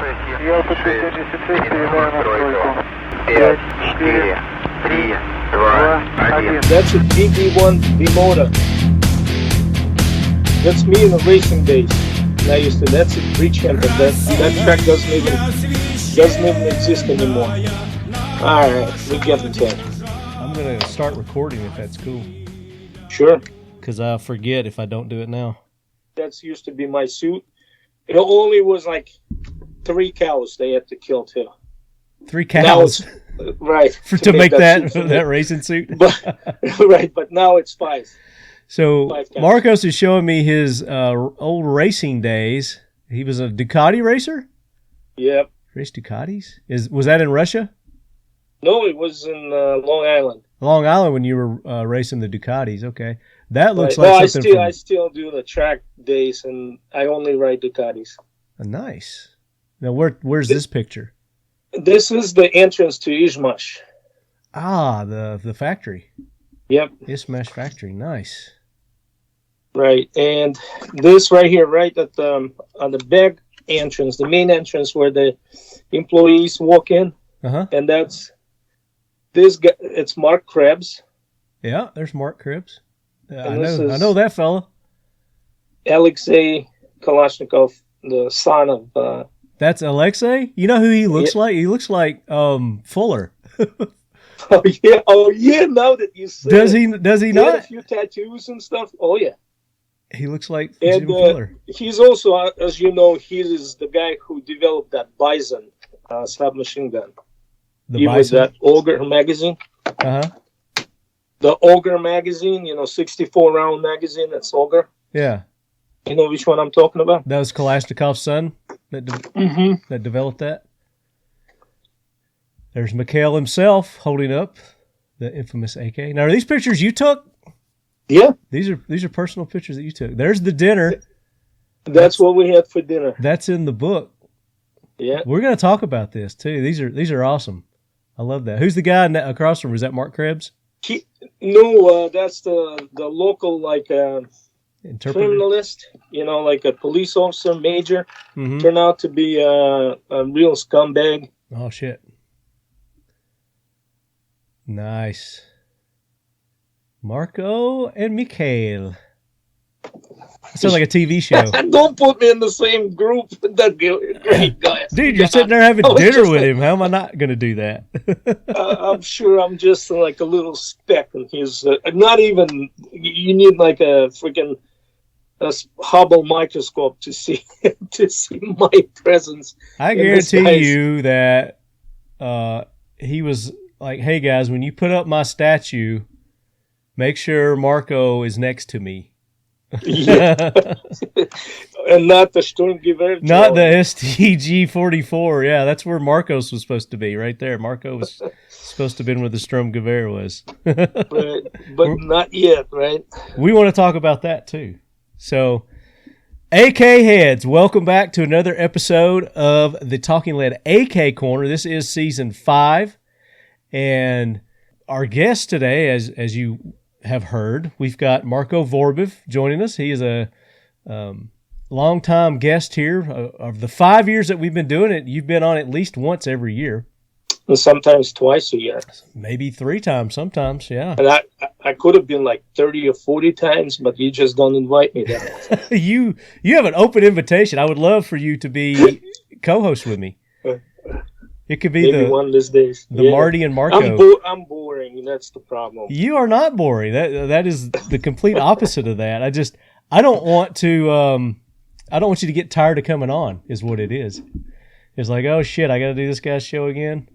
Я п 76 передаю настройку. 5, 4, 3, 2, 1. That's a DB1 B-motor. That's me in the racing days. And I used to, that's a Bridgeham, but that track doesn't even exist anymore. Alright, we get into it. I'm going to start recording if that's cool. Sure. Because I'll forget if I don't do it now. That used to be my suit. It only was like 3 cows they had to kill too. 3 cows? Right. to make that racing suit? But, right, but now it's 5. So 5 cows. Marcos is showing me his old racing days. He was a Ducati racer? Yep. Raced Ducatis? Was that in Russia? No, it was in Long Island. Long Island when you were racing the Ducatis, okay. That looks right. like something I still do the track days, and I only ride Ducatis. Nice. Now, where's this picture? This is the entrance to IZHMASH. Ah, the factory. Yep. IZHMASH factory, nice. Right, and this right here, right at on the back entrance, the main entrance where the employees walk in, and that's this guy. It's Mark Krebs. Yeah, there's Mark Krebs. I know that fella. Alexei Kalashnikov, the son of. That's Alexei. You know who he looks like? He looks like Fuller. Oh yeah. Now that you say, does he not? not? A few tattoos and stuff. Oh yeah. He looks like Jim Fuller. He's also, as you know, he is the guy who developed that Bison submachine gun. The Bison? Was that Ogre magazine. The Ogre magazine, 64-round magazine. That's Ogre. Yeah. You know which one I'm talking about? That was Kalashnikov's son that developed that. There's Mikhail himself holding up the infamous AK. Now, are these pictures you took? Yeah. These are personal pictures that you took. There's the dinner. That's what we had for dinner. That's in the book. Yeah. We're going to talk about this too. These are awesome. I love that. Who's the guy across from? Is that Mark Krebs? No, that's the local criminalist. Like a police officer, major. Turned out to be a real scumbag. Oh shit. Nice. Marco and Mikhail. That sounds like a TV show. Don't put me in the same group with that great guy. Dude, you're sitting there having dinner with him. How am I not going to do that? I'm sure I'm just like a little speck in his... not even... You need like a freaking Hubble microscope to see my presence. I guarantee you that he was like, hey guys, when you put up my statue, make sure Marco is next to me. Yeah. And not the Sturmgewehr. Not the STG-44. Yeah, that's where Marcos was supposed to be, right there. Marco was supposed to have been where the Sturmgewehr was. but not yet, right? We want to talk about that too. So, AK heads, welcome back to another episode of the Talking Lead AK Corner. This is season 5, and our guest today, as you have heard, we've got Marco Vorobiev joining us. He is a long-time guest here. Of the 5 years that we've been doing it, you've been on at least once every year. And sometimes twice a year. Maybe 3 times sometimes, yeah. And I could have been like 30 or 40 times, but you just don't invite me down. You have an open invitation. I would love for you to be co-host with me. It could be maybe one of these days. Marty and Marco. I'm boring. That's the problem. You are not boring. That is the complete opposite of that. I don't want to. I don't want you to get tired of coming on. Is what it is. It's like, oh shit, I got to do this guy's show again.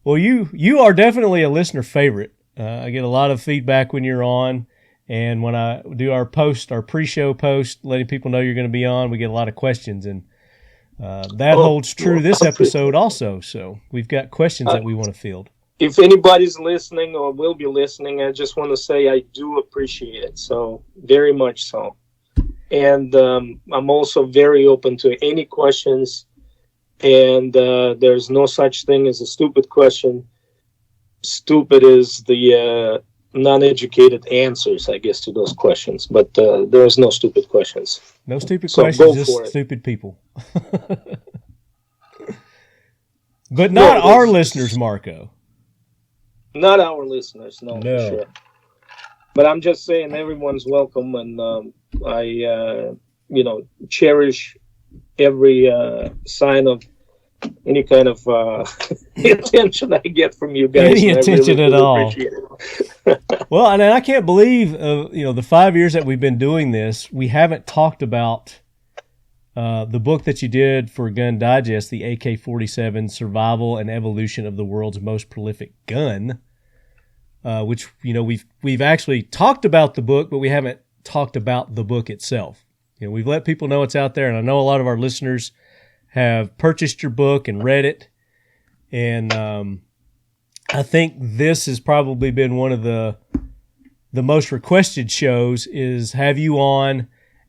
Well, you are definitely a listener favorite. I get a lot of feedback when you're on, and when I do our pre-show post, letting people know you're going to be on, we get a lot of questions, and that holds true this episode also. So we've got questions that we want to field. If anybody's listening or will be listening, I just want to say I do appreciate it. So very much so. And I'm also very open to any questions. And there's no such thing as a stupid question. Stupid is the non-educated answers, I guess, to those questions. But there's no stupid questions. No stupid So questions, go just for it. stupid people. But not our listeners, Marco. Not our listeners, no, No. for sure. But I'm just saying everyone's welcome, and I cherish every sign of any kind of attention I get from you guys. Any attention at all. Appreciate it. Well, and I can't believe, the 5 years that we've been doing this, we haven't talked about the book that you did for Gun Digest, the AK-47 Survival and Evolution of the World's Most Prolific Gun, which, we've actually talked about the book, but we haven't talked about the book itself. We've let people know it's out there, and I know a lot of our listeners have purchased your book and read it. And I think this has probably been one of the most requested shows, is have you on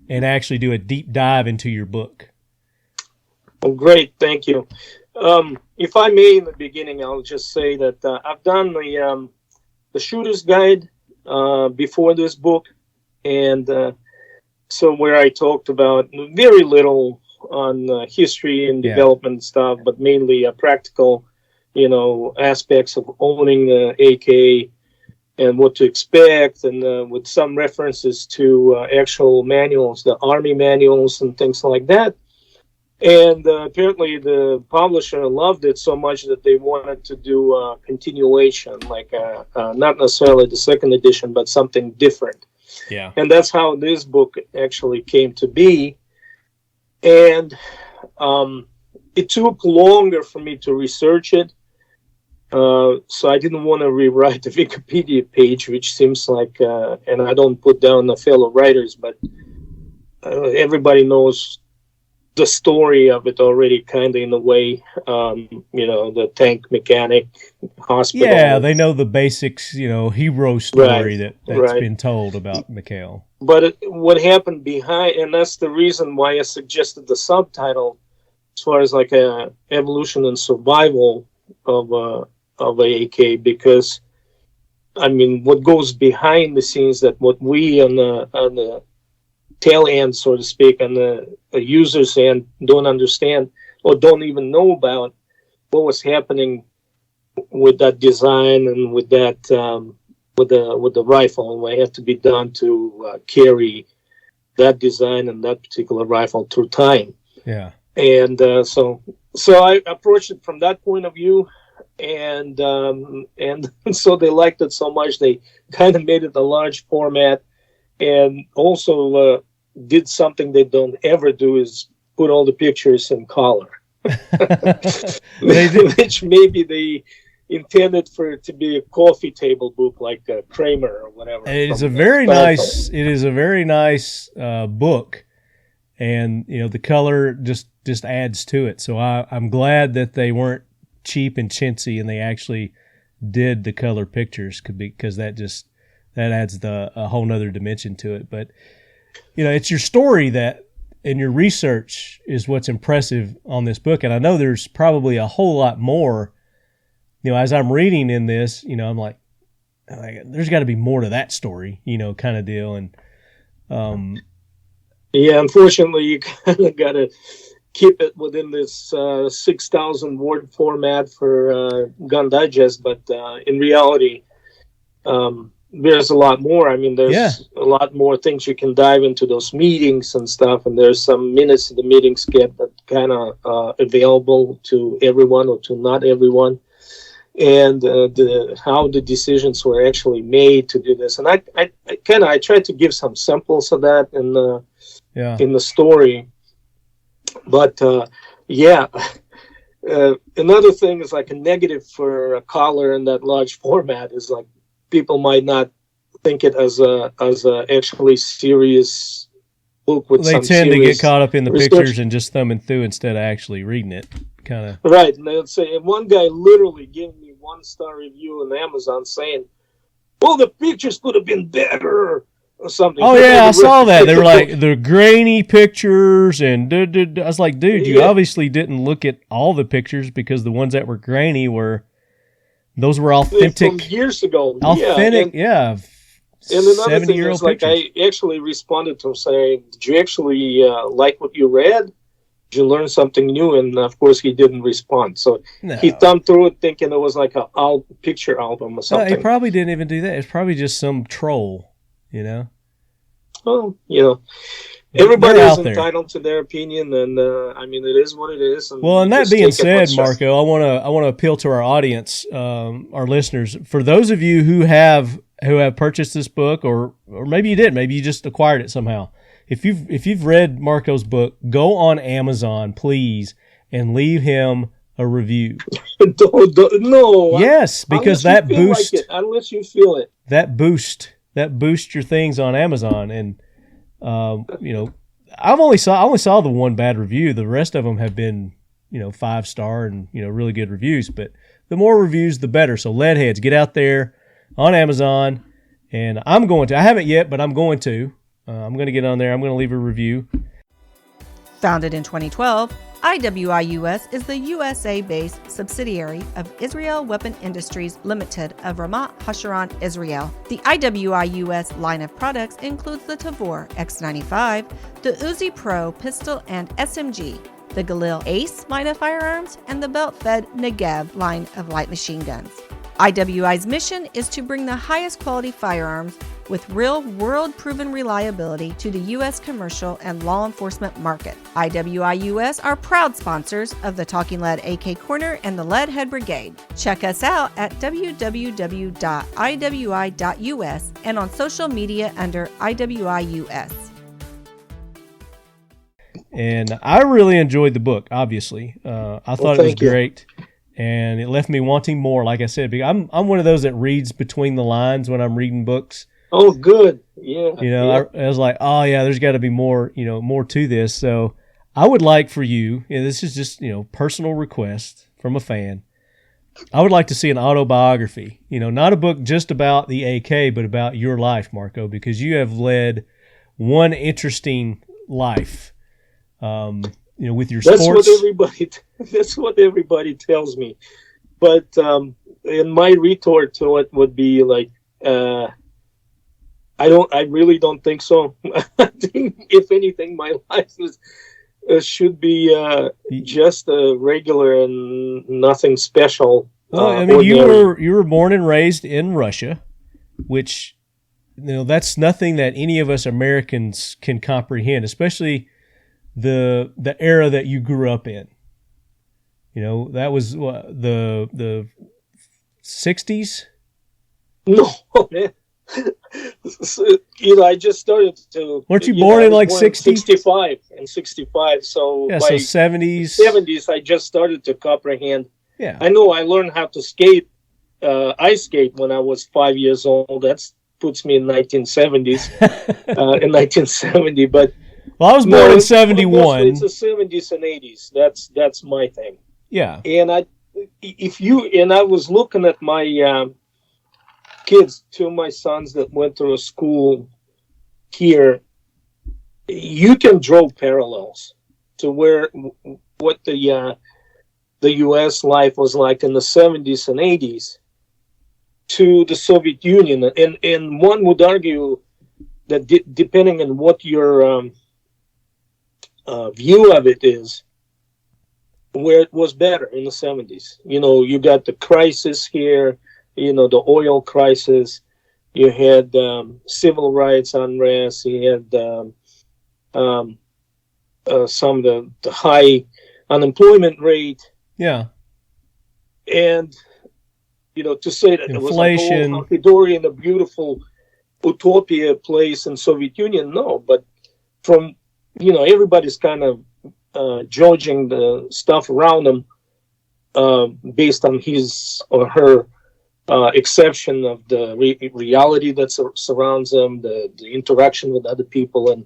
and actually do a deep dive into your book. Well, great. Thank you. If I may, in the beginning, I'll just say that I've done the shooter's guide before this book. And so where I talked about very little on history and development stuff, but mainly practical, aspects of owning the AK and what to expect, and with some references to actual manuals, the Army manuals and things like that. And apparently the publisher loved it so much that they wanted to do a continuation, like not necessarily the second edition, but something different. Yeah. And that's how this book actually came to be. And it took longer for me to research it. So I didn't want to rewrite the Wikipedia page, which seems like, and I don't put down the fellow writers, but everybody knows the story of it already, kind of in a way. The tank mechanic, hospital. Yeah, they know the basics, hero story that's been told about Mikhail. But what happened behind, and that's the reason why I suggested the subtitle, as far as like a evolution and survival of AK, because what goes behind the scenes, that what we on the tail end, so to speak, on the user's end don't understand or don't even know about, what was happening with that design and with that with the rifle, and what had to be done to carry that design and that particular rifle through time. Yeah. And so I approached it from that point of view. And so they liked it so much, they kind of made it a large format, and also did something they don't ever do, is put all the pictures in color. Which maybe they intended for it to be a coffee table book, like Kramer or whatever. It is a very nice book, and the color just adds to it. So I'm glad that they weren't cheap and chintzy, and they actually did the color pictures, because that adds a whole nother dimension to it. But it's your story and your research is what's impressive on this book. And I know there's probably a whole lot more. As I'm reading in this, I'm like there's got to be more to that story, kind of deal. And unfortunately, you kind of got to keep it within this 6,000 word format for Gun Digest, but in reality, there's a lot more. There's a lot more things you can dive into those meetings and stuff, and there's some minutes the meetings get that kind of available to everyone or to not everyone, and how the decisions were actually made to do this. And I tried to give some samples of that in the story. But another thing is, like, a negative for a collar in that large format is, like, people might not think it as a actually serious book with they tend to get caught up in the pictures and just thumbing through instead of actually reading it, kind of. Right, and they'll say, and one guy literally gave me 1-star review on Amazon saying, "Well, the pictures could have been better." Or something. Oh yeah, I saw that. They were like the grainy pictures, and I was like, dude, you obviously didn't look at all the pictures, because the ones that were grainy were Those were authentic. From years ago. Authentic, yeah. And another thing is, like, pictures. I actually responded to him saying, did you actually like what you read? Did you learn something new? And, of course, he didn't respond. So he thumbed through it thinking it was like a picture album or something. No, he probably didn't even do that. It's probably just some troll, Well, everybody is entitled to their opinion, and, it is what it is. And well, and that being said, Marco, I want to appeal to our audience, our listeners. For those of you who have purchased this book, or maybe you did, maybe you just acquired it somehow. If you've read Marco's book, go on Amazon, please, and leave him a review. No. Yes, because that boosts. Like unless you feel it. That boosts your things on Amazon, and I only saw the one bad review. The rest of them have been 5-star and really good reviews. But the more reviews, the better. So Leadheads, get out there on Amazon, and I haven't yet, but I'm going to. I'm going to get on there. I'm going to leave a review. Founded in 2012, IWIUS is the USA-based subsidiary of Israel Weapon Industries Limited of Ramat Hasharon, Israel. The IWIUS line of products includes the Tavor X95, the Uzi Pro pistol and SMG, the Galil Ace line of firearms, and the belt-fed Negev line of light machine guns. IWI's mission is to bring the highest quality firearms with real world-proven reliability to the U.S. commercial and law enforcement market. IWI-US are proud sponsors of the Talking Lead AK Corner and the Leadhead Brigade. Check us out at www.iwi.us and on social media under IWI-US. And I really enjoyed the book, obviously. I thought it was great. And it left me wanting more, like I said. Because I'm one of those that reads between the lines when I'm reading books. Oh, good. Yeah. I was like, oh, yeah, there's got to be more, more to this. So I would like for you, this is just, personal request from a fan. I would like to see an autobiography, not a book just about the AK, but about your life, Marco, because you have led one interesting life. With your sports. That's what everybody tells me. But and my retort to it would be like, I really don't think so. I think, if anything, my life should be just a regular and nothing special. Well, you were born and raised in Russia, which that's nothing that any of us Americans can comprehend, especially the era that you grew up in. That was the 60s? No, man. I just started to... Weren't you born in like 60? 65. So yeah, by 70s. 70s, I just started to comprehend. Yeah. I know I learned how to skate, ice skate when I was 5 years old. That puts me in 1970s, in 1970, but... Well, I was born in 71. It's the 70s and 80s. That's my thing. Yeah. And I was looking at my kids, two of my sons that went to a school here. You can draw parallels to what the U.S. life was like in the 70s and 80s to the Soviet Union, and one would argue that depending on what your view of it is, where it was better in the 70s. You got the crisis here, the oil crisis. You had civil rights unrest. You had some of the high unemployment rate. Yeah. And, to say that inflation. It was like hunky-dory in a beautiful utopia place in Soviet Union, no. But from everybody's kind of judging the stuff around them based on his or her exception of the reality that surrounds them, the interaction with other people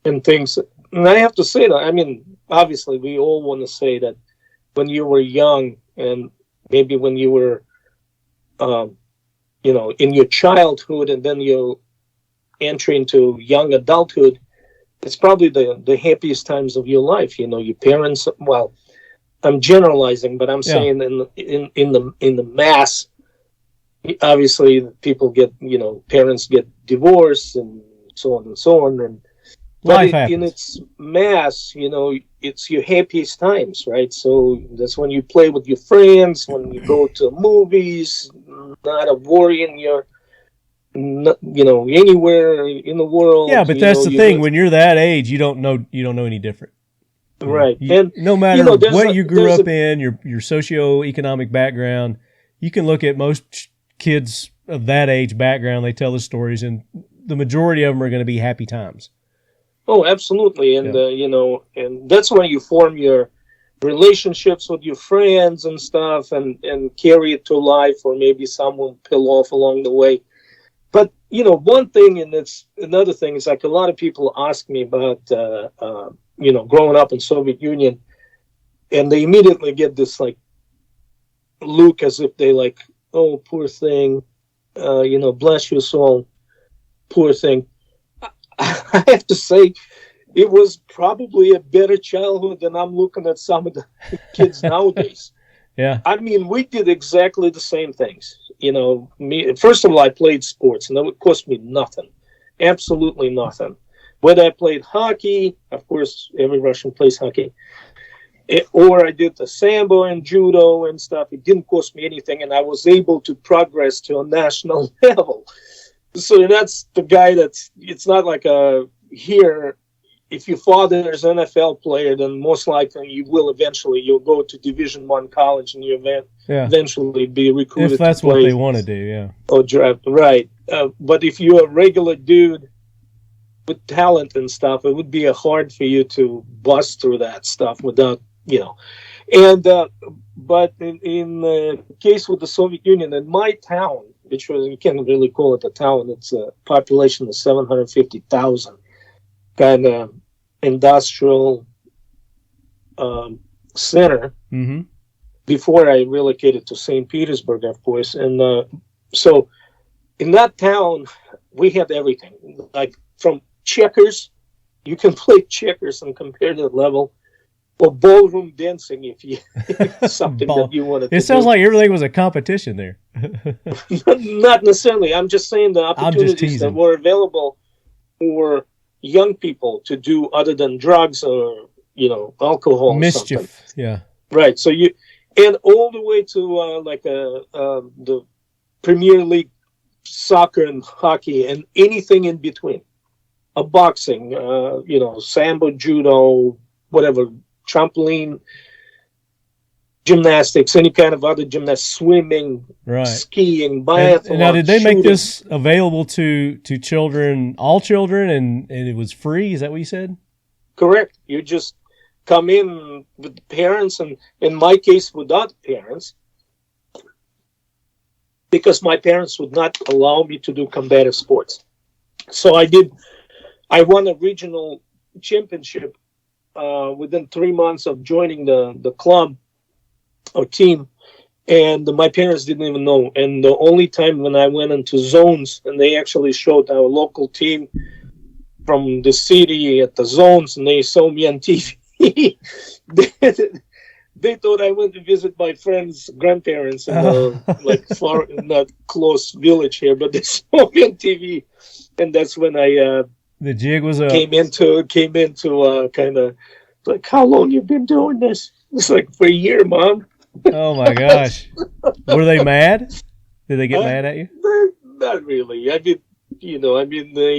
and things. And I have to say that, obviously we all want to say that when you were young and maybe when you were, in your childhood and then you enter into young adulthood, it's probably the happiest times of your life. Your parents. Well, I'm generalizing, but I'm saying in the mass obviously people get, parents get divorced and so on and so on. And Life but happens. in its mass, it's your happiest times, right? So that's when you play with your friends, when you go to movies, not a worry in your, anywhere in the world. Yeah, but that's the thing. When you're that age, you don't know any different. Right. And no matter what you grew up in, your socioeconomic background, you can look at most kids of that age background. They tell the stories, and the majority of them are going to be happy times. Oh, absolutely. And, and that's when you form your relationships with your friends and stuff and carry it to life, or maybe some will peel off along the way. But, one thing, and it's another thing, is like a lot of people ask me about, growing up in Soviet Union, and they immediately get this like look as if they like, oh, poor thing, bless your soul, poor thing. I have to say, it was probably a better childhood than I'm looking at some of the kids nowadays. Yeah. I mean, we did exactly the same things. First of all, I played sports, and that would cost me nothing. Absolutely nothing. Whether I played hockey, of course, every Russian plays hockey, or I did the sambo and judo and stuff, it didn't cost me anything, and I was able to progress to a national level. So that's the guy it's not like here, if your father is an NFL player, then most likely you'll go to Division I college and you eventually be recruited. If that's what they want to do, yeah. Or draft, right. But if you're a regular dude with talent and stuff, it would be hard for you to bust through that stuff without, And, but in the case with the Soviet Union, in my town, which was, you can't really call it a town, it's a population of 750,000, kind of industrial center, before I relocated to St. Petersburg, of course. And so in that town, we had everything. Like from checkers, you can play checkers on competitive level, or ballroom dancing if you something that you wanted to do. It sounds like everything was a competition there. Not necessarily. I'm just saying the opportunities that were available for young people to do other than drugs or, alcohol. Mischief, or something. Yeah. Right. So and all the way to the Premier League soccer and hockey and anything in between. Boxing, sambo, judo, whatever, trampoline, gymnastics, any kind of other gymnastics, swimming, skiing, biathlon. And now, did they make this available to children, all children, and it was free? Is that what you said? Correct. You just come in with the parents, and in my case, without parents, because my parents would not allow me to do combative sports. So I won a regional championship within 3 months of joining the club or team, and my parents didn't even know. And the only time when I went into zones, and they actually showed our local team from the city at the zones, and they saw me on TV. They thought I went to visit my friend's grandparents in far, not close village here, but they saw me on TV, and that's when the jig was up. Came into kind of like, how long you been doing this? It's like, for a year, Mom. Oh my gosh. Were they mad? Did they get mad at you? Not really. I mean, they.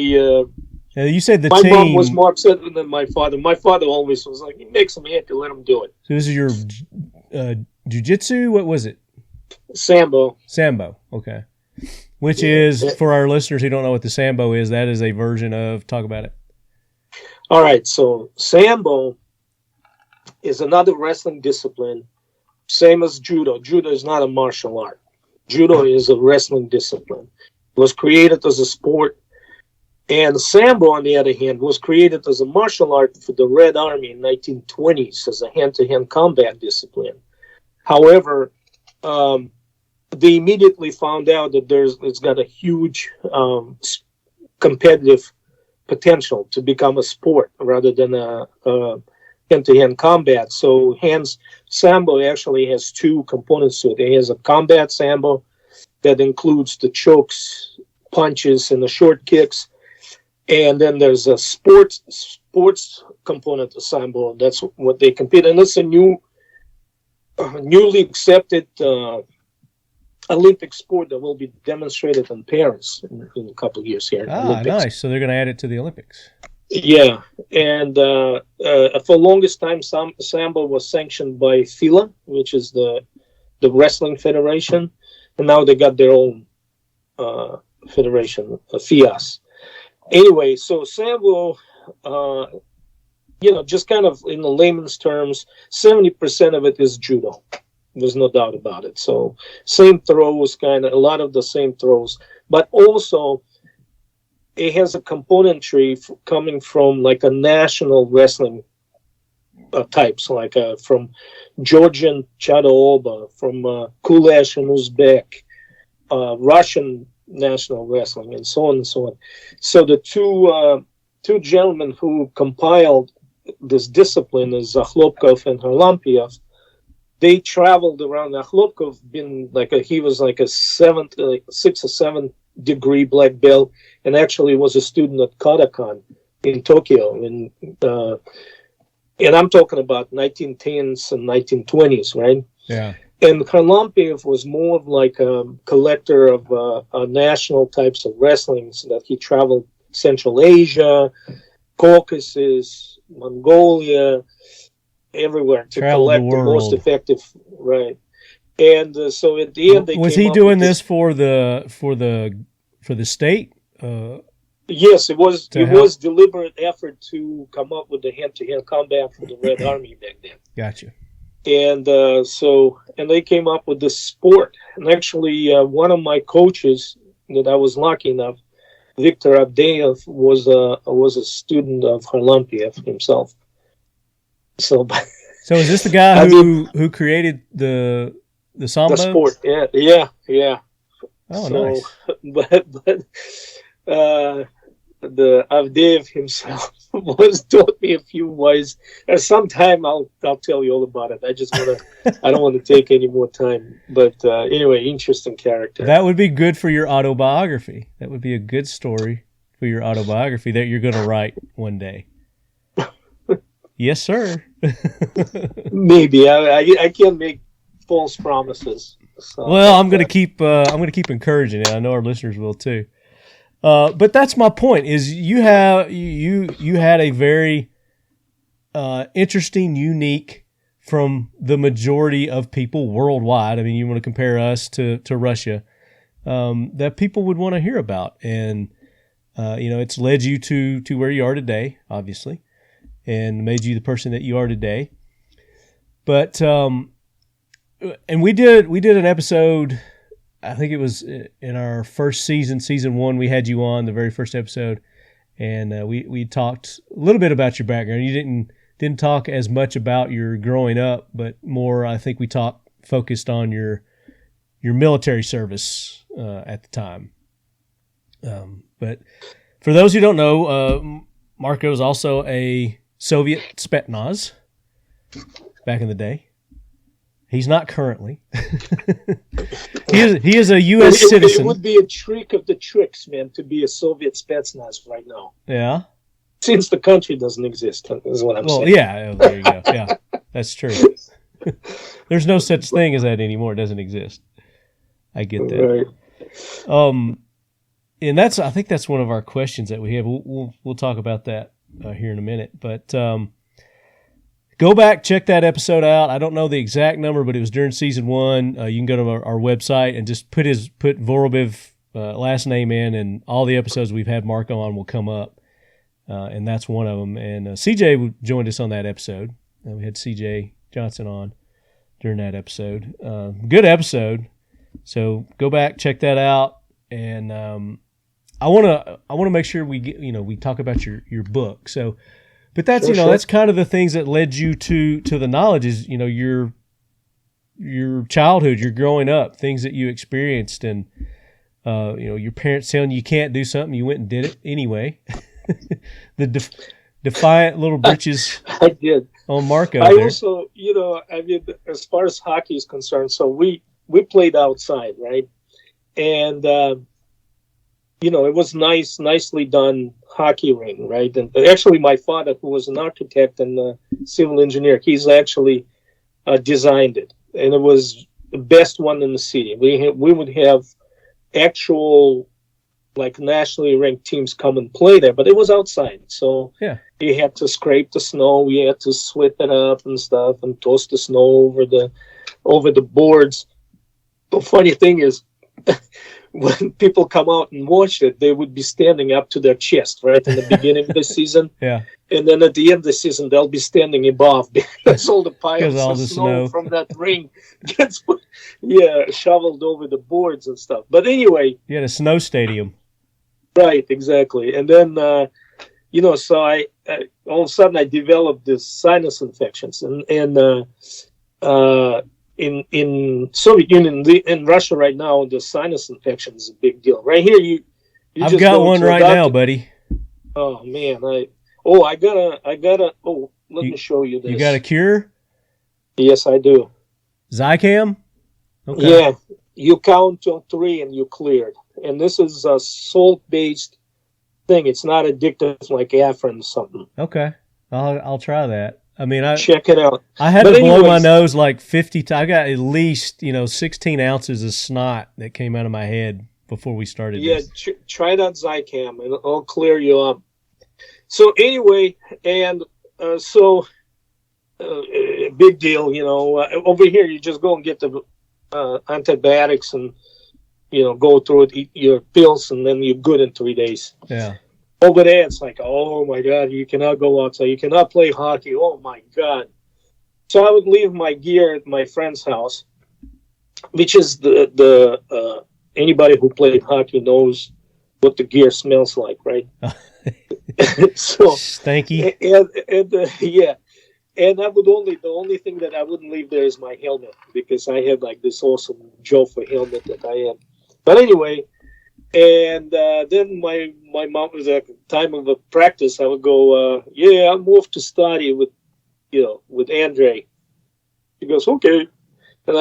You said my mom was more upset than my father. My father always was like, he makes him happy, let him do it. So this is your jiu-jitsu? What was it? Sambo. Sambo, okay. Which is, for our listeners who don't know what the Sambo is, that is a version of, talk about it. All right, so Sambo is another wrestling discipline, same as judo. Judo is not a martial art. Judo is a wrestling discipline. It was created as a sport. And Sambo, on the other hand, was created as a martial art for the Red Army in 1920s as a hand-to-hand combat discipline. However, they immediately found out that it's got a huge competitive potential to become a sport rather than a hand-to-hand combat. So hence, Sambo actually has two components to it. It has a combat Sambo that includes the chokes, punches, and the short kicks. And then there's a sports component to Sambo. That's what they compete. And it's a newly accepted Olympic sport that will be demonstrated in Paris in a couple of years here. Nice. So they're going to add it to the Olympics. Yeah. And for the longest time, Sambo was sanctioned by FILA, which is the wrestling federation. And now they got their own federation, FIAS. Anyway, so Sambo, just kind of in the layman's terms, 70% of it is judo. There's no doubt about it. So same throws, kind of a lot of the same throws, but also it has a componentry coming from like a national wrestling types, like from Georgian Chadaoba, from Kulash and Uzbek, Russian national wrestling, and so on and so on. So the two gentlemen who compiled this discipline is Zakhlopkov and Harlampiev. They traveled around. Zakhlopkov he was like a 6 or 7 degree black belt, and actually was a student at Kodokan in Tokyo. And I'm talking about 1910s and 1920s, right? Yeah. And Harlampiev was more of like a collector of national types of wrestling, so that he traveled Central Asia, Caucasus, Mongolia, everywhere to collect the most effective, right? And so at the end, was he doing this for the state? Yes, it was. It was deliberate effort to come up with the hand-to-hand combat for the Red Army back then. Gotcha. And and they came up with this sport. And actually, one of my coaches that I was lucky enough, Viktor Avdeyev, was a student of Harlampiev himself. So is this the guy who created the Sambo? The sport, yeah. Oh, nice. But the Avdeyev himself taught me a few ways. And sometime I'll tell you all about it. I don't want to take any more time. But anyway, interesting character. That would be good for your autobiography. That would be a good story for your autobiography that you're going to write one day. Yes, sir. Maybe I can't make false promises. So, well, I'm going to keep encouraging it. I know our listeners will too. But that's my point. Is you had a very interesting, unique from the majority of people worldwide. I mean, you want to compare us to Russia, that people would want to hear about, and it's led you to where you are today, obviously, and made you the person that you are today. But and we did an episode. I think it was in our first season 1. We had you on the very first episode, and we talked a little bit about your background. You didn't talk as much about your growing up, but more, I think we focused on your military service at the time. But for those who don't know, Marco is also a Soviet Spetsnaz back in the day. He's not currently. He is a U.S. citizen. It would be a trick of the tricks, man, to be a Soviet Spetsnaz right now. Yeah. Since the country doesn't exist, is what I'm saying. Well, yeah, there you go. Yeah, that's true. There's no such thing as that anymore. It doesn't exist. I get that. Right. And I think that's one of our questions that we have. We'll talk about that here in a minute, but. Go back, check that episode out. I don't know the exact number, but it was during season 1. You can go to our website and just put Vorobiev last name in, and all the episodes we've had Marco on will come up. And that's one of them. And CJ joined us on that episode. We had CJ Johnson on during that episode. Good episode. So go back, check that out. And I want to make sure we get, we talk about your book. So. But that's that's kind of the things that led you to the knowledge is your childhood, your growing up, things that you experienced, and your parents telling you can't do something, you went and did it anyway. The defiant little britches. I did on Marco. I also, as far as hockey is concerned, so we played outside, right? and it was nicely done hockey ring, right? And actually, my father, who was an architect and a civil engineer, he's actually designed it, and it was the best one in the city. We would have actual, like, nationally ranked teams come and play there, but it was outside, so you had to scrape the snow, you had to sweep it up and stuff, and toss the snow over the boards. The funny thing is, when people come out and watch it, they would be standing up to their chest right in the beginning of the season. Yeah. And then at the end of the season, they'll be standing above because all the piles all of the snow from that ring gets shoveled over the boards and stuff. But anyway. You had a snow stadium. Right, exactly. And then, so I all of a sudden I developed this sinus infections. And in Soviet Union, in Russia right now, the sinus infection is a big deal. Right here, you I've just got one right now, buddy. Oh man, let me show you this. You got a cure? Yes, I do. Zicam? Okay. Yeah, you count till 3 and you cleared. And this is a salt-based thing. It's not addictive like Afrin or something. Okay, I'll try that. I mean, check it out. I had to blow my nose like 50 times. I got at least 16 ounces of snot that came out of my head before we started. Yeah, this. Try that Zicam, and it'll clear you up. So anyway, and big deal. Over here you just go and get the antibiotics and go through it, eat your pills, and then you're good in 3 days. Yeah. Over there, it's like, oh my God, you cannot go outside. You cannot play hockey. Oh my God. So I would leave my gear at my friend's house, which is the anybody who played hockey knows what the gear smells like, right? So stanky. And I would the only thing that I wouldn't leave there is my helmet, because I had like this awesome Jofa helmet that I had. But anyway, and then my mom was at the time of a practice. I would go, I'm off to study with Andre. He goes, okay, and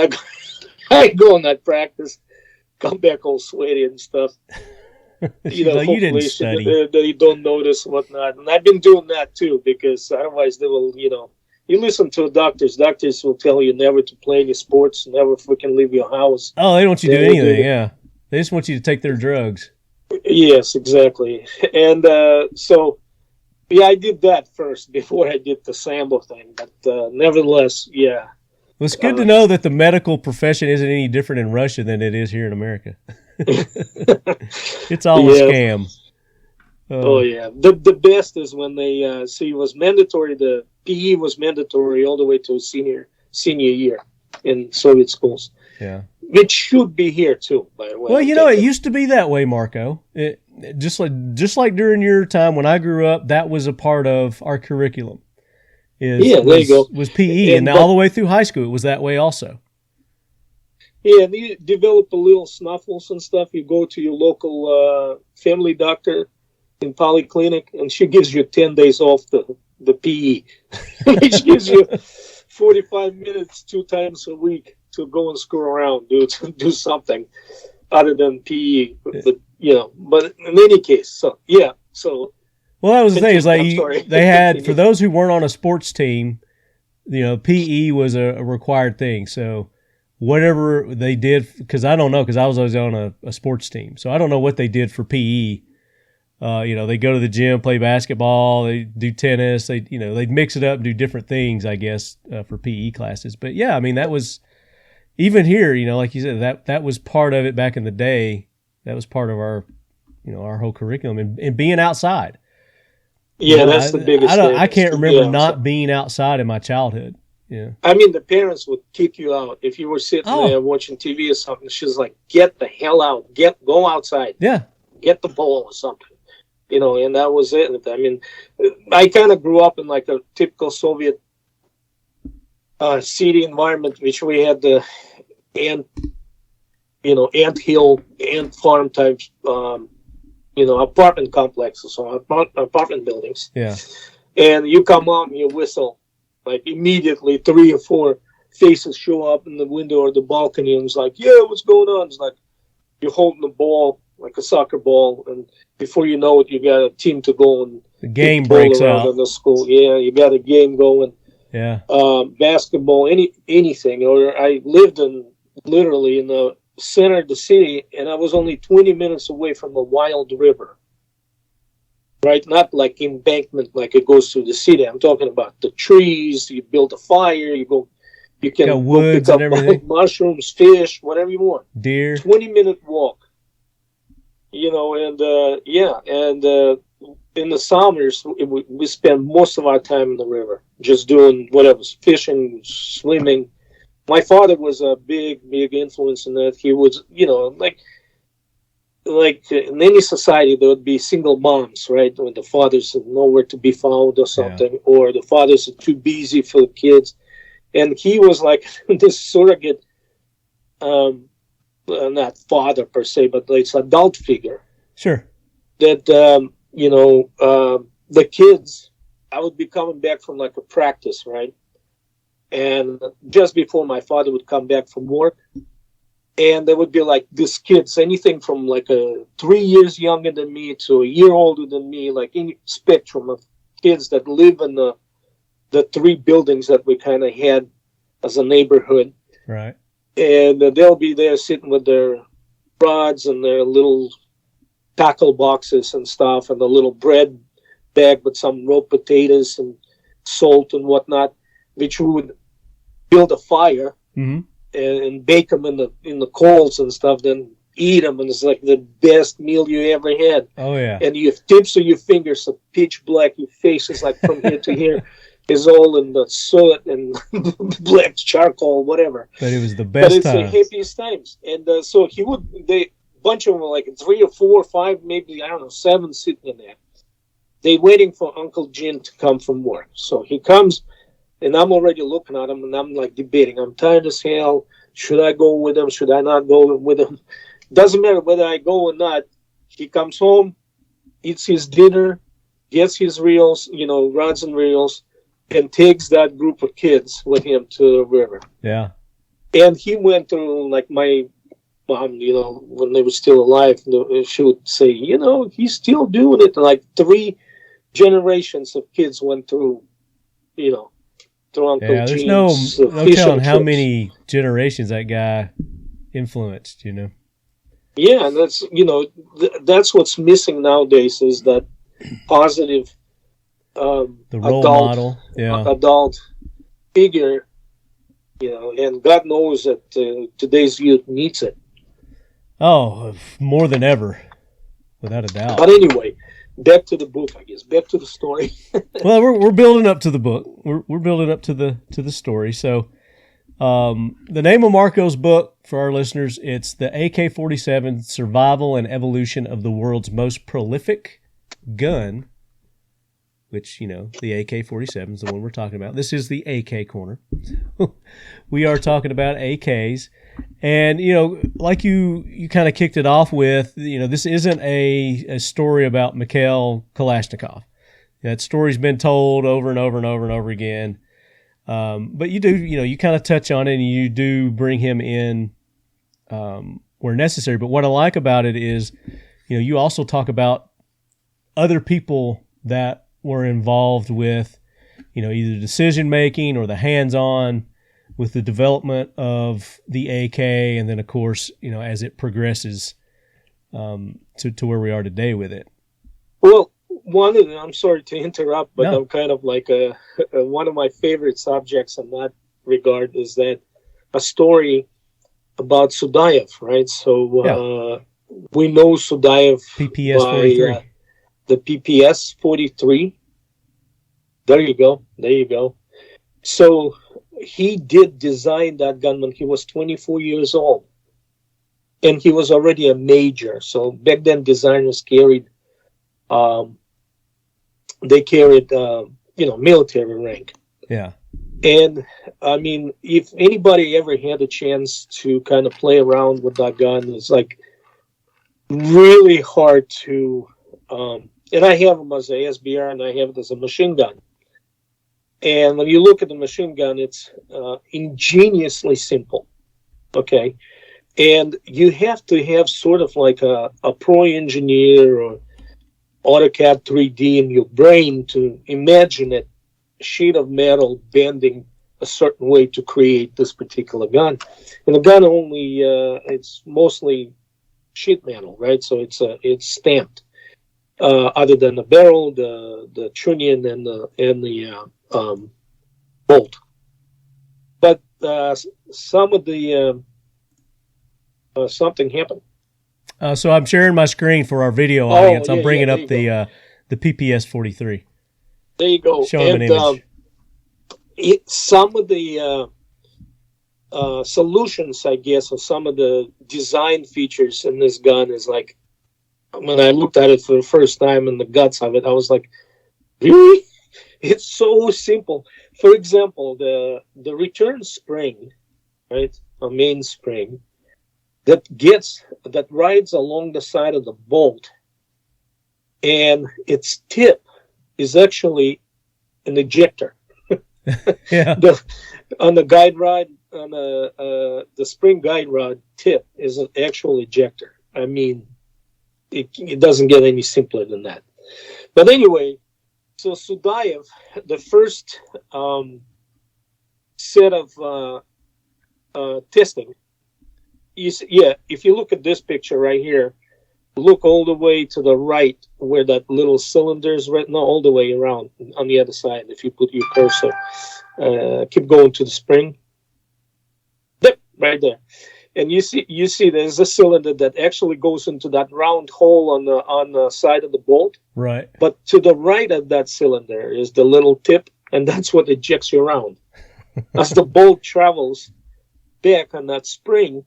I go on that practice, come back all sweaty and stuff. You didn't study. They don't notice whatnot, and I've been doing that too, because otherwise they will, you listen to doctors. Doctors will tell you never to play any sports, never freaking leave your house. Oh, they don't want you to do anything. Yeah. They just want you to take their drugs. Yes, exactly. And I did that first before I did the Sambo thing. But nevertheless, yeah. Well, it's good to know that the medical profession isn't any different in Russia than it is here in America. It's all a scam. Oh, yeah. The best is when they it was mandatory. The PE was mandatory all the way to senior year in Soviet schools. Yeah. Which should be here too, by the way. Well, it used to be that way, Marco. Just like during your time when I grew up, that was a part of our curriculum. There you go. Was PE, and all the way through high school, it was that way also. Yeah, and you develop a little snuffles and stuff. You go to your local family doctor in polyclinic, and she gives you 10 days off the PE, which gives you 45 minutes 2 times a week to go and screw around, do something other than PE. But in any case, well, that was the thing. Is like they had, for those who weren't on a sports team, PE was a required thing. So whatever they did, because I don't know, because I was always on a sports team, so I don't know what they did for PE. They go to the gym, play basketball, they do tennis, they'd mix it up and do different things, I guess, for PE classes. But yeah, I mean, that was, even here, like you said, that was part of it back in the day. That was part of our, our whole curriculum and being outside. Yeah, that's the biggest thing. I can't remember not being outside in my childhood. Yeah. I mean, the parents would kick you out if you were sitting there watching TV or something. She's like, "Get the hell out! Go outside! Yeah, get the ball or something." And that was it. I mean, I kind of grew up in like a typical Soviet city environment, which we had the ant hill, ant farm type, apartment complexes or apartment buildings. Yeah. And you come out and you whistle, like immediately 3 or 4 faces show up in the window or the balcony, and it's like, yeah, what's going on? It's like, you're holding the ball like a soccer ball, and before you know it, you got a team to go and the game breaks out in the school. Yeah, you got a game going. Yeah. Basketball, anything. Or I lived literally in the center of the city, and I was only 20 minutes away from a wild river. Right, not like embankment, like it goes through the city. I'm talking about the trees. You build a fire. You can got woods go pick and up everything. mushrooms, fish, whatever you want. Deer. 20-minute walk. You know, and in the summers we spend most of our time in the river, just doing whatever, fishing, swimming. My father was a big influence in that. He was, you know, like in any society, there would be single moms, right? When the fathers are nowhere to be found or something, or the fathers are too busy for the kids. And he was like this surrogate, not father per se, but it's adult figure. Sure. That, the kids, I would be coming back from like a practice, right? And just before my father would come back from work, and there would be like these kids, anything from like 3 years younger than me to a year older than me, like any spectrum of kids that live in the 3 buildings that we kind of had as a neighborhood. Right. And they'll be there sitting with their rods and their little tackle boxes and stuff, and the little bread bag with some raw potatoes and salt and whatnot, which we would build a fire. Mm-hmm. And bake them in the coals and stuff, then eat them, and it's like the best meal you ever had. Oh yeah. And your tips of your fingers are pitch black. Your face is like from here to here is all in the soot and black charcoal, whatever. But it was the best But it's time. the happiest times. And so bunch of them, like 3 or 4 or 5, maybe, 7 sitting in there. They waiting for Uncle Jim to come from work. So he comes. And I'm already looking at him, and I'm like debating. I'm tired as hell. Should I go with him? Should I not go with him? Doesn't matter whether I go or not. He comes home, eats his dinner, gets his reels, rods and reels, and takes that group of kids with him to the river. Yeah. And he went through, like my mom, when they were still alive, she would say, he's still doing it. And like 3 generations of kids went through, Yeah, there's no telling how many generations that guy influenced, Yeah, and that's, that's what's missing nowadays is that positive the role model, adult figure, and God knows that today's youth needs it. Oh, more than ever, without a doubt. But anyway, back to the book, I guess. Back to the story. Well, we're building up to the book. We're building up to the story. So, the name of Marco's book for our listeners, it's the AK-47 Survival and Evolution of the World's Most Prolific Gun. Which, the AK-47 is the one we're talking about. This is the AK corner. We are talking about AKs. And, like you kind of kicked it off with, this isn't a story about Mikhail Kalashnikov. That story's been told over and over and over and over again. But you do, you kind of touch on it and you do bring him in where necessary. But what I like about it is, you also talk about other people that were involved with, either decision making or the hands-on with the development of the AK, and then of course, as it progresses to where we are today with it. Well, I'm sorry to interrupt, but No. I'm kind of like one of my favorite subjects in that regard is that a story about Sudayev, right? So we know Sudayev PPS by 43. the PPS 43. There you go. So he did design that gun when he was 24 years old. And he was already a major. So back then designers carried, military rank. Yeah. And I mean, if anybody ever had a chance to kind of play around with that gun, it's like really hard to, and I have them as a SBR and I have it as a machine gun. And when you look at the machine gun, it's ingeniously simple. Okay. And you have to have sort of like a pro engineer or AutoCAD 3D in your brain to imagine a sheet of metal bending a certain way to create this particular gun. And the gun only, it's mostly sheet metal, right? So it's stamped. Other than the barrel, the trunnion, and the bolt. But some of the something happened. So I'm sharing my screen for our video audience. I'm bringing up the PPS 43. There you go. Show them an image. Some of the solutions, I guess, or some of the design features in this gun is like, when I looked at it for the first time and the guts of it, I was like, really? It's so simple. For example, the return spring, right, a main spring, that rides along the side of the bolt, and its tip is actually an ejector. Yeah. On the guide rod, on the spring guide rod tip is an actual ejector. I mean, it doesn't get any simpler than that. But anyway, so Sudayev, the first set of testing, if you look at this picture right here, look all the way to the right where that little cylinder is right now, all the way around on the other side. If you put your cursor, keep going to the spring. Yep, right there. And you see there's a cylinder that actually goes into that round hole on the side of the bolt. Right. But to the right of that cylinder is the little tip, and that's what ejects you around. As the bolt travels back on that spring,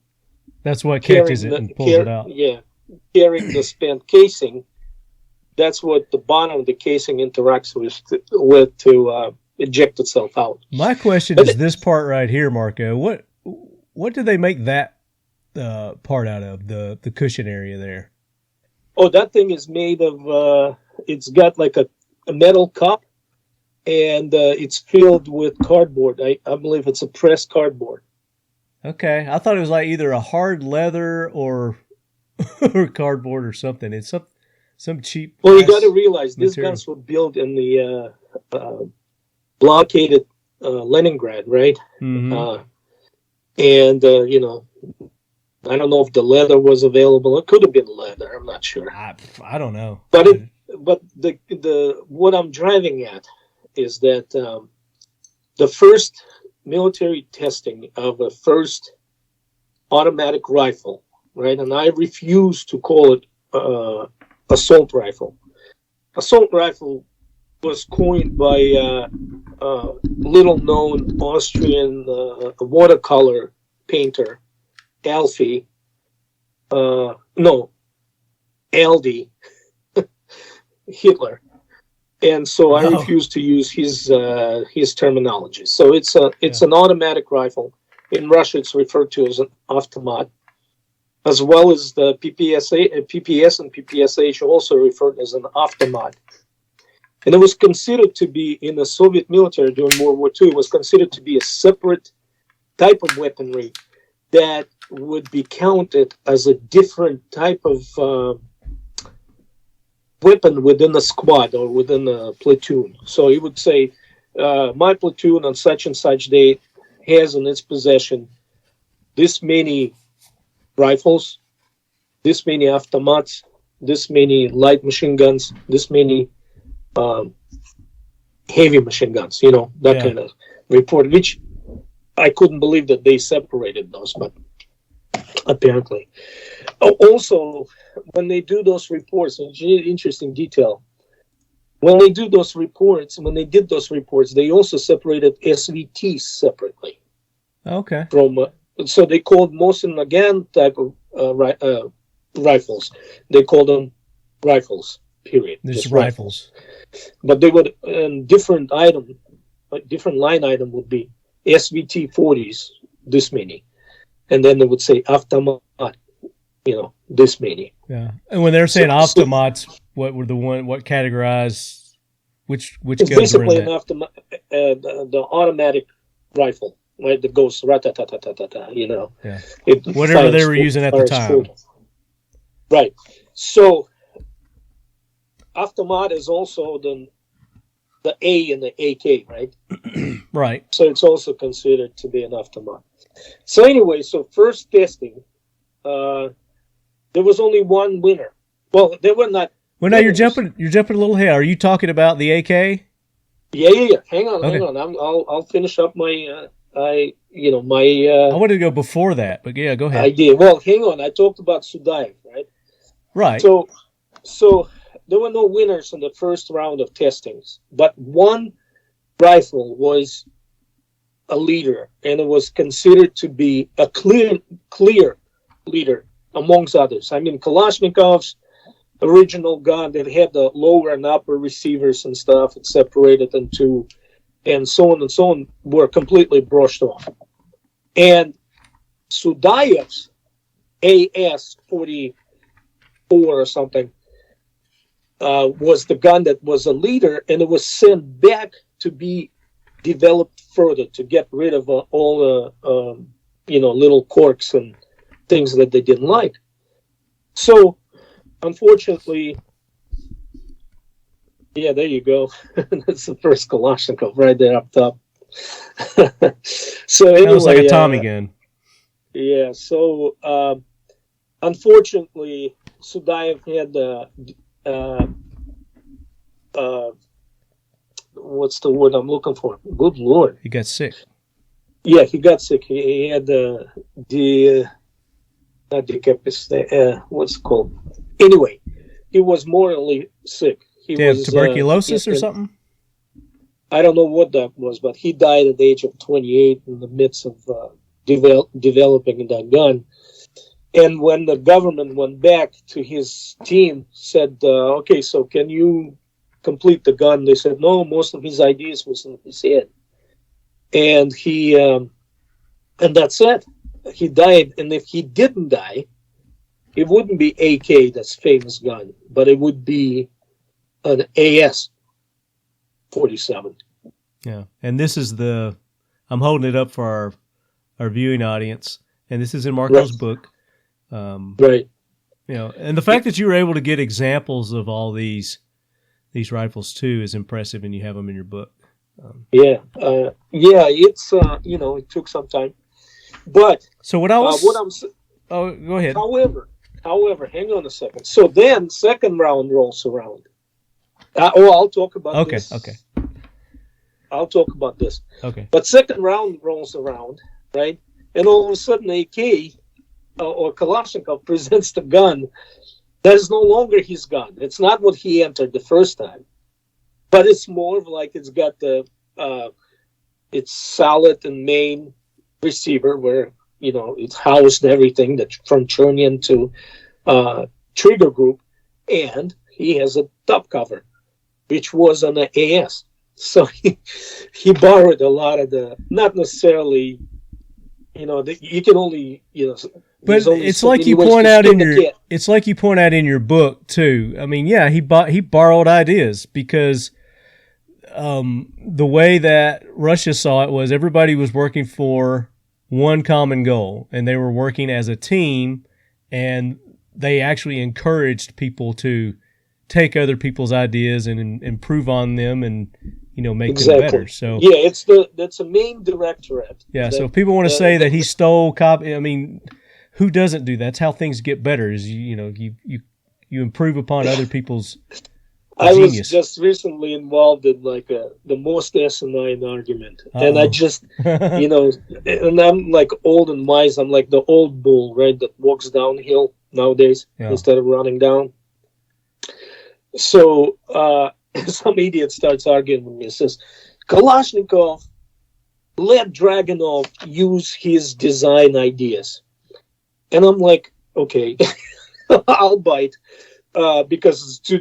that's what catches it and pulls it out. Yeah, carrying the spent casing. That's what the bottom of the casing interacts with to eject itself out. My question is this part right here, Marco. What do they make that part out of, the cushion area there? Oh, that thing is made of, it's got like a metal cup, and it's filled with cardboard. I believe it's a pressed cardboard. Okay. I thought it was like either a hard leather or cardboard or something. It's some cheap. Well, you got to realize material. These guns were built in the blockaded Leningrad, right? Mm-hmm. And I don't know if the leather was available. It could have been leather. I'm not sure. I don't know. But the what I'm driving at is that the first military testing of a first automatic rifle, right? And I refuse to call it assault rifle. Assault rifle was coined by little-known Austrian watercolor painter, Aldi, Hitler, and so I refuse to use his terminology. So it's an automatic rifle. In Russia, it's referred to as an Avtomat, as well as the PPS and PPSH also referred as an Avtomat. And it was considered to be, in the Soviet military during World War II, it was considered to be a separate type of weaponry that would be counted as a different type of weapon within a squad or within a platoon. So he would say, my platoon on such and such date has in its possession this many rifles, this many automats, this many light machine guns, this many heavy machine guns, that kind of report, which I couldn't believe that they separated those, but apparently. Also, when they do those reports, interesting detail, when they did those reports, they also separated SVTs separately. Okay. So they called Mosin Nagant type of rifles. They called them rifles, period. Just rifles. But they would, different line item would be SVT 40s, this many. And then they would say Avtomat, this many. Yeah. And when they're saying Avtomats, what categorize, which it's guns basically are in that? the automatic rifle. right? That goes rat-ta-ta-ta-ta-ta, you know. Yeah. It Whatever they fires were food, using at the fires time. food. Right. So Avtomat is also the A in the AK, right? Right. So it's also considered to be an Avtomat. So anyway, so first testing, there was only one winner. Well, they were not. Well, now you're jumping a little ahead. Are you talking about the AK? Yeah. Hang on. I'll finish up my. I wanted to go before that, but yeah, go ahead. I did. Well, hang on. I talked about Sudaev, right? Right. So there were no winners in the first round of testings, but one rifle was a leader, and it was considered to be a clear leader amongst others. I mean, Kalashnikov's original gun that had the lower and upper receivers and stuff, it separated into, and so on, were completely brushed off. And Sudaev's AS-44 or something was the gun that was a leader, and it was sent back to be developed further to get rid of all the little quirks and things that they didn't like. So unfortunately, yeah, there you go. That's the first Kalashnikov right there up top. So anyway, that was like a Tommy gun. Yeah. So unfortunately, Sudaev had what's the word I'm looking for? Good Lord. He got sick. Yeah, he got sick. He had what's it called? Anyway, he was mortally sick. He was tuberculosis or something? I don't know what that was, but he died at the age of 28 in the midst of developing that gun. And when the government went back to his team, said, okay, so can you complete the gun? They said, no, most of his ideas was in his head. And he, and that's it. He died. And if he didn't die, it wouldn't be AK, that's famous gun, but it would be an AS-47. Yeah. And this is I'm holding it up for our viewing audience. And this is in Marco's book. Right. You know, and the fact that you were able to get examples of all these rifles too is impressive, and you have them in your book. It's it took some time, but so go ahead. However, hang on a second. So then, second round rolls around. I'll talk about this. Okay. I'll talk about this. Okay. But second round rolls around, right? And all of a sudden, AK or Kalashnikov presents the gun that is no longer his gun. It's not what he entered the first time, but it's more of like it's got it's solid and main receiver where it's housed everything that from Chernian to trigger group, and he has a top cover, which was on the AS. So he borrowed a lot of not necessarily, you can only, but it's like you point out in your book too. I mean, yeah, he borrowed ideas because the way that Russia saw it was everybody was working for one common goal, and they were working as a team, and they actually encouraged people to take other people's ideas and improve on them and make them better. So yeah, that's a main directorate. Yeah, so if people want to say that he stole copy, I mean, who doesn't do that? That's how things get better. Is you improve upon other people's I genius. was just recently involved in like the most asinine argument, and I just and I'm like old and wise. I'm like the old bull, right, that walks downhill nowadays instead of running down. So some idiot starts arguing with me and says, Kalashnikov let Dragunov use his design ideas. And I'm like, okay, I'll bite, because it's two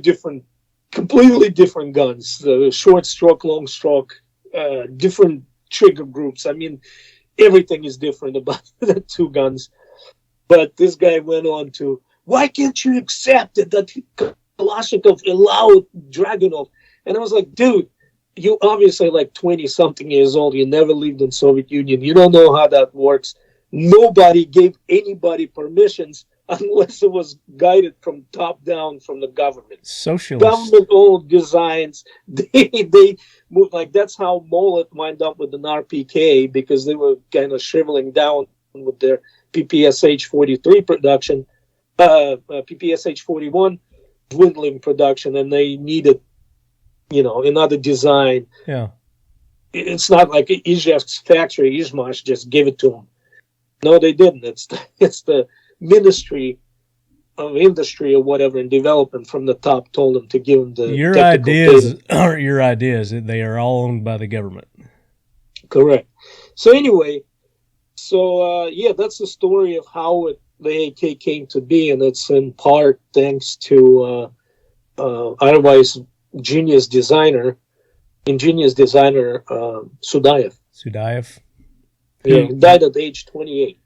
completely different guns. The short stroke, long stroke, different trigger groups. I mean, everything is different about the two guns. But this guy went on to, why can't you accept it that Kalashnikov allowed Dragunov? And I was like, dude, you obviously like 20-something years old. You never lived in Soviet Union. You don't know how that works. Nobody gave anybody permissions unless it was guided from top down from the government. Socialist. Government-owned designs. They moved, like, that's how Molot wound up with an RPK, because they were kind of shriveling down with their PPSH-43 production, PPSH-41 dwindling production, and they needed, another design. Yeah. It's not like Izhev's factory, IZHMASH, just gave it to them. No, they didn't. It's the Ministry of Industry or whatever and Development from the top told them to give them the your ideas aren't your ideas. They are all owned by the government. Correct. So anyway, that's the story of how the AK came to be, and it's in part thanks to otherwise ingenious designer Sudayev. Sudayev. Yeah, he died at age 28,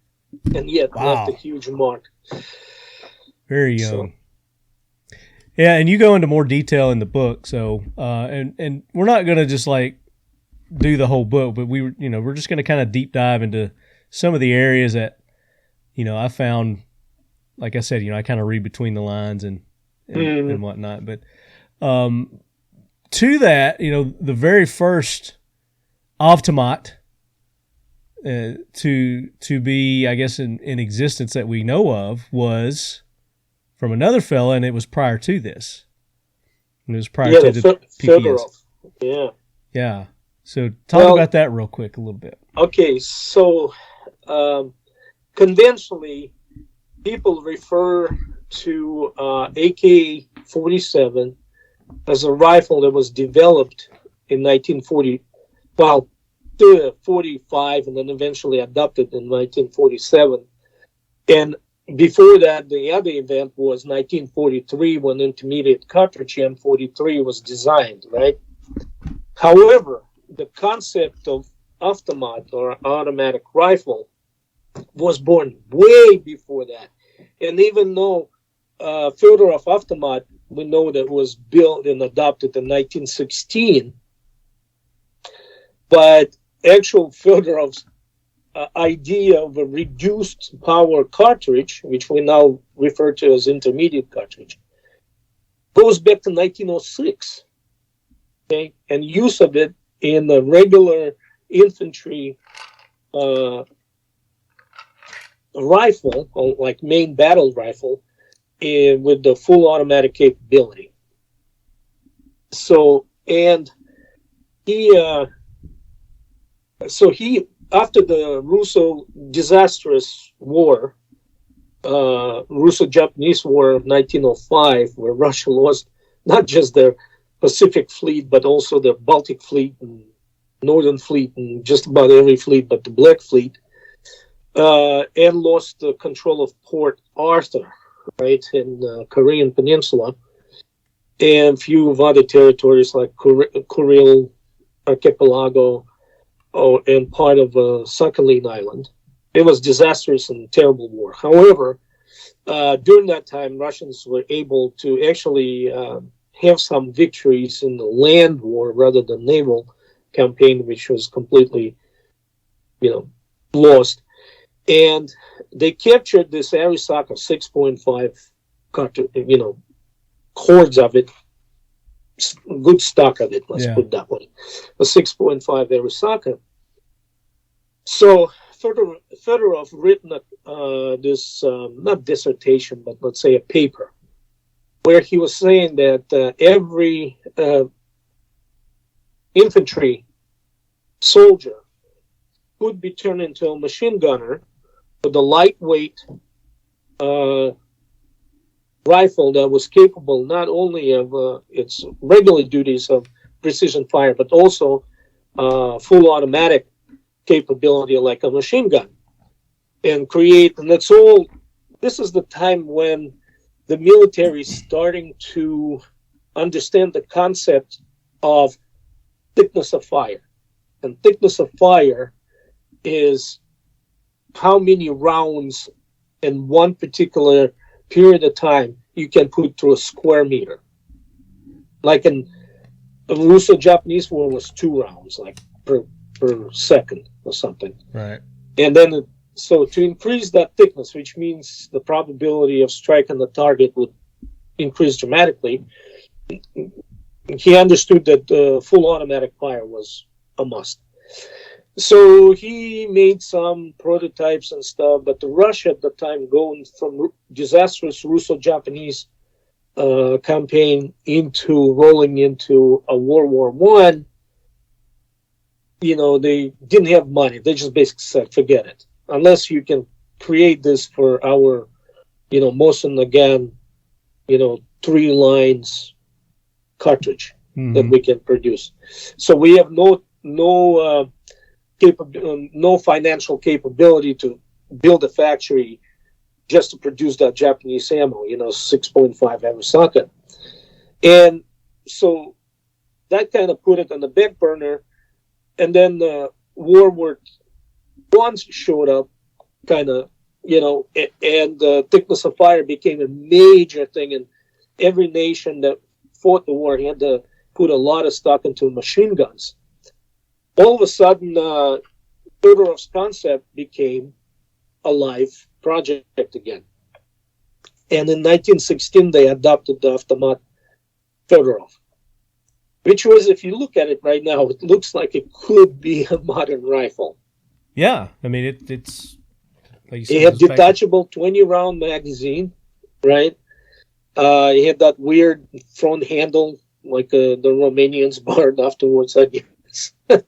and yet left a huge mark. Very young. So. Yeah, and you go into more detail in the book. So, and we're not going to just like do the whole book, but we're just going to kind of deep dive into some of the areas that, I found. Like I said, I kind of read between the lines and whatnot. But to that, the very first Avtomat to be, I guess, in existence that we know of was from another fella, and it was prior to this. And it was prior to the PPS. Yeah. Yeah. So talk about that real quick a little bit. Okay, so conventionally, people refer to AK-47 as a rifle that was developed in 45 and then eventually adopted in 1947. And before that, the other event was 1943 when intermediate cartridge M43 was designed, right? However, the concept of Avtomat or automatic rifle was born way before that. And even though Fyodorov Avtomat, we know that was built and adopted in 1916, but actual Fyodorov's idea of a reduced power cartridge, which we now refer to as intermediate cartridge, goes back to 1906. Okay, and use of it in the regular infantry rifle, or like main battle rifle, with the full automatic capability. So, and he after the disastrous war, Russo-Japanese War of 1905, where Russia lost not just their Pacific Fleet, but also their Baltic Fleet and Northern Fleet and just about every fleet but the Black Fleet, and lost the control of Port Arthur, right, in Korean Peninsula, and a few of other territories like Kuril Archipelago, and part of Sakhalin Island. It was disastrous and terrible war. However, during that time, Russians were able to actually have some victories in the land war rather than naval campaign, which was completely, lost. And they captured this Arisaka 6.5, hordes of it, good stock of it, let's put it that way, a 6.5 Arisaka. So Fedorov written this, not dissertation, but let's say a paper, where he was saying that every infantry soldier could be turned into a machine gunner with a lightweight rifle that was capable not only of its regular duties of precision fire, but also full automatic capability like a machine gun. And this is the time when the military is starting to understand the concept of thickness of fire. And thickness of fire is how many rounds in one particular period of time you can put through a square meter. Like in the Russo-Japanese war was 2 rounds, like per second or something. Right. And then, so to increase that thickness, which means the probability of striking the target would increase dramatically, he understood that full automatic fire was a must. So he made some prototypes and stuff, but Russia at the time, going from disastrous Russo-Japanese campaign into rolling into a World War I, they didn't have money. They just basically said, forget it. Unless you can create this for our, Mosin Nagant, 3 lines cartridge that we can produce. So we have no financial capability to build a factory just to produce that Japanese ammo, 6.5 every socket. And so that kind of put it on the back burner. And then World War I showed up, kind of, and thickness of fire became a major thing. And every nation that fought the war had to put a lot of stock into machine guns. All of a sudden, Fedorov's concept became a live project again. And in 1916, they adopted the Avtomat Fedorov, which was, if you look at it right now, it looks like it could be a modern rifle. Yeah, I mean, it's... Like you said, it had detachable 20-round magazine, right? It had that weird front handle, like the Romanians borrowed afterwards, I guess. And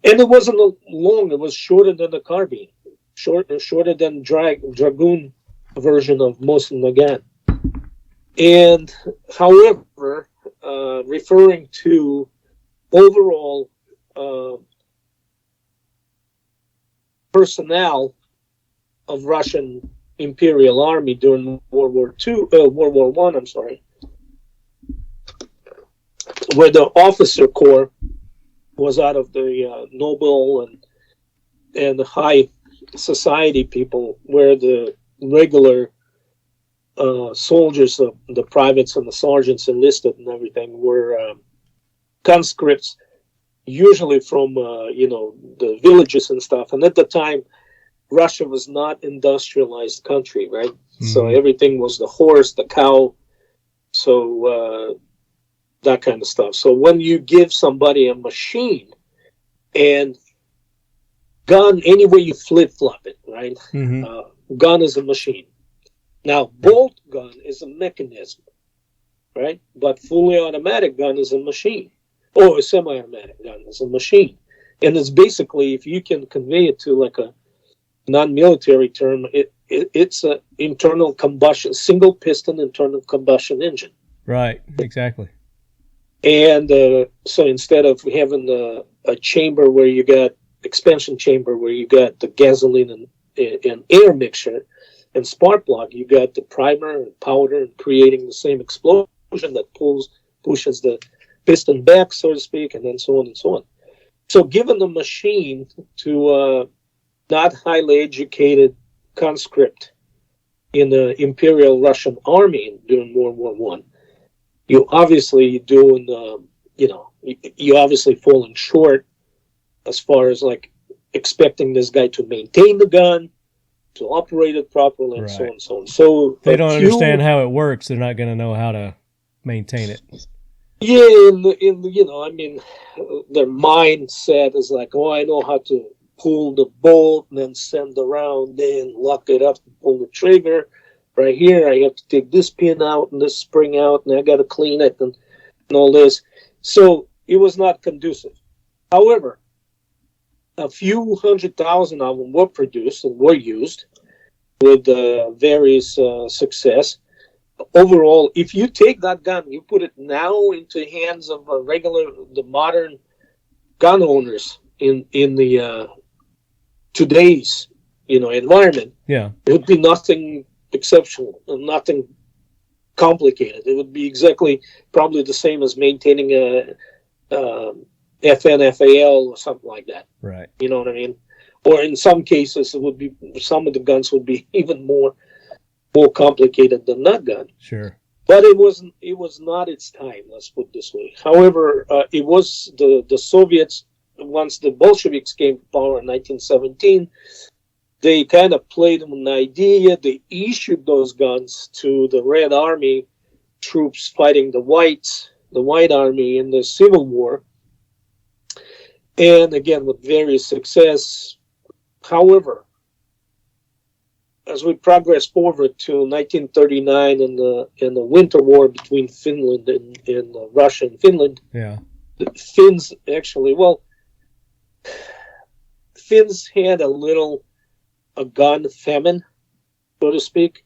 it wasn't long. It was shorter than the carbine, shorter than Dragoon version of Mosin Nagant. And however, referring to overall personnel of Russian Imperial Army during World War I, where the officer corps was out of the noble and the high society people, where the regular soldiers, the privates and the sergeants enlisted and everything, were conscripts, usually from the villages and stuff. And at the time, Russia was not industrialized country, right? Mm-hmm. So everything was the horse, the cow, so that kind of stuff. So when you give somebody a machine and gun, any way you flip-flop it, right? Mm-hmm. Gun is a machine. Now, bolt gun is a mechanism, right? But fully automatic gun is a machine. Or a semi-automatic gun is a machine. And it's basically, if you can convey it to like a non-military term, it's an internal combustion, single piston internal combustion engine. Right, exactly. And so instead of having a chamber where you got expansion chamber where you got the gasoline and air mixture and spark plug, you got the primer and powder and creating the same explosion that pushes the piston back, so to speak, and then so on and so on. So given the machine to not highly educated conscript in the Imperial Russian Army during World War I, you obviously doing, you obviously falling short as far as like expecting this guy to maintain the gun, to operate it properly, and so on and so on. So they don't understand how it works. They're not going to know how to maintain it. Yeah, their mindset is like, oh, I know how to pull the bolt and then send the round in, lock it up, and pull the trigger. Right here, I have to take this pin out and this spring out, and I got to clean it and all this. So it was not conducive. However, a few 100,000 of them were produced and were used with various success. Overall, if you take that gun, you put it now into the hands of the modern gun owners in the today's environment, it would be nothing exceptional and nothing complicated. It would be exactly probably the same as maintaining a FNFAL or something like that. Right. You know what I mean? Or in some cases, it would be, some of the guns would be even more complicated than that gun. Sure. But it was not its time, let's put it this way. However, it was the Soviets, once the Bolsheviks came to power in 1917, they kind of played them an idea. They issued those guns to the Red Army troops fighting the White Army in the Civil War. And again, with various success. However, as we progress forward to 1939 and the Winter War between Finland and Russia and Finland, the Finns actually, Finns had a gun famine, so to speak.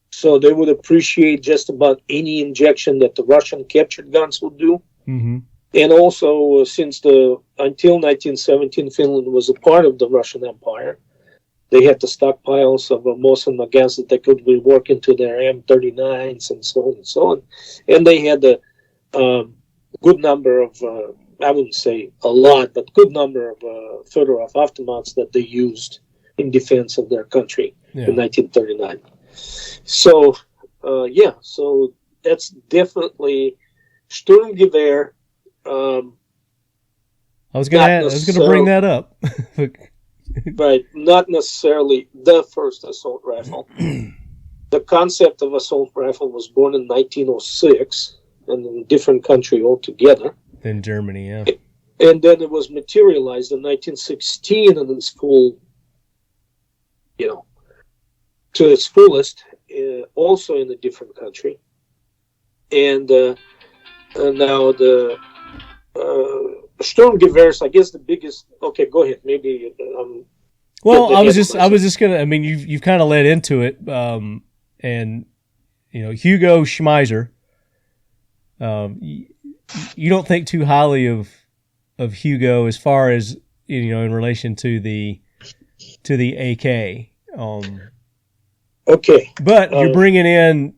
So they would appreciate just about any injection that the Russian captured guns would do. Mm-hmm. And also, until 1917, Finland was a part of the Russian Empire. They had the stockpiles of most of the guns that they could rework into their M39s and so on and so on. And they had a good number of, I wouldn't say a lot, but good number of Fedorov Avtomats that they used in defense of their country in 1939. So, so that's definitely Sturmgewehr. I was going to bring that up. Right, not necessarily the first assault rifle. The concept of assault rifle was born in 1906 and in a different country altogether. In Germany, yeah. And then it was materialized in 1916 in its full, to its fullest, also in a different country. And now the Sturmgewehrs, I guess the biggest. Okay, go ahead. Maybe. Well, I was just gonna. I mean, you've kind of led into it, and Hugo Schmeiser. You don't think too highly of Hugo as far as in relation to the AK. Okay, but you're bringing in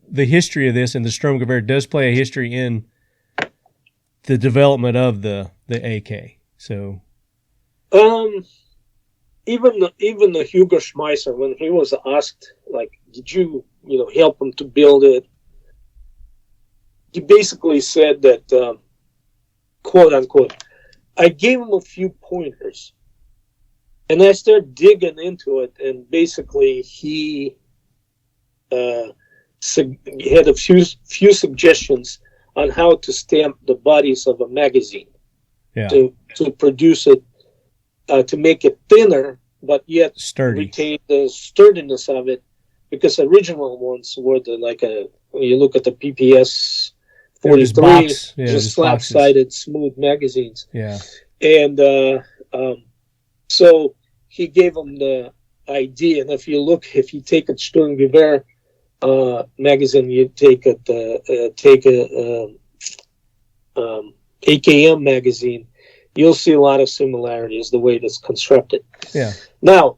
the history of this, and the Sturmgewehr does play a history in the development of the AK. So, even the Hugo Schmeiser, when he was asked, like, did you help him to build it? He basically said that, quote unquote, I gave him a few pointers, and I started digging into it, and basically he had a few suggestions on how to stamp the bodies of a magazine to produce it, to make it thinner, but yet retain the sturdiness of it, because original ones were you look at the PPS 43, just flat-sided, smooth magazines. Yeah. And so he gave them the idea, and if you take a Sturmgewehr magazine, you take a AKM magazine, you'll see a lot of similarities the way it is constructed. Yeah. Now,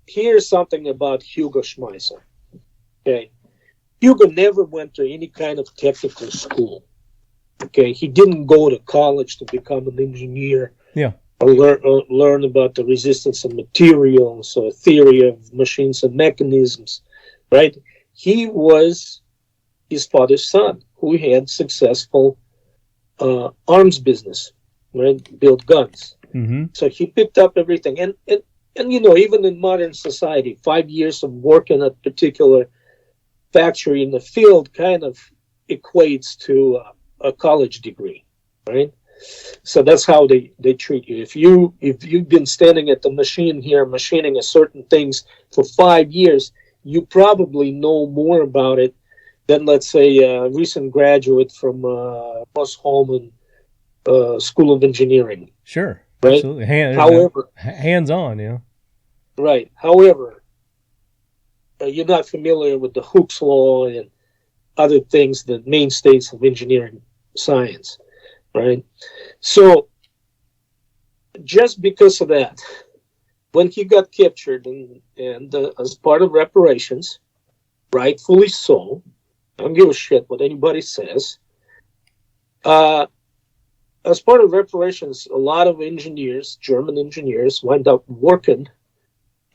here's something about Hugo Schmeiser. Okay, Hugo never went to any kind of technical school. Okay, he didn't go to college to become an engineer. Yeah. Or learn about the resistance of materials or theory of machines and mechanisms, right? He was his father's son who had successful arms business, right? Built guns. Mm-hmm. So he picked up everything. And even in modern society, 5 years of work in a particular factory in the field kind of equates to a college degree, right? So that's how they treat you. If you've been standing at the machine here machining a certain things for 5 years, you probably know more about it than, let's say, a recent graduate from Rosholmen School of Engineering. Sure, right? Absolutely. Hands-on, yeah. Right. However, you're not familiar with the Hooke's law and other things, the mainstays of engineering science. Right, so just because of that, when he got captured and as part of reparations, rightfully so, I don't give a shit what anybody says. As part of reparations, a lot of engineers, German engineers, wind up working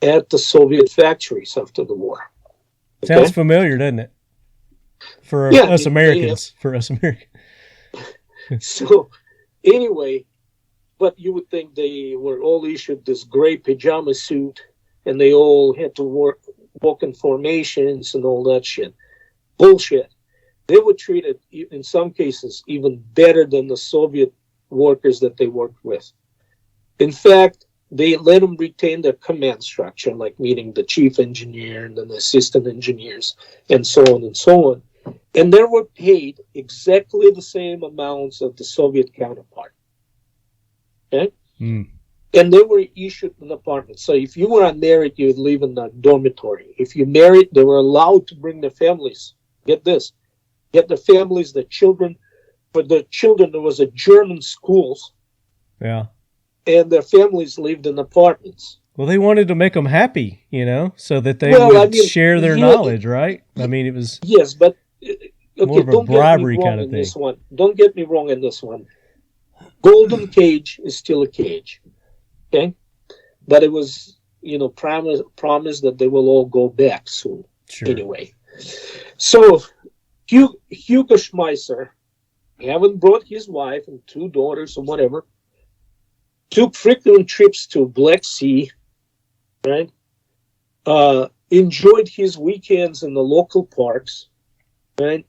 at the Soviet factories after the war. Sounds familiar, doesn't it? for us Americans. For us Americans. So, anyway, but you would think they were all issued this gray pajama suit, and they all had to walk in formations and all that shit. Bullshit. They were treated, in some cases, even better than the Soviet workers that they worked with. In fact, they let them retain their command structure, like meeting the chief engineer and then the assistant engineers, and so on and so on. And they were paid exactly the same amounts of the Soviet counterpart. Okay? And they were issued an apartment. So if you were unmarried, you would live in a dormitory. If you married, they were allowed to bring their families. Get this. Get the families, the children. For the children, there was a German schools. Yeah. And their families lived in apartments. Well, they wanted to make them happy, so that they would share their knowledge, right? I mean, it was... Yes, but... more of a bribery kind of thing. Don't get me wrong in this one. Golden cage is still a cage. Okay? But it was, promised that they will all go back soon. Sure. Anyway. So, Hugo Schmeisser, having brought his wife and 2 daughters or whatever, took frequent trips to Black Sea, right? Enjoyed his weekends in the local parks, right?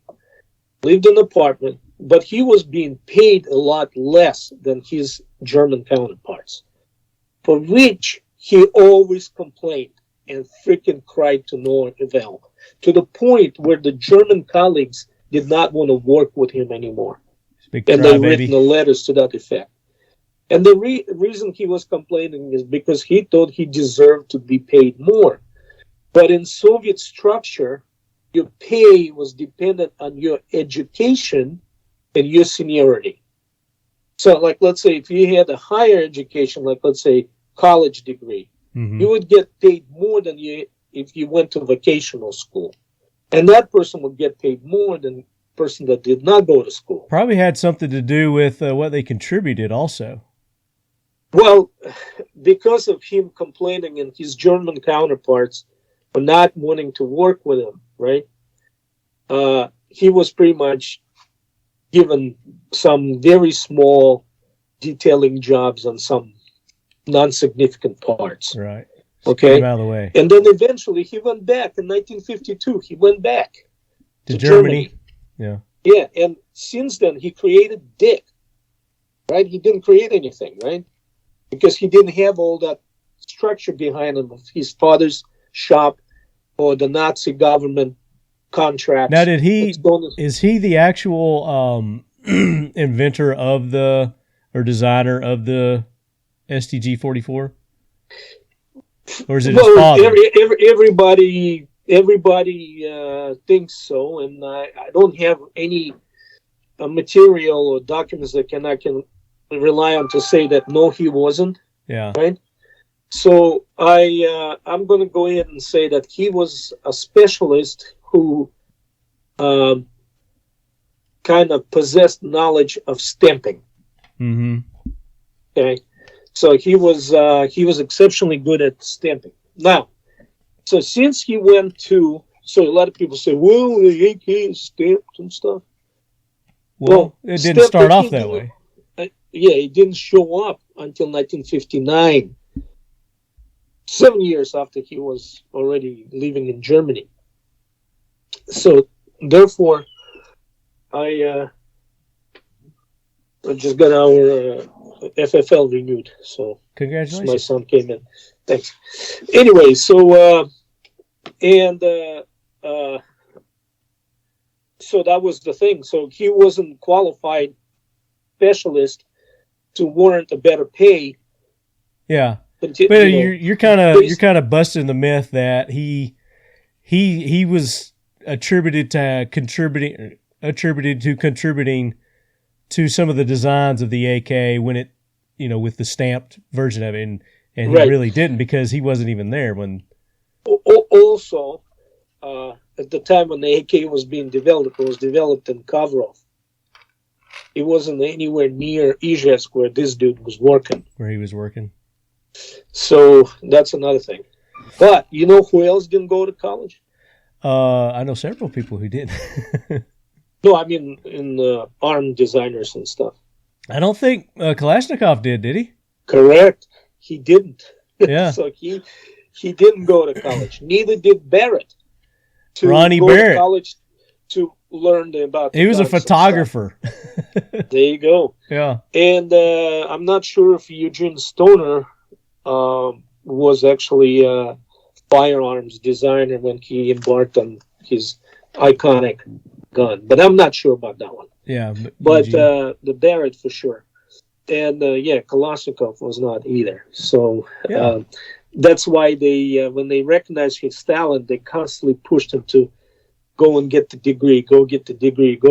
Lived in an apartment, but he was being paid a lot less than his German counterparts, for which he always complained and freaking cried to no avail, to the point where the German colleagues did not want to work with him anymore. And they written the letters to that effect. And the reason he was complaining is because he thought he deserved to be paid more. But in Soviet structure, your pay was dependent on your education and your seniority. So, like, let's say if you had a higher education, like, let's say, college degree, you would get paid more than if you went to vocational school. And that person would get paid more than the person that did not go to school. Probably had something to do with what they contributed also. Well, because of him complaining and his German counterparts for not wanting to work with him, right? He was pretty much given some very small detailing jobs on some non-significant parts. Right. Okay. Out of the way. And then eventually he went back in 1952. He went back to Germany. Yeah. Yeah. And since then he created Dick, right? He didn't create anything, right? Because he didn't have all that structure behind him of his father's shop or the Nazi government contracts. Now, is he the actual inventor of designer of the STG-44? Or is it his father? Everybody thinks so, and I don't have any material or documents that I can rely on to say that no, he wasn't. Yeah. Right. So I'm going to go ahead and say that he was a specialist who kind of possessed knowledge of stamping. Mm-hmm. Okay. So he was exceptionally good at stamping. Now, so since he went to, so a lot of people say, well, the AK is stamped and stuff. Well, it didn't start off that way. Yeah, it didn't show up until 1959, 7 years after he was already living in Germany. So, therefore, I just got our FFL renewed. So, congratulations. My son came in. Thanks. Anyway, so, so that was the thing. So he wasn't qualified specialist to warrant a better pay. Yeah, but you're kind of busting the myth that he was attributed to contributing to some of the designs of the AK when it, with the stamped version of it, and he really didn't, because he wasn't even there when. Also, at the time when the AK was being developed, it was developed in Kovrov. It wasn't anywhere near Izhevsk where this dude was working. Where he was working. So that's another thing. But you know who else didn't go to college? I know several people who did. No, I mean in arm designers and stuff. I don't think Kalashnikov did he? Correct. He didn't. Yeah. So he didn't go to college. Neither did Barrett. Ronnie Barrett. To college to learn about. He was a photographer. There you go. Yeah. And I'm not sure if Eugene Stoner was actually a firearms designer when he embarked on his iconic gun, but I'm not sure about that one. Yeah. But the Barrett for sure. And Kalashnikov was not either. So that's why they, when they recognized his talent, they constantly pushed him to go and get the degree, go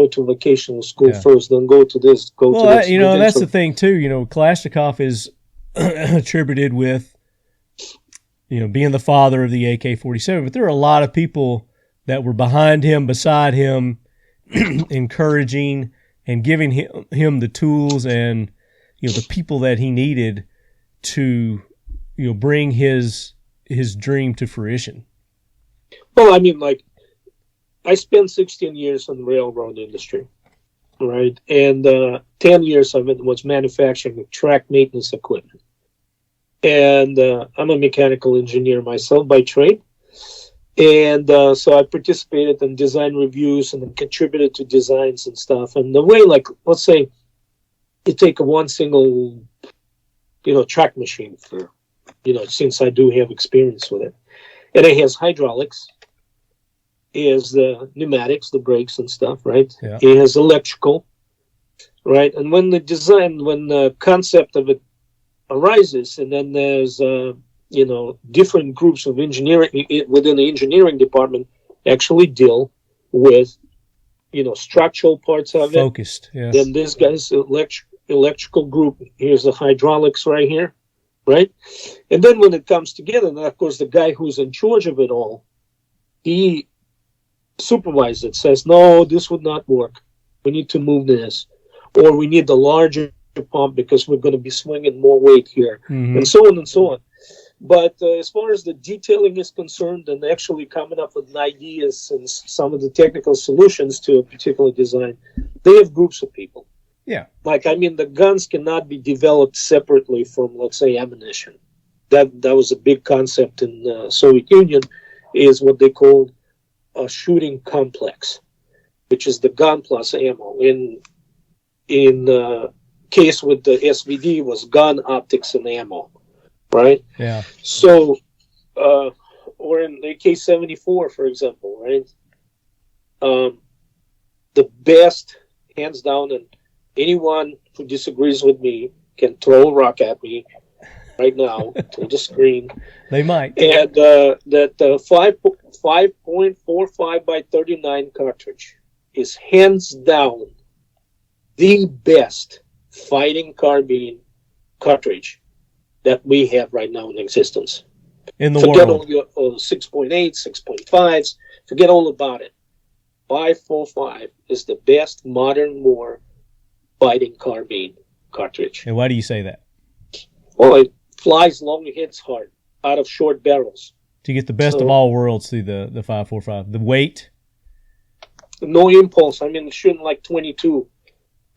to vocational school first, then go to this, to this. That's the thing too. Kalashnikov is attributed with, being the father of the AK-47, but there are a lot of people that were behind him, beside him, encouraging and giving him the tools and, the people that he needed to, bring his dream to fruition. Well, I mean, like, I spent 16 years in the railroad industry, right? And 10 years of it was manufacturing track maintenance equipment. And I'm a mechanical engineer myself by trade. And so I participated in design reviews and contributed to designs and stuff. And the way, like, let's say you take one single, track machine for, since I do have experience with it. And it has hydraulics. It has the pneumatics, the brakes and stuff, right? Yeah. It has electrical, right? And when the concept of it arises, and then there's, different groups of engineering within the engineering department actually deal with, structural parts of Focused, it. Yes. Then this guy's electrical group, here's the hydraulics right here, right? And then when it comes together, then of course the guy who's in charge of it all, he supervises it, says, no, this would not work. We need to move this. Or we need the larger pump because we're going to be swinging more weight here, and so on and so on. But as far as the detailing is concerned and actually coming up with ideas and some of the technical solutions to a particular design, they have groups of people. Yeah. Like, I mean, the guns cannot be developed separately from, let's say, ammunition. That was a big concept in the Soviet Union, is what they called a shooting complex, which is the gun plus ammo. In case with the SVD was gun, optics, and ammo, right? Yeah. So, or in the AK-74, for example, right? The best, hands down, and anyone who disagrees with me can throw a rock at me right now to the screen. They might. And that 5.45 by 39 cartridge is hands down the best fighting carbine cartridge that we have right now in existence. In the forget world. All your 6.8, 6.5s. Forget all about it. 5.45 is the best modern war fighting carbine cartridge. And why do you say that? Well, it flies long, hits hard, out of short barrels. To get the best of all worlds through the 5.45. The weight? No impulse. I mean, shooting like 22.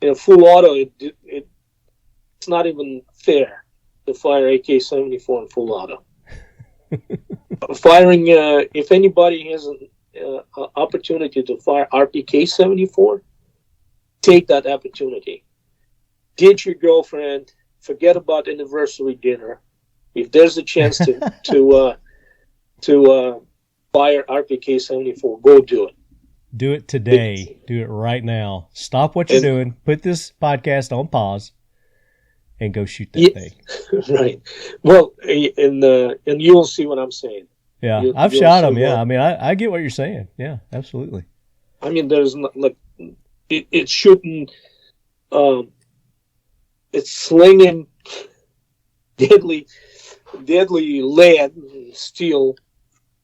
In a full auto, it's not even fair to fire AK-74 in full auto. Firing, if anybody has an opportunity to fire RPK-74, take that opportunity. Ditch your girlfriend. Forget about anniversary dinner. If there's a chance to fire RPK-74, go do it. Do it today. Do it right now. Stop what you're doing. Put this podcast on pause and go shoot that thing. Right. Well, and you'll see what I'm saying. Yeah, I've shot them. Yeah, I mean, I get what you're saying. Yeah, absolutely. I mean, there's not, like, it's shooting, it's slinging deadly lead, steel.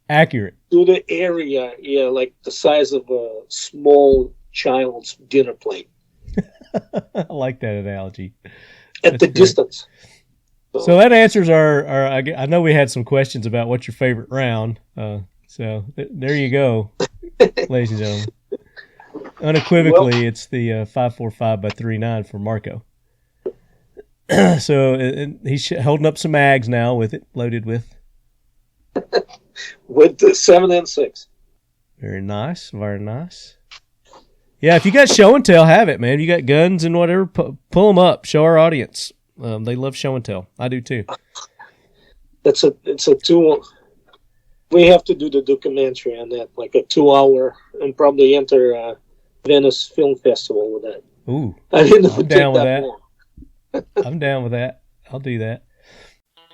Accurate. To the area, like the size of a small child's dinner plate. I like that analogy. At the distance. So that answers our. I know we had some questions about what's your favorite round. So there you go, ladies and gentlemen. Unequivocally, it's the 5.45x39 for Marco. So he's holding up some mags now with it loaded with. With the 7 and 6. Very nice, very nice. Yeah, if you got show and tell, have it, man. If you got guns and whatever, pull them up. Show our audience. They love show and tell. I do too. It's a 2. We have to do the documentary on that, like a 2-hour, and probably enter Venice Film Festival with that. Ooh, I'm down with that. I'm down with that. I'll do that.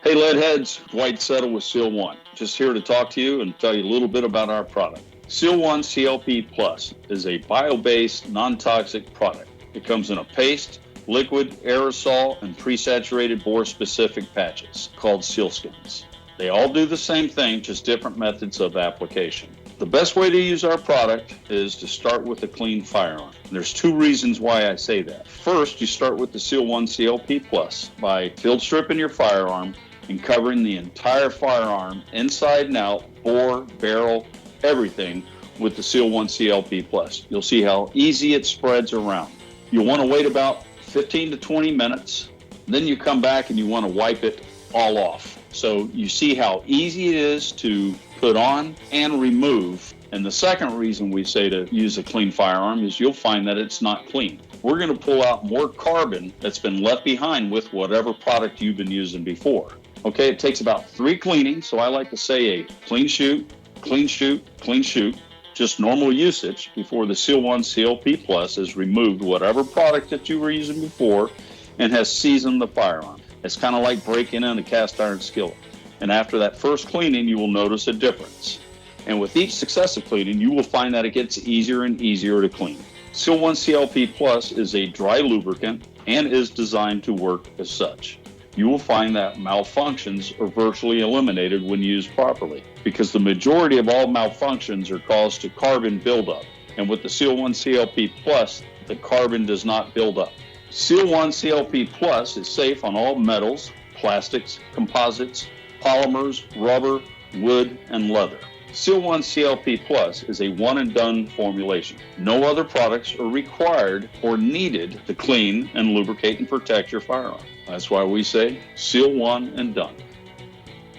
Hey, Leadheads, Dwight Settle with Seal One. Just here to talk to you and tell you a little bit about our product. Seal One CLP Plus is a bio-based, non-toxic product. It comes in a paste, liquid, aerosol, and pre-saturated bore-specific patches called sealskins. They all do the same thing, just different methods of application. The best way to use our product is to start with a clean firearm. There's 2 reasons why I say that. First, you start with the Seal One CLP Plus by field stripping your firearm and covering the entire firearm inside and out, bore, barrel, everything with the Seal One CLP Plus. You'll see how easy it spreads around. You'll want to wait about 15 to 20 minutes. Then you come back and you want to wipe it all off. So you see how easy it is to put on and remove. And the second reason we say to use a clean firearm is you'll find that it's not clean. We're going to pull out more carbon that's been left behind with whatever product you've been using before. Okay, it takes about 3 cleanings, so I like to say a clean shoot, clean shoot, clean shoot, just normal usage before the Seal One CLP Plus has removed whatever product that you were using before and has seasoned the firearm. It's kind of like breaking in a cast iron skillet. And after that first cleaning, you will notice a difference. And with each successive cleaning, you will find that it gets easier and easier to clean. Seal One CLP Plus is a dry lubricant and is designed to work as such. You will find that malfunctions are virtually eliminated when used properly because the majority of all malfunctions are caused to carbon buildup. And with the Seal One CLP Plus, the carbon does not build up. Seal One CLP Plus is safe on all metals, plastics, composites, polymers, rubber, wood, and leather. Seal One CLP Plus is a one-and-done formulation. No other products are required or needed to clean and lubricate and protect your firearm. That's why we say Seal One and done.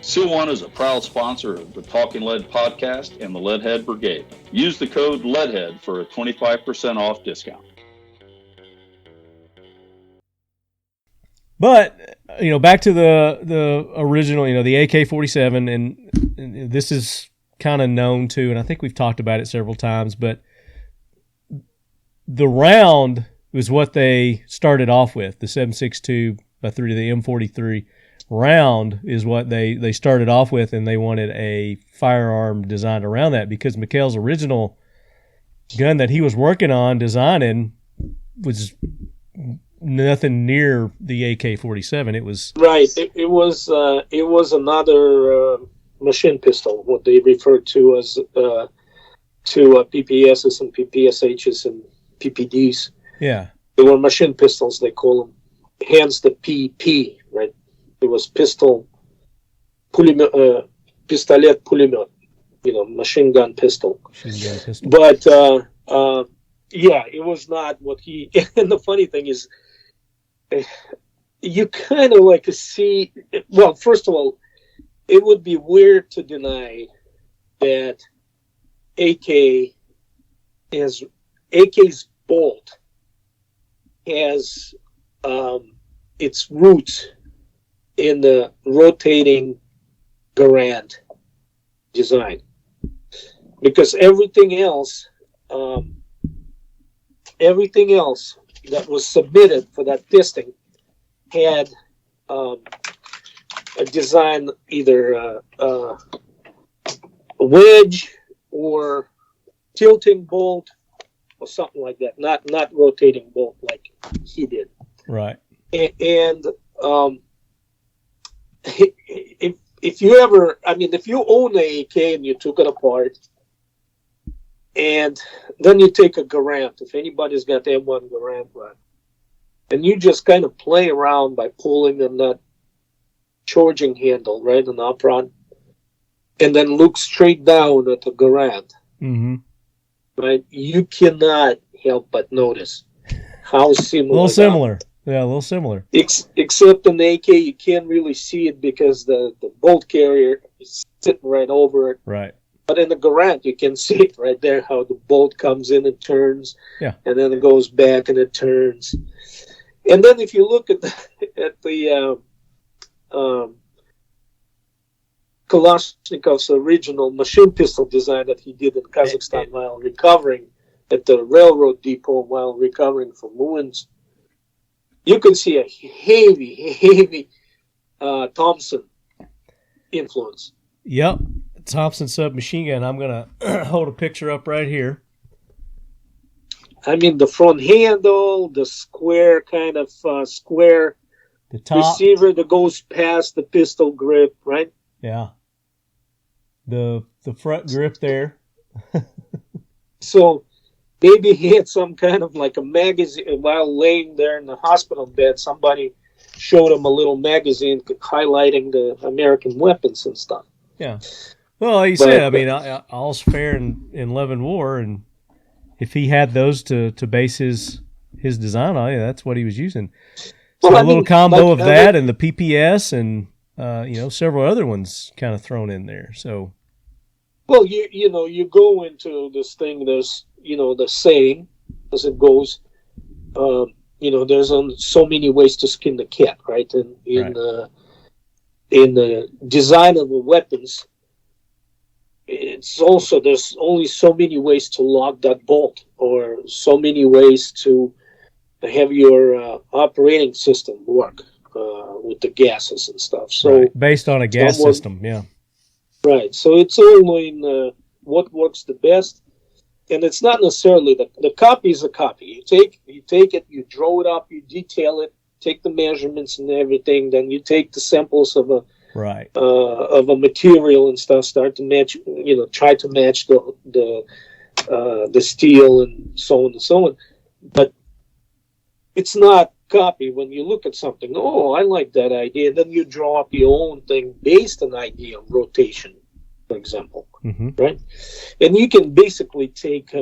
Seal One is a proud sponsor of the Talking Lead podcast and the Leadhead Brigade. Use the code LEADHEAD for a 25% off discount. But, back to the original, the AK-47, and this is kind of known too, and I think we've talked about it several times, but the round was what they started off with, the 7.62 by 3 to the M43 round is what they started off with, and they wanted a firearm designed around that because Mikhail's original gun that he was working on designing was nothing near the AK-47. It was right. It was another machine pistol, what they referred to as PPSs and PPSHs and PPDs. Yeah, they were machine pistols. They call them. Hence the PP, right? It was pistolet pulemyot, machine gun pistol. But yeah, it was not what he. And the funny thing is, you kind of like to see. Well, first of all, it would be weird to deny that AK's bolt has its roots in the rotating Garand design, because everything else that was submitted for that testing had a design, either a wedge or tilting bolt or something like that, not rotating bolt like he did. Right. And if you ever, if you own an AK and you took it apart, and then you take a Garand, if anybody's got the M1 Garand run, and you just kind of play around by pulling on that charging handle, right, on the up front, and then look straight down at the Garand, mm-hmm. right, you cannot help but notice how similar. A little similar. Yeah, a little similar. Except in the AK, you can't really see it because the bolt carrier is sitting right over it. Right. But in the Garand, you can see it right there, how the bolt comes in and turns. Yeah. And then it goes back and it turns. And then if you look at the Kalashnikov's original machine pistol design that he did in Kazakhstan while recovering at the railroad depot while recovering from wounds, you can see a heavy Thompson influence. Yep. Thompson submachine gun. I'm going to hold a picture up right here. I mean, the front handle, the square kind of square the top receiver that goes past the pistol grip, right? Yeah. The front grip there. So maybe he had some kind of like a magazine while laying there in the hospital bed. Somebody showed him a little magazine highlighting the American weapons and stuff. Yeah. Well, like you said, I mean, all's fair in love and war, and if he had those to base his design on, that's what he was using. So a little combo of that and the PPS and several other ones kind of thrown in there. So, well, you go into this thing. There's the saying as it goes. There's so many ways to skin the cat, right? And in the design of the weapons, it's also there's only so many ways to lock that bolt, or so many ways to have your operating system work with the gases and stuff. So based on a gas system, yeah. Right. So it's all in what works the best, and it's not necessarily the copy is a copy. You take it, you draw it up, you detail it, take the measurements and everything. Then you take the samples of a material and stuff, start to match. Try to match the steel and so on and so on. But it's not copy when you look at something. Oh, I like that idea. Then you draw up your own thing based on idea of rotation, for example, right? And you can basically take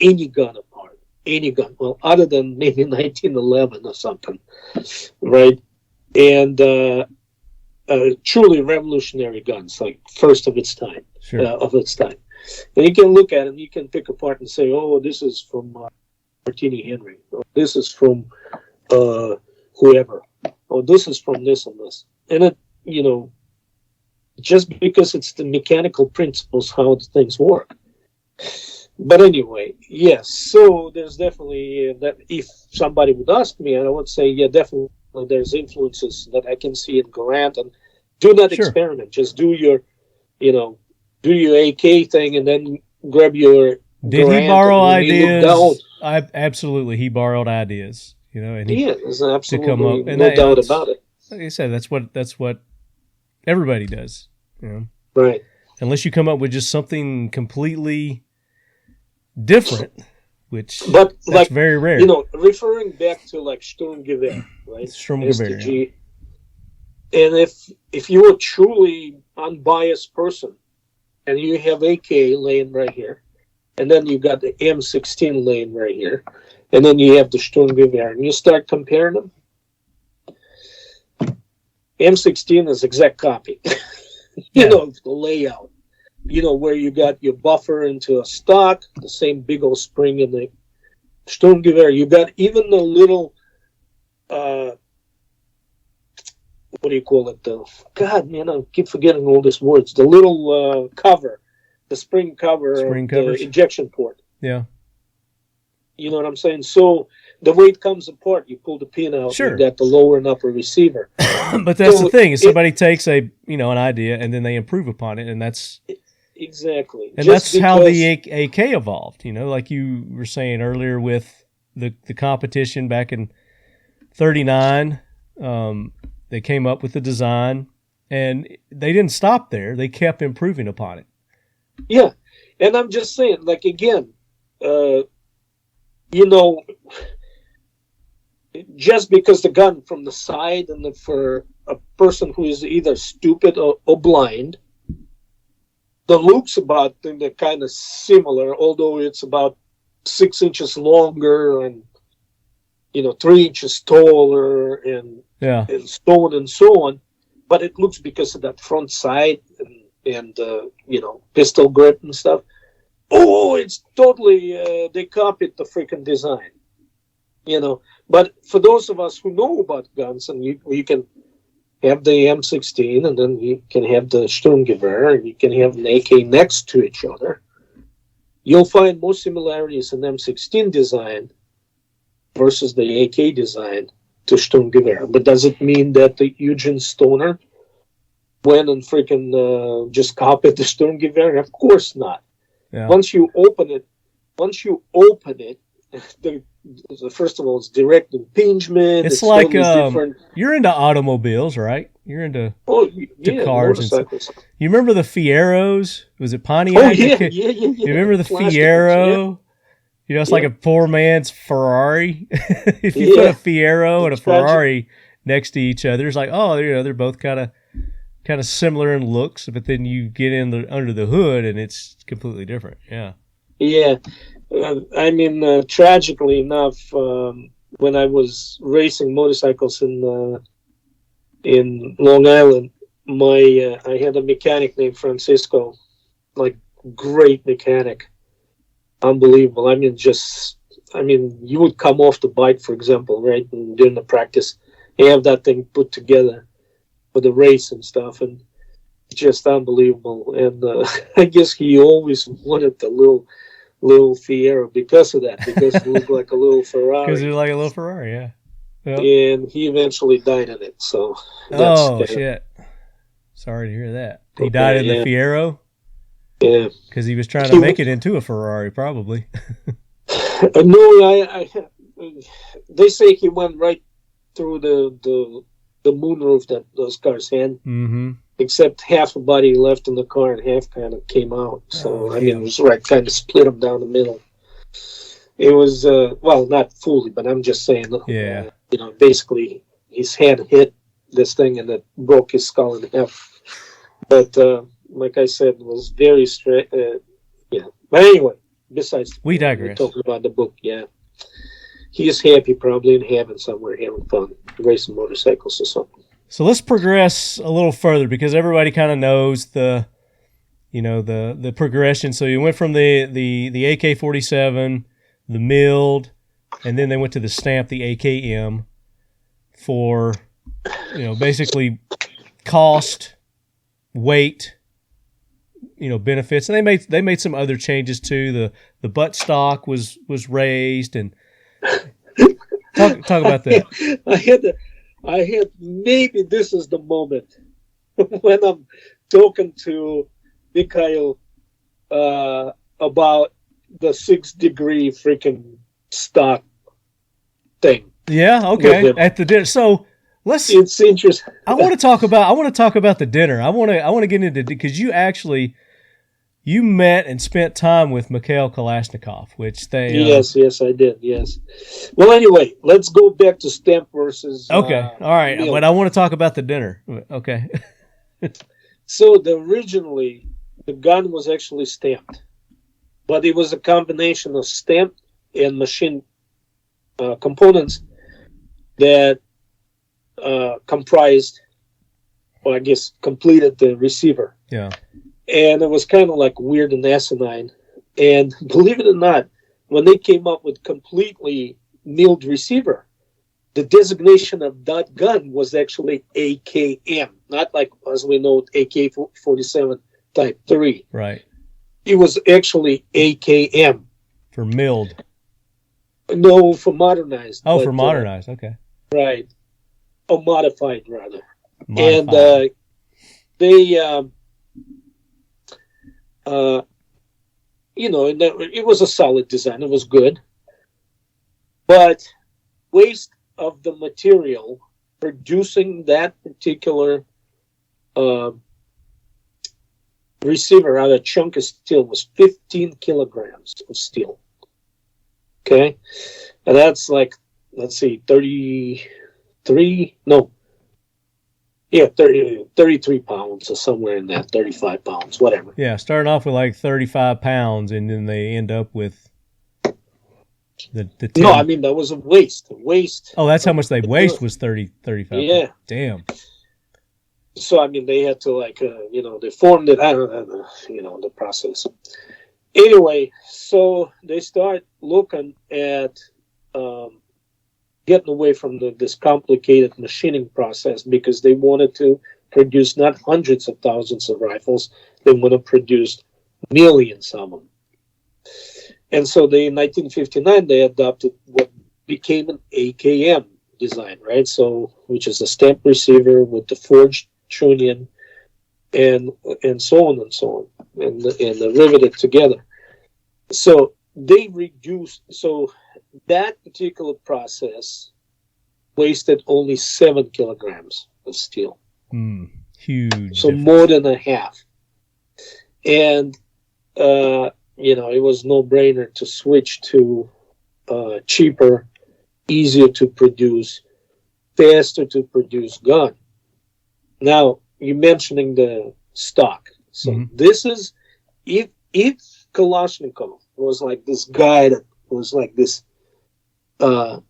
any gun apart, any gun. Well, other than maybe 1911 or something, right? And truly revolutionary guns, like first of its time, And you can look at them, you can pick apart and say, oh, this is from Martini Henry. Oh, this is from whoever. Oh, this is from this and this. And it, just because it's the mechanical principles how the things work. But anyway, yes. So there's definitely that. If somebody would ask me, I would say, yeah, definitely. There's influences that I can see in Garand, and do not experiment. Just do your, AK thing, and then grab your. Did Garand, he borrow ideas? Absolutely, he borrowed ideas. And there's absolutely no doubt about it. Like I said, that's what everybody does. Right. Unless you come up with just something completely different. But that's very rare. Referring back to like Sturmgewehr, right? Sturmgewehr. STG. And if you're a truly unbiased person, and you have AK laying right here, and then you got the M16 laying right here, and then you have the Sturmgewehr, and you start comparing them, M16 is exact copy. The layout. Where you got your buffer into a stock, the same big old spring in the Sturmgewehr. You got even the little, what do you call it? I keep forgetting all these words. The little cover, the spring cover, the ejection port. Yeah. You know what I'm saying? So the way it comes apart, you pull the pin out, you got the lower and upper receiver. But that's the thing, is somebody takes an idea and then they improve upon it, and that's... Exactly. And that's how the AK evolved, like you were saying earlier with the competition back in 1939. They came up with the design, and they didn't stop there. They kept improving upon it. Yeah. And I'm just saying, like, again, just because the gun from the side and for a person who is either stupid or blind, the looks about them, they're kind of similar, although it's about 6 inches longer and 3 inches taller and so on and so on. But it looks, because of that front sight and pistol grip and stuff. Oh, it's totally they copied the freaking design, But for those of us who know about guns, and you can have the M16, and then you can have the Sturmgewehr, and you can have an AK next to each other. You'll find more similarities in M16 design versus the AK design to Sturmgewehr. But does it mean that the Eugene Stoner went and freaking just copied the Sturmgewehr? Of course not. Yeah. Once you open it, first of all, it's direct impingement. It's like you're into automobiles, right? You're into cars. And you remember the Fieros? Was it Pontiac? Oh, yeah. You remember the Fiero? It's like a poor man's Ferrari. If you put a Fiero and a Ferrari next to each other, it's like, they're both kind of similar in looks, but then you get under the hood and it's completely different. Yeah. Yeah. Tragically enough, when I was racing motorcycles in Long Island, I had a mechanic named Francisco, like great mechanic, unbelievable. You would come off the bike, for example, right, and during the practice, you have that thing put together for the race and stuff, and just unbelievable. And I guess he always wanted the little Fiero because of that, because it looked like a little Ferrari. Because it was like a little Ferrari, yeah. Yep. And he eventually died in it. So shit! Sorry to hear that. He died in the Fiero. Yeah, because he was trying to make it into a Ferrari, probably. No, they say he went right through the moonroof that those cars had. Mm-hmm. Except half the body left in the car and half kind of came out. So, it was right, kind of split them down the middle. It was, not fully, but I'm just saying, basically his head hit this thing and it broke his skull in half. But, like I said, it was very straight. But anyway, besides, we digress. We're talking about the book, yeah. He is happy probably in heaven somewhere, having fun, racing motorcycles or something. So let's progress a little further, because everybody kind of knows the progression. So you went from the AK-47, the milled, and then they went to the stamp, the AKM, for basically cost, weight, benefits, and they made some other changes too. The butt stock was raised, and talk about that. I had maybe this is the moment when I'm talking to Mikhail about the 6 degree freaking stock thing. Yeah, okay. At the dinner. So it's interesting. I want to talk about the dinner. I want to get into, because you met and spent time with Mikhail Kalashnikov, which they... Yes, I did, yes. Well, anyway, let's go back to stamp versus... Okay, all right, meal. But I want to talk about the dinner. Okay. So originally, the gun was actually stamped, but it was a combination of stamped and machine components that comprised, or I guess completed the receiver. Yeah. And it was kind of like weird and asinine. And believe it or not, when they came up with completely milled receiver, the designation of that gun was actually AKM, not like, as we know, AK-47 Type 3. Right. It was actually AKM. For milled. No, for modernized. Oh, for modernized, okay. Right. Or modified, rather. Modified. And they... it was a solid design. It was good. But waste of the material producing that particular receiver out of a chunk of steel was 15 kilograms of steel. Okay? And that's like, let's see, 33 pounds or somewhere in that, 35 pounds, whatever. Yeah, starting off with like 35 pounds, and then they end up with The 10. No, I mean, that was a waste. Waste. Oh, that's how much they waste was 35. Yeah. Damn. So, I mean, they had to, like, they formed it. I don't know, the process. Anyway, so they start looking at getting away from this complicated machining process because they wanted to produce not hundreds of thousands of rifles. They want to produce millions of them. And so in 1959, they adopted what became an AKM design, right? So, which is a stamp receiver with the forged trunnion and so on and so on, and riveted together. So they reduced, so that particular process wasted only 7 kilograms of steel. Huge. So difference. more than a half. And, it was no brainer to switch to cheaper, easier to produce, faster to produce gun. Now, you're mentioning the stock. So this is, if Kalashnikov was like this guy that was like this Palpatine,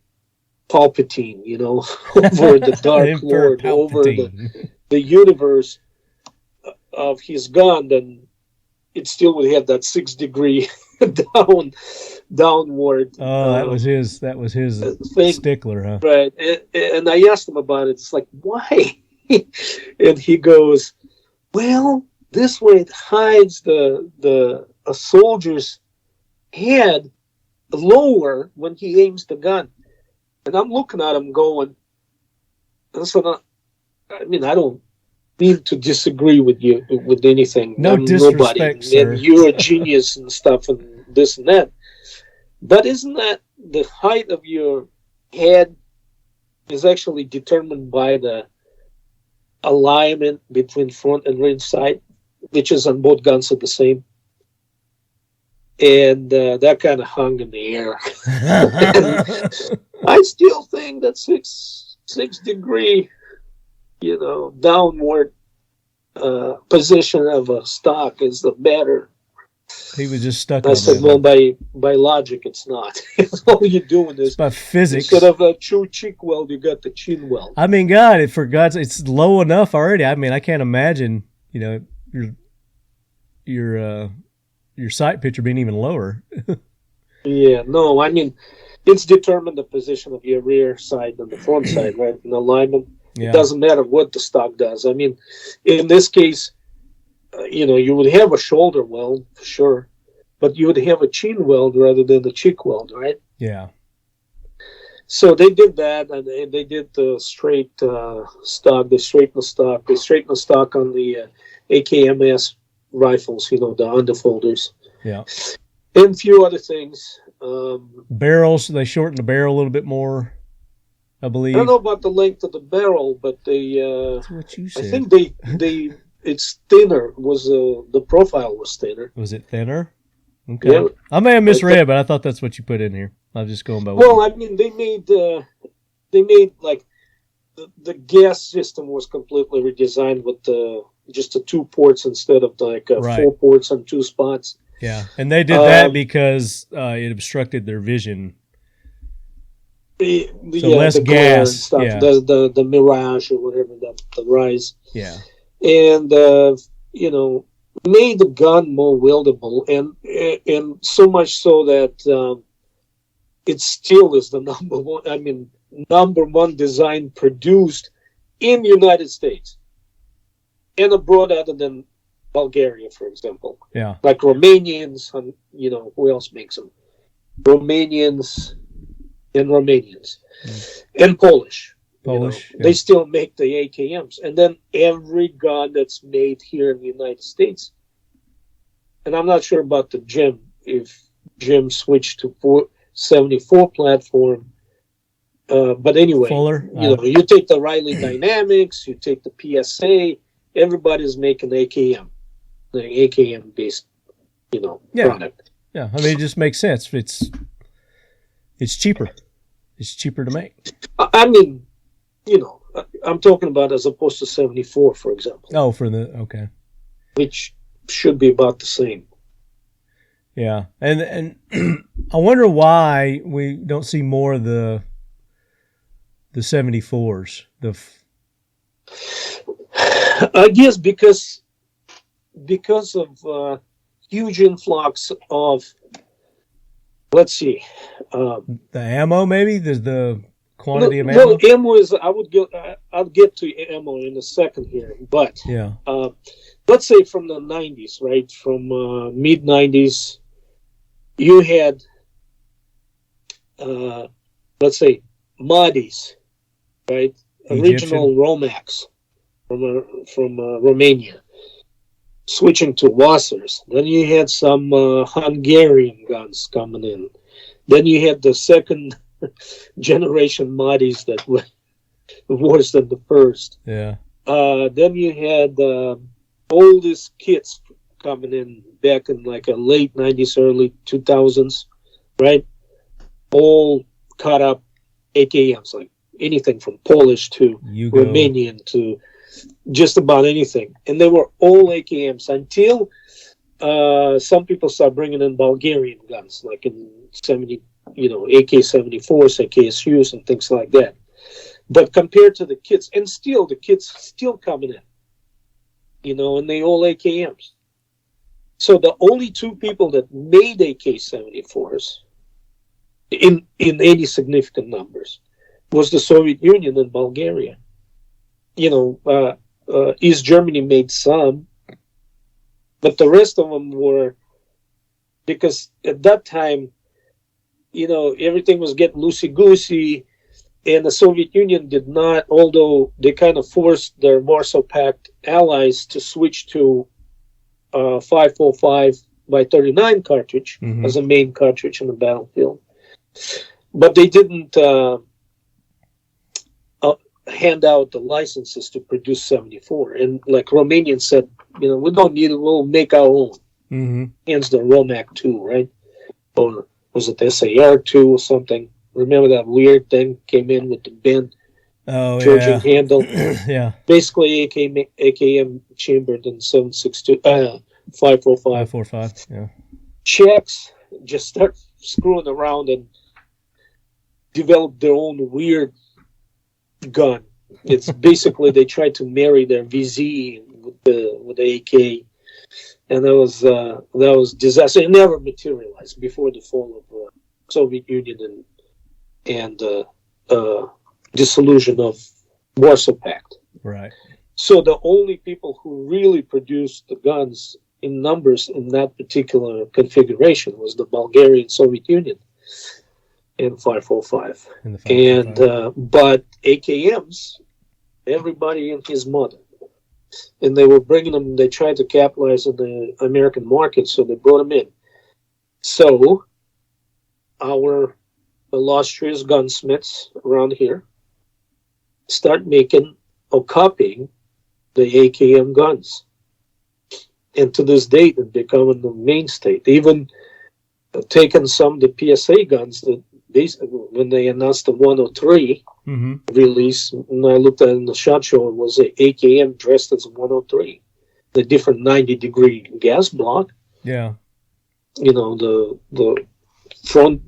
over the Dark Lord, over the universe of his gun, then it still would have that 6-degree downward. Oh, that was his thing. Stickler, huh? Right. And I asked him about it. It's like, why? And he goes, well, this way it hides a soldier's head lower when he aims the gun. And I'm looking at him going, and so I mean, I don't mean to disagree with you with anything. No disrespect, sir. And you're a genius and stuff and this and that. But isn't that the height of your head is actually determined by the alignment between front and rear sight, which is on both guns are the same? And that kind of hung in the air. I still think that 6-degree, downward position of a stock is the better. He was just stuck. I said, well, by logic, it's not. All you're doing is by physics. Instead of a true cheek weld, you got the chin weld. I mean, God, for God's, it's low enough already. I mean, I can't imagine, your sight picture being even lower. Yeah, no, I mean, it's determined the position of your rear side and the front side, right? In alignment. Yeah. It doesn't matter what the stock does. I mean, in this case, you would have a shoulder weld, for sure, but you would have a chin weld rather than the cheek weld, right? Yeah. So they did that, and they did the straight stock. They straightened the stock. They straightened the stock on the AKMS rifles, the underfolders. Yeah. And a few other things. Barrels, they shortened the barrel a little bit more, I believe. I don't know about the length of the barrel, but they. That's what you said. I think they it's thinner. The profile was thinner. Was it thinner? Okay. Yeah. I may have misread, but I thought that's what you put in here. I'm just going by. Well, I mean, they made like the gas system was completely redesigned with just the 2 ports instead of like 4 ports on 2 spots. Yeah, and they did that because it obstructed their vision. Less the gas, stuff, yeah. The Mirage or whatever, the Rise. Yeah. And made the gun more wieldable, and so much so that it still is the number one design produced in the United States and abroad, other than Bulgaria, for example. Yeah. Like Romanians, who else makes them? Romanians and Polish. Yeah. They still make the AKMs, and then every gun that's made here in the United States. And I'm not sure about the GEM, if GEM switched to 474 platform. But anyway, Fuller, you take the Riley Dynamics, you take the PSA, everybody's making AKM, the AKM based, product. Yeah, I mean, it just makes sense. It's cheaper. It's cheaper to make. I mean, I'm talking about as opposed to 74, for example. Oh, okay. Which should be about the same. Yeah, and I wonder why we don't see more of the 74s. I guess because of huge influx of, let's see, the ammo, maybe there's the quantity of ammo. Well, ammo is. I'll get to ammo in a second here, but yeah, let's say from the 90s, right? From mid 90s, you had, let's say, Madis, right? Original Romax from Romania, switching to Wassers. Then you had some Hungarian guns coming in. Then you had the second generation Madis that were worse than the first. Yeah. Then you had all these kits coming in back in like a late 90s, early 2000s, right? All cut up AKMs, like anything from Polish to Romanian to just about anything. And they were all AKMs until some people start bringing in Bulgarian guns, like in AK-74s, AKSUs, and things like that. But compared to the kits, and still the kits still coming in, and they all AKMs. So the only two people that made AK-74s in any significant numbers was the Soviet Union and Bulgaria. East Germany made some, but the rest of them were, because at that time, everything was getting loosey-goosey, and the Soviet Union did not, although they kind of forced their Warsaw Pact allies to switch to 5.45 by 39 cartridge as a main cartridge on the battlefield. But they didn't hand out the licenses to produce 74. And like Romanians said, we don't need it, we'll make our own. Hence the Romac 2, right? Or was it the SAR 2 or something? Remember that weird thing came in with the bent Georgian handle? Yeah. Basically AKM chambered in 7.62, 5.45. 5.45, yeah. Czechs just start screwing around and develop their own weird gun. It's basically they tried to marry their VZ with the AK, and that was disaster. It never materialized before the fall of the Soviet Union and dissolution of Warsaw Pact. Right. So the only people who really produced the guns in numbers in that particular configuration was the Bulgarian Soviet Union in 5.45. But AKMs, everybody and his mother. And they were bringing them, they tried to capitalize on the American market, so they brought them in. So our illustrious gunsmiths around here start making or copying the AKM guns. And to this date, it's becoming the mainstay. They even taken some of the PSA guns that when they announced the 103 release, and I looked at it in the SHOT Show, it was an AKM dressed as a 103. The different 90-degree gas block. Yeah. The front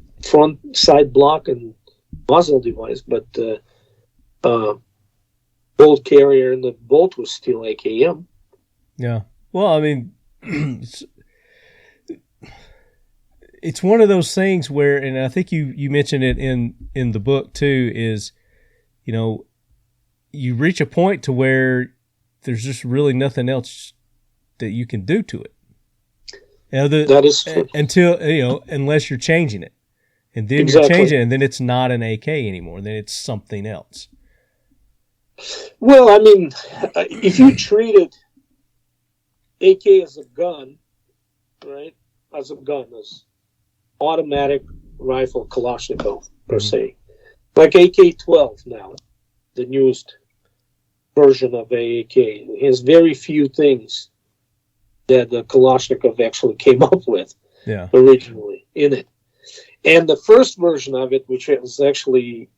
side block and muzzle device, but bolt carrier and the bolt was still AKM. Yeah. Well, I mean, it's one of those things where, and I think you mentioned it in the book too, is, you reach a point to where there's just really nothing else that you can do to it. That is true. Until, unless you're changing it. And then you're changing it, and then it's not an AK anymore. Then it's something else. Well, I mean, if you treated AK as a gun, right? As automatic rifle Kalashnikov, per se. Like AK-12 now, the newest version of AK. It has very few things that the Kalashnikov actually came up with originally in it. And the first version of it, which was actually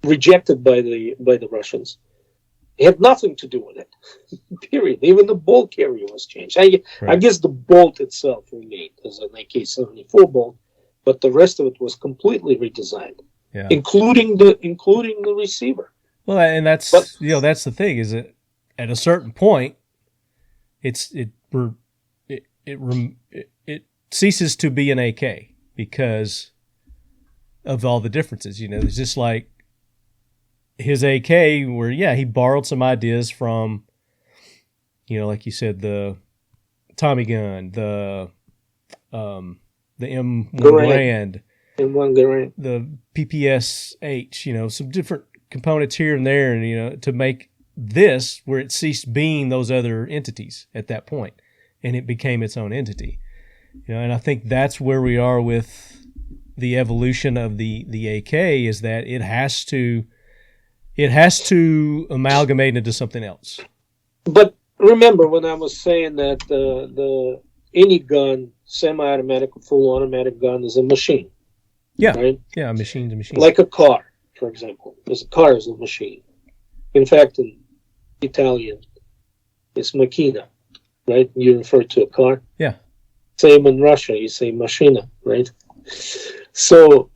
rejected by the Russians, It had nothing to do with it. Period. Even the bolt carrier was changed. I guess the bolt itself remained as an AK-74 bolt, but the rest of it was completely redesigned, including the receiver. Well, and that's that's the thing, is that at a certain point, it ceases to be an AK because of all the differences. It's just like his AK, where he borrowed some ideas from, like you said, the Tommy gun, the M1 Garand, the PPSH, some different components here and there, and to make this where it ceased being those other entities at that point, and it became its own entity. And I think that's where we are with the evolution of the AK, is that it has to amalgamate into something else. But remember when I was saying that any gun, semi-automatic or full automatic gun, is a machine. Yeah. Right? Yeah, a machine's a machine. Like a car, for example. A car is a machine. In fact, in Italian, it's macchina, right? You refer to a car. Yeah. Same in Russia, you say machina, right? So,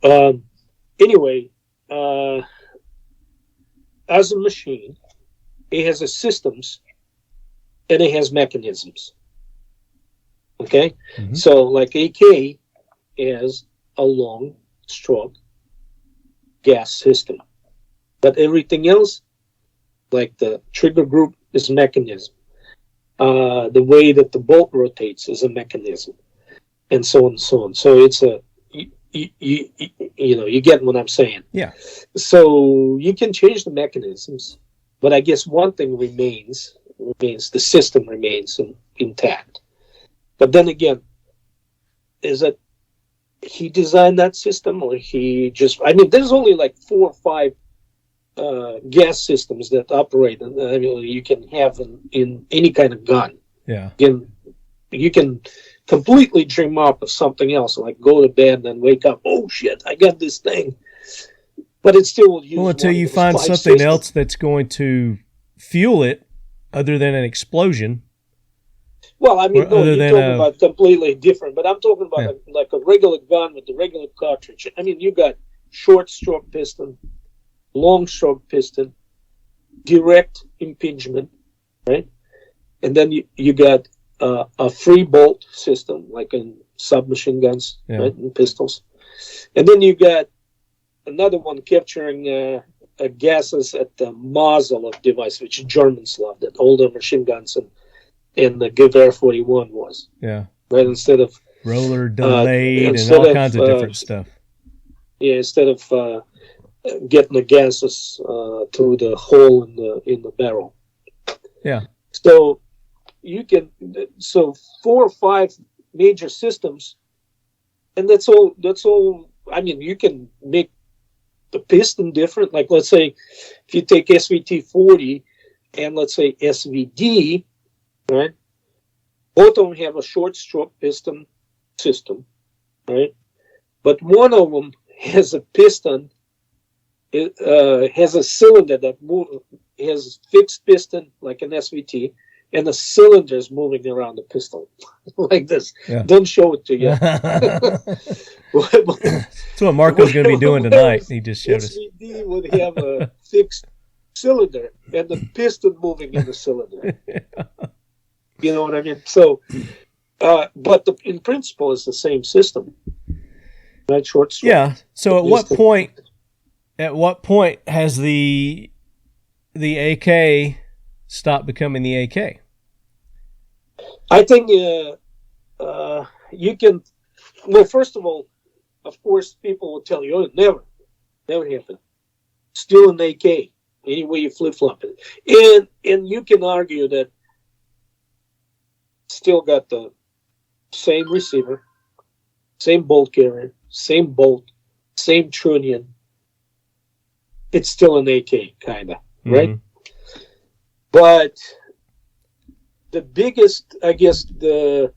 anyway, as a machine, it has systems and it has mechanisms. Okay? Mm-hmm. So, like AK has a long stroke gas system. But everything else, like the trigger group, is a mechanism. The way that the bolt rotates is a mechanism, and so on and so on. So it's you get what I'm saying. Yeah. So you can change the mechanisms, but I guess one thing remains the system remains intact. But then again, is that he designed that system, or he just? I mean, there's only like 4 or 5 gas systems that operate, and you can have in any kind of gun. Yeah. You can completely dream up of something else, like go to bed and then wake up. Oh shit! I got this thing, but it still will use. Well, until you find something else that's going to fuel it, other than an explosion. Well, I mean, no, you're talking about completely different. But I'm talking about like a regular gun with the regular cartridge. I mean, you got short stroke piston, long stroke piston, direct impingement, right? And then you got a free bolt system, like in submachine guns, right, and pistols. And then you got another one capturing gases at the muzzle of device, which Germans loved, that older machine guns and the Gewehr 41 was. Yeah. Right, instead of roller delayed and all kinds of different stuff. Yeah, instead of getting the gases through the hole in the barrel. Yeah. So 4 or 5 major systems, and that's all. I mean, you can make the piston different. Like, let's say if you take SVT 40 and let's say SVD, right? Both of them have a short stroke piston system, right? But one of them has a piston. It has a cylinder that has fixed piston like an SVT, and the cylinder is moving around the piston like this. Yeah. Don't show it to you. That's what Marco's going to be doing tonight. He just showed us. SVD would have a fixed cylinder and the piston moving in the cylinder. You know what I mean? So, but in principle, it's the same system. Right, short stroke. Yeah. So at what point has the AK stopped becoming the AK? I think you can. Well, first of all, of course, people will tell you, "Oh, never happened." Still an AK, any way you flip flop it, and you can argue that still got the same receiver, same bolt carrier, same bolt, same trunnion. It's still an AK, kind of, right? Mm-hmm. But the biggest, I guess, the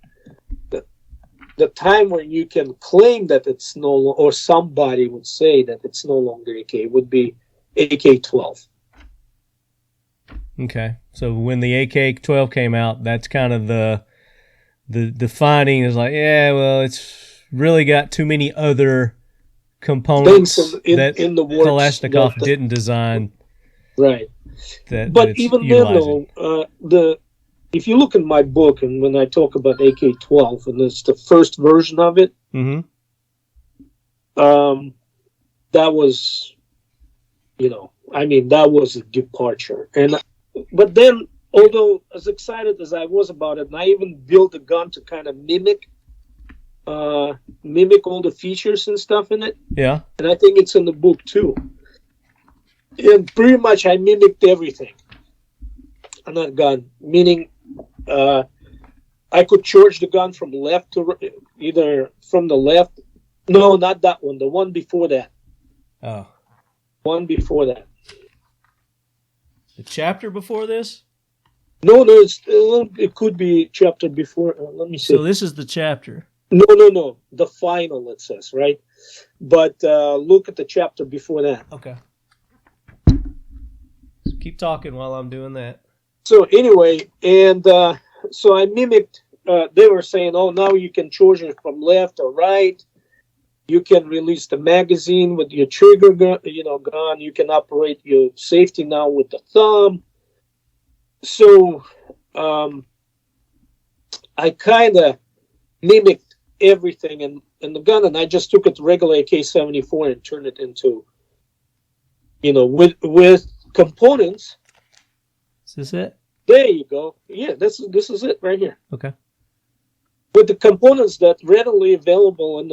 time when you can claim that it's no, or somebody would say that it's no longer AK, would be AK-12. Okay. So when the AK-12 came out, that's kind of the finding is like, yeah, well, it's really got too many other components in the works Kalashnikov didn't design. Right. But even utilizing. Then, though, if you look in my book, and when I talk about AK-12, and it's the first version of it, that was, that was a departure. But then, although as excited as I was about it, and I even built a gun to kind of mimic all the features and stuff in it. Yeah. And I think it's in the book too. And pretty much I mimicked everything on that gun, meaning I could charge the gun from left to right, either from the left. No, not that one. The one before that. Oh. One before that. The chapter before this? No, it could be chapter before. Let me see. So this is the chapter. No. The final, it says, right? But look at the chapter before that. Okay. So keep talking while I'm doing that. So anyway, and so I mimicked, they were saying, oh, now you can charge it from left or right. You can release the magazine with your trigger gun. You can operate your safety now with the thumb. So I kind of mimicked everything in the gun, and I just took it regular AK-74 and turned it into, with components. Is this it? There you go. Yeah, this is it right here. Okay. With the components that readily available in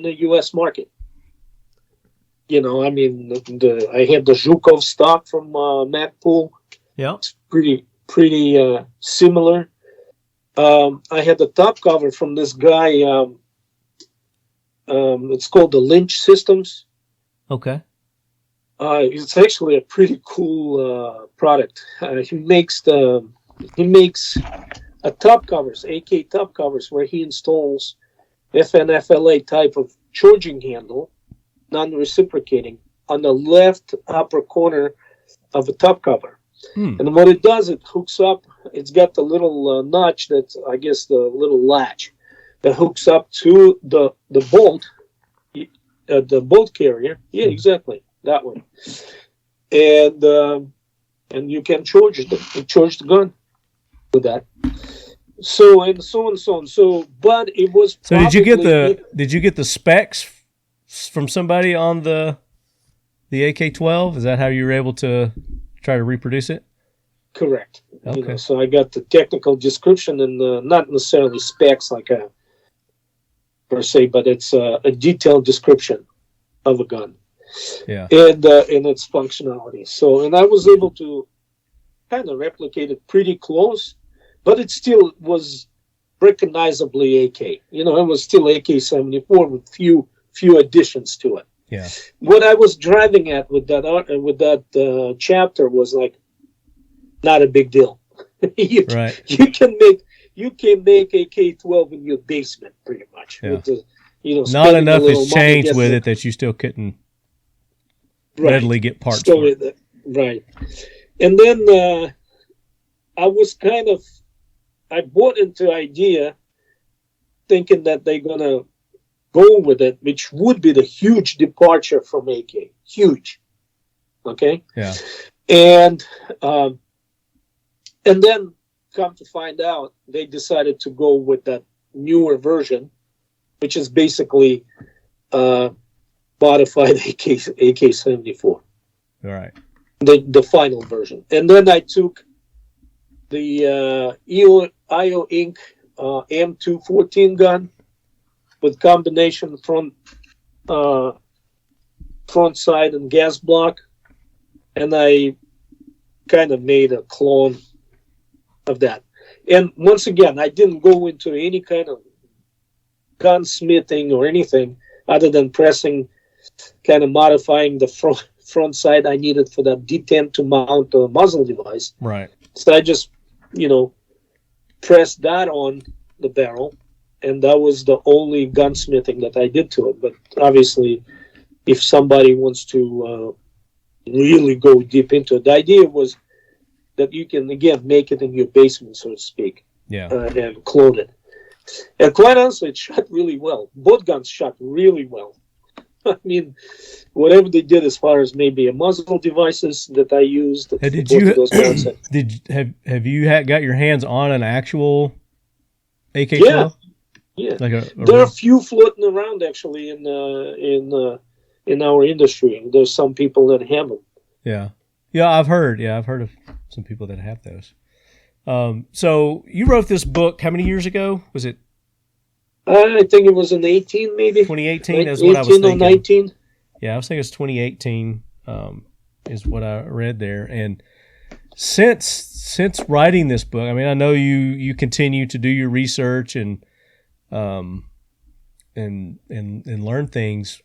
the U.S. market. I had the Zhukov stock from Magpul. Yeah. It's pretty similar. I had the top cover from this guy. It's called the Lynch Systems. Okay. It's actually a pretty cool product. He makes a top covers, AK top covers, where he installs FNFLA type of charging handle, non-reciprocating, on the left upper corner of a top cover. And what it does, it hooks up. It's got the little notch that's, I guess, the little latch that hooks up to the bolt carrier. Yeah, exactly, that one. And you can charge the gun with that. So and so and so and so. But it was. So did you get the specs from somebody on the AK-12? Is that how you were able to try to reproduce it? Correct. Okay. So I got the technical description and not necessarily specs per se, but it's a detailed description of a gun. Yeah. And its functionality. So, and I was able to kind of replicate it pretty close, but it still was recognizably AK. It was still AK-74 with few few additions to it. Yeah. What I was driving at with that chapter was like not a big deal. You can make a K-12 in your basement pretty much. Yeah. With the, not enough has changed with it that you still couldn't readily get parts for it. Right. And then I bought into the idea thinking that they're going to go with it, which would be the huge departure from AK. Huge. Okay? Yeah. And then come to find out, they decided to go with that newer version, which is basically modified AK-74. All right. The final version. And then I took the IO Inc. M214 gun with combination front side and gas block, and I kind of made a clone of that. And once again, I didn't go into any kind of gunsmithing or anything other than modifying the front side I needed for that detent to mount a muzzle device. Right. So I just, pressed that on the barrel, and that was the only gunsmithing that I did to it. But obviously, if somebody wants to really go deep into it, the idea was that you can, again, make it in your basement, so to speak. Yeah. And clone it. And quite honestly, it shot really well. Both guns shot really well. I mean, whatever they did as far as maybe a muzzle devices that I used. Hey, did both you of those guns, have you got your hands on an actual AK-12? Yeah. Like there are a few floating around actually in our industry. There's some people that have them. Yeah. I've heard of some people that have those. So you wrote this book how many years ago? Was it? I think it was in 18, maybe. 2018. That's what I was thinking. 19. Yeah, I was thinking it's 2018. Is what I read there. And since writing this book, I mean, I know you continue to do your research and learn things.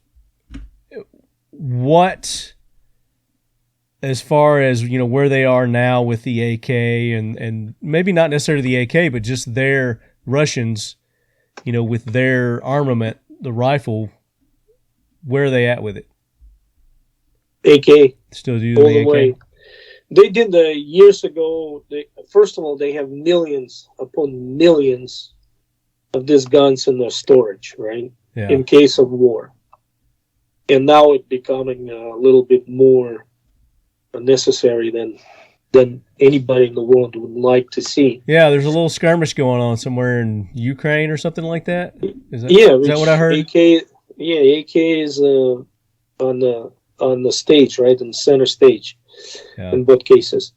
What, as far as where they are now with the AK and maybe not necessarily the AK, but just their Russians, with their armament, the rifle, where are they at with it? AK. Still do all the AK? Way. They did years ago. First of all, they have millions upon millions of these guns in their storage, right? Yeah. In case of war. And now it's becoming a little bit more necessary than anybody in the world would like to see. Yeah, there's a little skirmish going on somewhere in Ukraine or something like that. Is that what I heard? AK is on the stage, right, in the center stage, in both cases.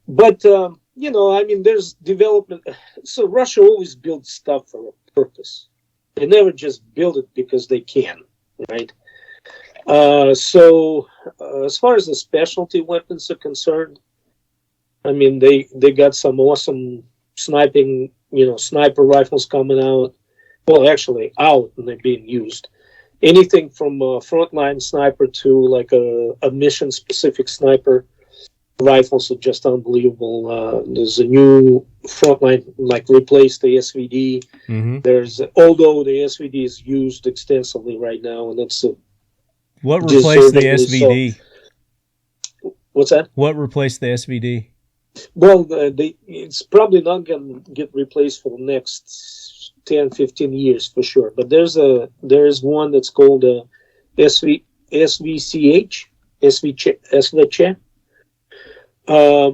But I mean, there's development. So Russia always builds stuff for a purpose. They never just build it because they can, right? So as far as the specialty weapons are concerned, I mean, they got some awesome sniper rifles coming out. Well, actually out, and they're being used. Anything from a frontline sniper to like a mission-specific sniper rifles are just unbelievable. There's a new frontline, like replaced the SVD. Mm-hmm. Although the SVD is used extensively right now, and it's what replaced the SVD? So, what's that? What replaced the SVD? Well, it's probably not going to get replaced for the next 10, 15 years for sure. But there's one that's called SVCH, SVC. SVCH. A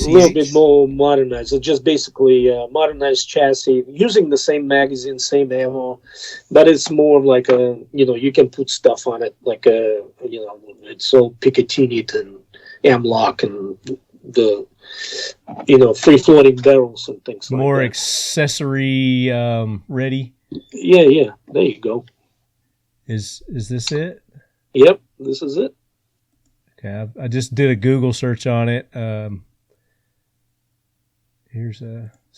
little bit more modernized. It's just basically a modernized chassis using the same magazine, same ammo, but it's more like you can put stuff on it like it's all Picatinny and M-lock and the free floating barrels and things like that. More accessory ready. Yeah. There you go. Is this it? Yep, this is it. Okay, I just did a Google search on it. Here's see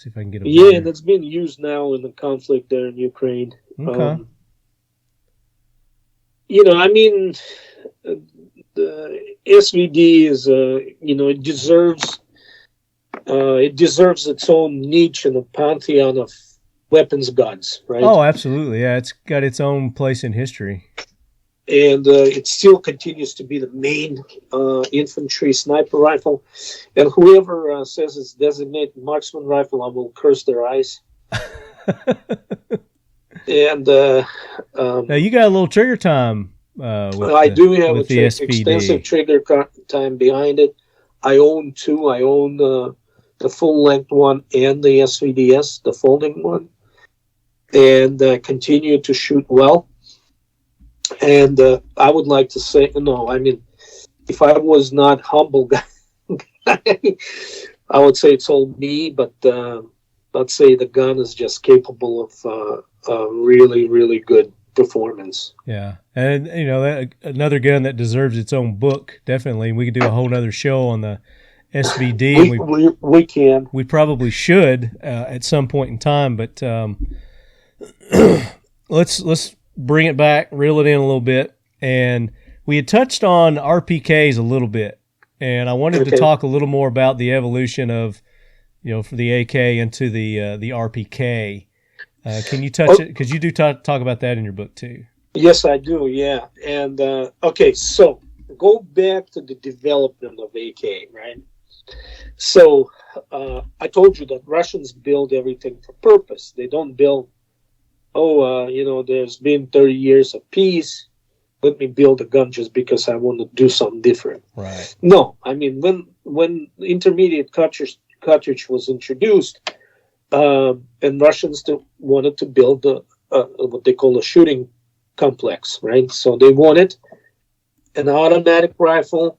if I can get a yeah, and it's being used now in the conflict there in Ukraine. Okay. I mean, the SVD is it deserves its own niche in the pantheon of weapons gods, right? Oh, absolutely. Yeah, it's got its own place in history. And it still continues to be the main infantry sniper rifle. And whoever says it's designated marksman rifle, I will curse their eyes. And now you got a little trigger time. I do have extensive trigger time behind it. I own two. I own the full length one and the SVDS, the folding one, and continue to shoot well. And I would like to say, if I was not humble guy, I would say it's all me, but let's say the gun is just capable of a really, really good performance. Yeah. And, another gun that deserves its own book, definitely. We could do a whole other show on the SVD. We can. We probably should at some point in time, but let's bring it back, reel it in a little bit. And we had touched on RPKs a little bit, and I wanted to talk a little more about the evolution of, for the AK into the RPK. Can you touch it? Because you do talk about that in your book too. Yes, I do. Yeah. And so go back to the development of AK, right? So I told you that Russians build everything for purpose. They don't build, there's been 30 years of peace. Let me build a gun just because I want to do something different. Right. No, I mean, when intermediate cartridge was introduced, and Russians wanted to build what they call a shooting complex, right? So they wanted an automatic rifle,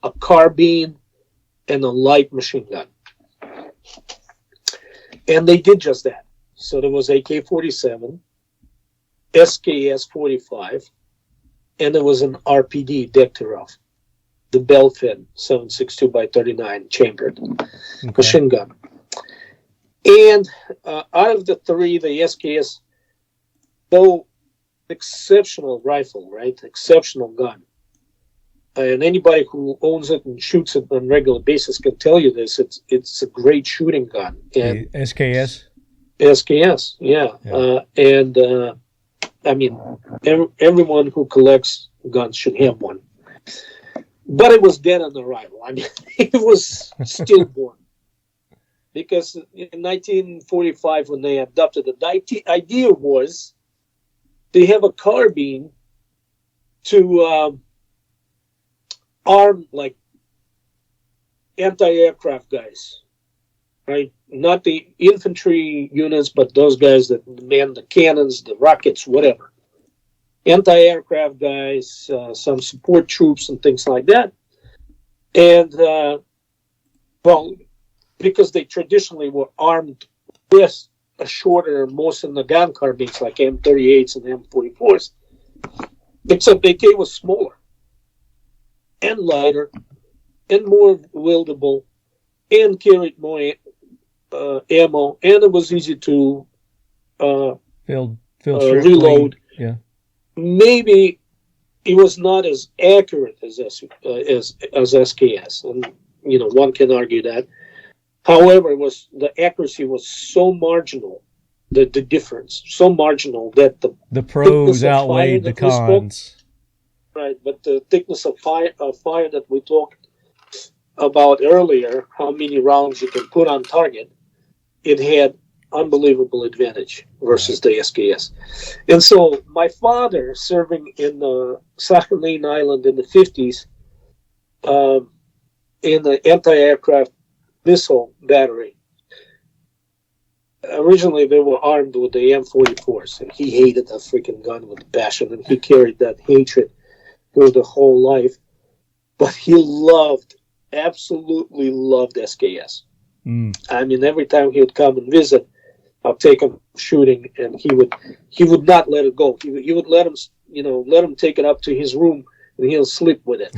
a carbine, and a light machine gun. And they did just that. So there was AK-47, SKS-45, and there was an RPD Degtyaryov, the bell-fed 7.62x39 chambered machine gun. And out of the three, the SKS, though exceptional rifle, right? Exceptional gun. And anybody who owns it and shoots it on a regular basis can tell you this. It's a great shooting gun. And the SKS? SKS, yeah. I mean, everyone who collects guns should have one. But it was dead on arrival. I mean, it was stillborn. Because in 1945, when they adopted it, the idea was they have a carbine to arm like anti-aircraft guys, right? Not the infantry units, but those guys that man the cannons, the rockets, whatever. Anti-aircraft guys, some support troops and things like that. And, because they traditionally were armed with a shorter Mosin Nagant carbines like M38s and M44s, except AK was smaller and lighter and more wieldable and carried more ammo, and it was easy to reload. Yeah, maybe it was not as accurate as SKS, and one can argue that. However, the accuracy was so marginal, the difference so marginal that the pros outweighed the cons. Right, but the thickness of fire that we talked about earlier, how many rounds you can put on target, it had unbelievable advantage versus the SKS. And so my father, serving in Sakhalin Island in the 50s, in the anti-aircraft missile battery. Originally, they were armed with the M44s, and he hated that freaking gun with passion, and he carried that hatred through the whole life. But he absolutely loved SKS. I mean, every time he would come and visit, I'll take him shooting, and he would not let it go. He would let him take it up to his room, and he'll sleep with it.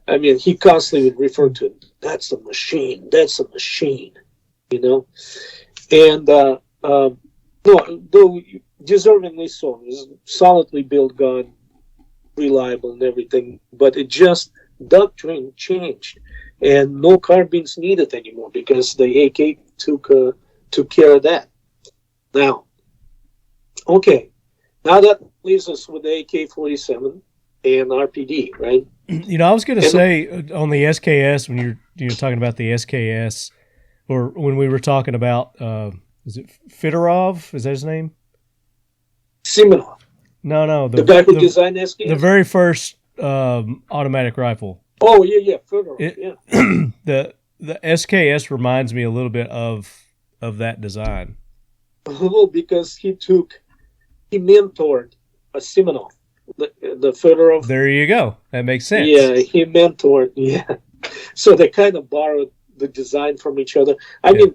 I mean, he constantly would refer to it. That's a machine. That's a machine. And though deservingly so, it's a solidly built gun, reliable and everything, but it just doctrine changed, and no carbines needed anymore because the AK took care of that. Now that leaves us with the AK-47 and RPD, right? I was going to say on the SKS, when you're talking about the SKS, or when we were talking about, is it Fedorov? Is that his name? Simonov. No. The guy who designed SKS? The very first automatic rifle. Oh, yeah, Fedorov, The SKS reminds me a little bit of that design. Oh, because he mentored a Simonov, the Fedorov. There you go. That makes sense. Yeah, he mentored. Yeah, so they kind of borrowed the design from each other. I mean,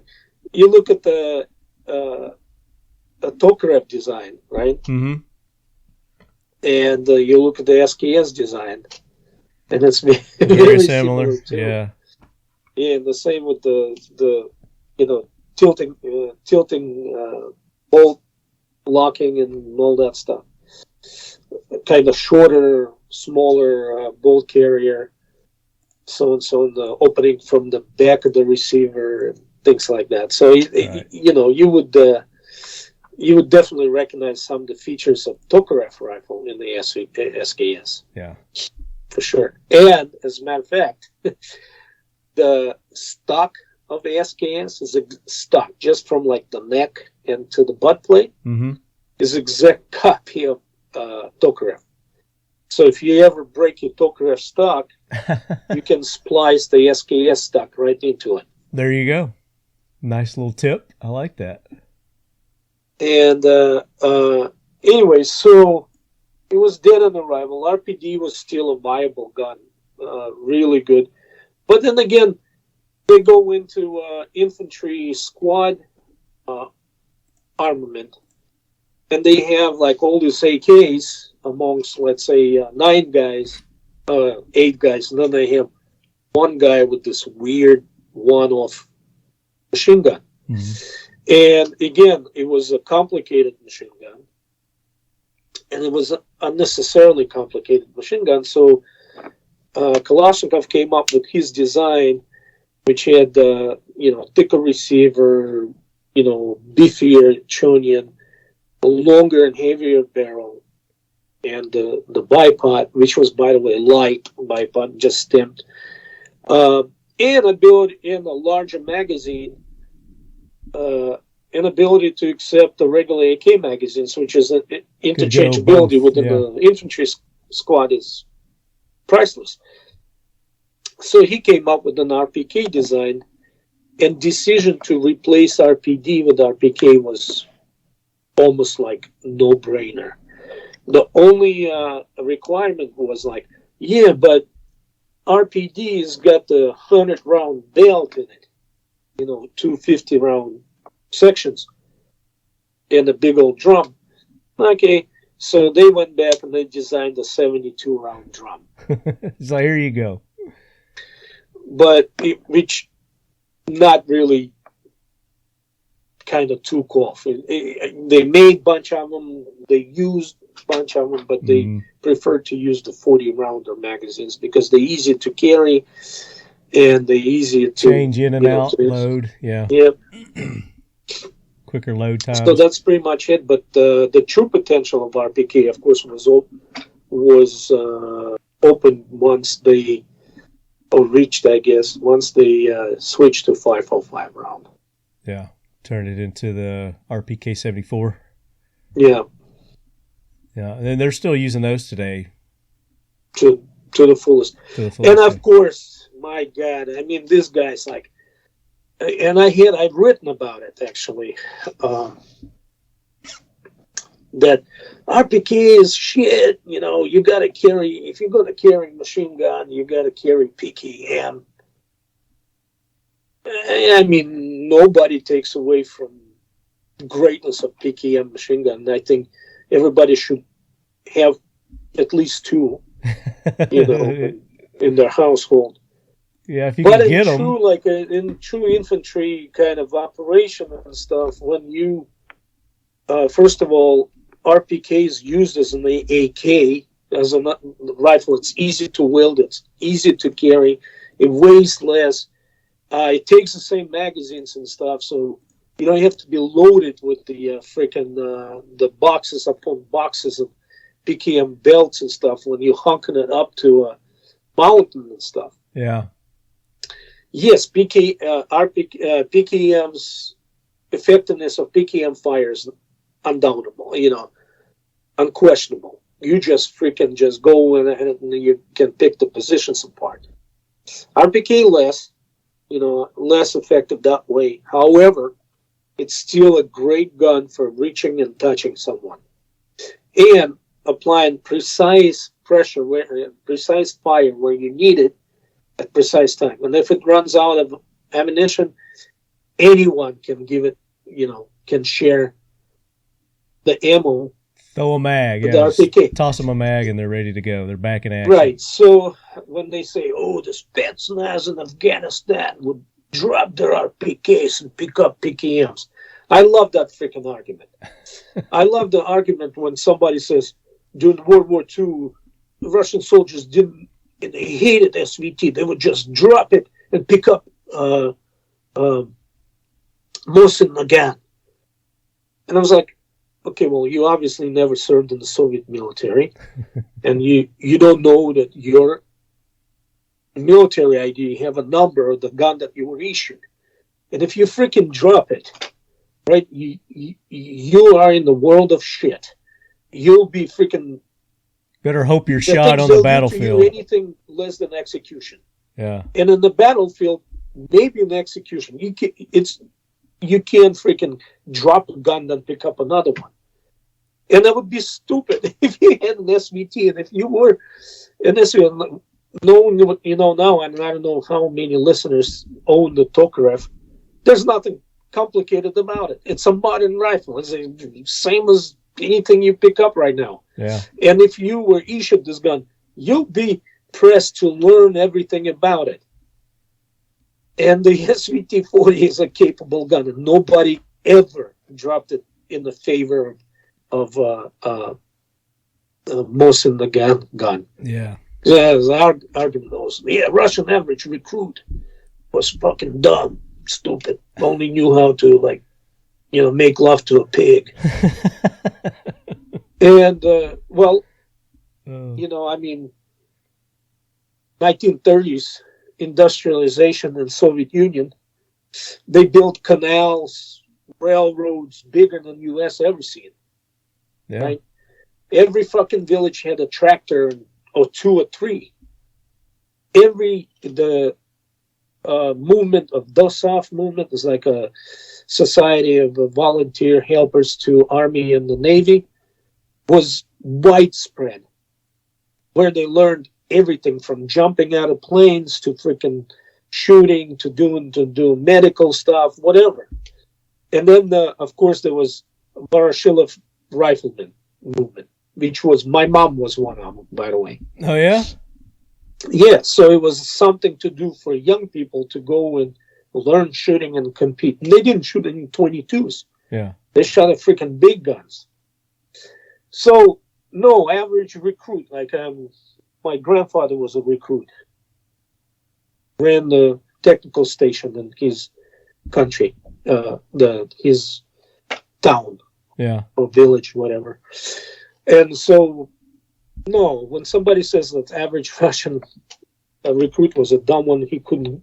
you look at the Tokarev design, right? Mm-hmm. And you look at the SKS design, and it's very similar. Yeah. Yeah, and the same with the tilting bolt locking and all that stuff. Kind of shorter, smaller bolt carrier, so and so, in the opening from the back of the receiver and things like that. So you would definitely recognize some of the features of Tokarev rifle in the SKS. Yeah, for sure. And as a matter of fact, the stock of the SKS is stock, just from like the neck and to the butt plate, is exact copy of Tokarev. So if you ever break your Tokarev stock, you can splice the SKS stock right into it. There you go. Nice little tip. I like that. And anyway, so it was dead on arrival. RPD was still a viable gun, really good. But then again, they go into infantry squad armament, and they have like all these AKs amongst, let's say, 9 guys, 8 guys, and then they have one guy with this weird one-off machine gun. And again, it was a complicated machine gun, and it was an unnecessarily complicated machine gun. So Kalashnikov came up with his design, which had thicker receiver, beefier trunnion, a longer and heavier barrel, and the bipod, which was, by the way, light bipod, just stamped, and ability in a larger magazine, an ability to accept the regular AK magazines, which is an interchangeability within the infantry squad is priceless. So he came up with an RPK design, and decision to replace RPD with RPK was almost like no-brainer. The only requirement was like, yeah, but RPD's got the 100-round belt in it, 250-round sections, and a big old drum. Okay, so they went back and they designed a 72-round drum. So here you go. But which not really kind of took off. They made a bunch of them, they used a bunch of them, but they preferred to use the 40-rounder magazines because they're easy to carry and they're easy to change in and out, load. Yeah. Quicker load time. So that's pretty much it. But the true potential of RPK, of course, was opened once they reached, I guess, once they switched to 505 round. Yeah, turned it into the RPK 74. Yeah. Yeah, and they're still using those today. To the fullest. And of course, my God, I mean, this guy's like, and I've written about it actually, that RPK is shit. You got to carry, if you're going to carry machine gun, you got to carry PKM. I mean, nobody takes away from the greatness of PKM machine gun. I think everybody should have at least 2, in their household. Yeah, if you can get them. But in true infantry kind of operation and stuff, when you, first of all, RPK is used as an AK, as a rifle. It's easy to wield, it's easy to carry, it weighs less, it takes the same magazines and stuff, so you don't have to be loaded with the the boxes upon boxes of PKM belts and stuff when you're honking it up to a mountain and stuff. Yeah. Yes, PKM's effectiveness of PKM fire is undoubtable, unquestionable. You just go in and you can pick the positions apart. RPK less, less effective that way. However, it's still a great gun for reaching and touching someone and applying precise pressure, precise fire where you need it at precise time. And if it runs out of ammunition, anyone can give it, can share the ammo. Throw a mag, yeah. RPK. Toss them a mag and they're ready to go. They're back in action. Right. So when they say, the Spetsnaz in Afghanistan would drop their RPKs and pick up PKMs, I love that freaking argument. I love the argument when somebody says, during World War II, the Russian soldiers didn't, and they hated SVT. They would just drop it and pick up Mosin Nagant. And I was like, okay, well, you obviously never served in the Soviet military, and you don't know that your military ID, you have a number of the gun that you were issued. And if you freaking drop it, right, you are in the world of shit. You'll be freaking... Better hope you're shot on the battlefield. Anything less than execution. Yeah. And in the battlefield, maybe in execution, you can't freaking drop a gun and pick up another one. And that would be stupid if you had an SVT. And if you were an SVT, knowing what you know now, and I don't know how many listeners own the Tokarev, there's nothing complicated about it. It's a modern rifle. It's the same as anything you pick up right now. Yeah. And if you were issued this gun, you'll be pressed to learn everything about it. And the SVT-40 is a capable gun, and nobody ever dropped it in the favor of Mosin Nagant gun. Yeah. Yeah, there's argument those. Yeah, Russian average recruit was fucking dumb, stupid. Only knew how to, make love to a pig. And, 1930s industrialization in Soviet Union, they built canals, railroads bigger than U.S. ever seen. Yeah. Right? Every fucking village had a tractor or two or three. The movement of DOSOF movement is like a society of volunteer helpers to Army and the Navy, was widespread, where they learned everything from jumping out of planes to freaking shooting to doing medical stuff, whatever. And then, of course, there was Voroshilov rifleman movement, which was, my mom was one of them, by the way. Oh, yeah? Yeah, so it was something to do for young people to go and learn shooting and compete. And they didn't shoot any 22s. Yeah. They shot at freaking big guns. So, no, average recruit, my grandfather was a recruit. Ran the technical station in his country, his town. Yeah. Or village, whatever. And so, no, when somebody says that average Russian recruit was a dumb one, he couldn't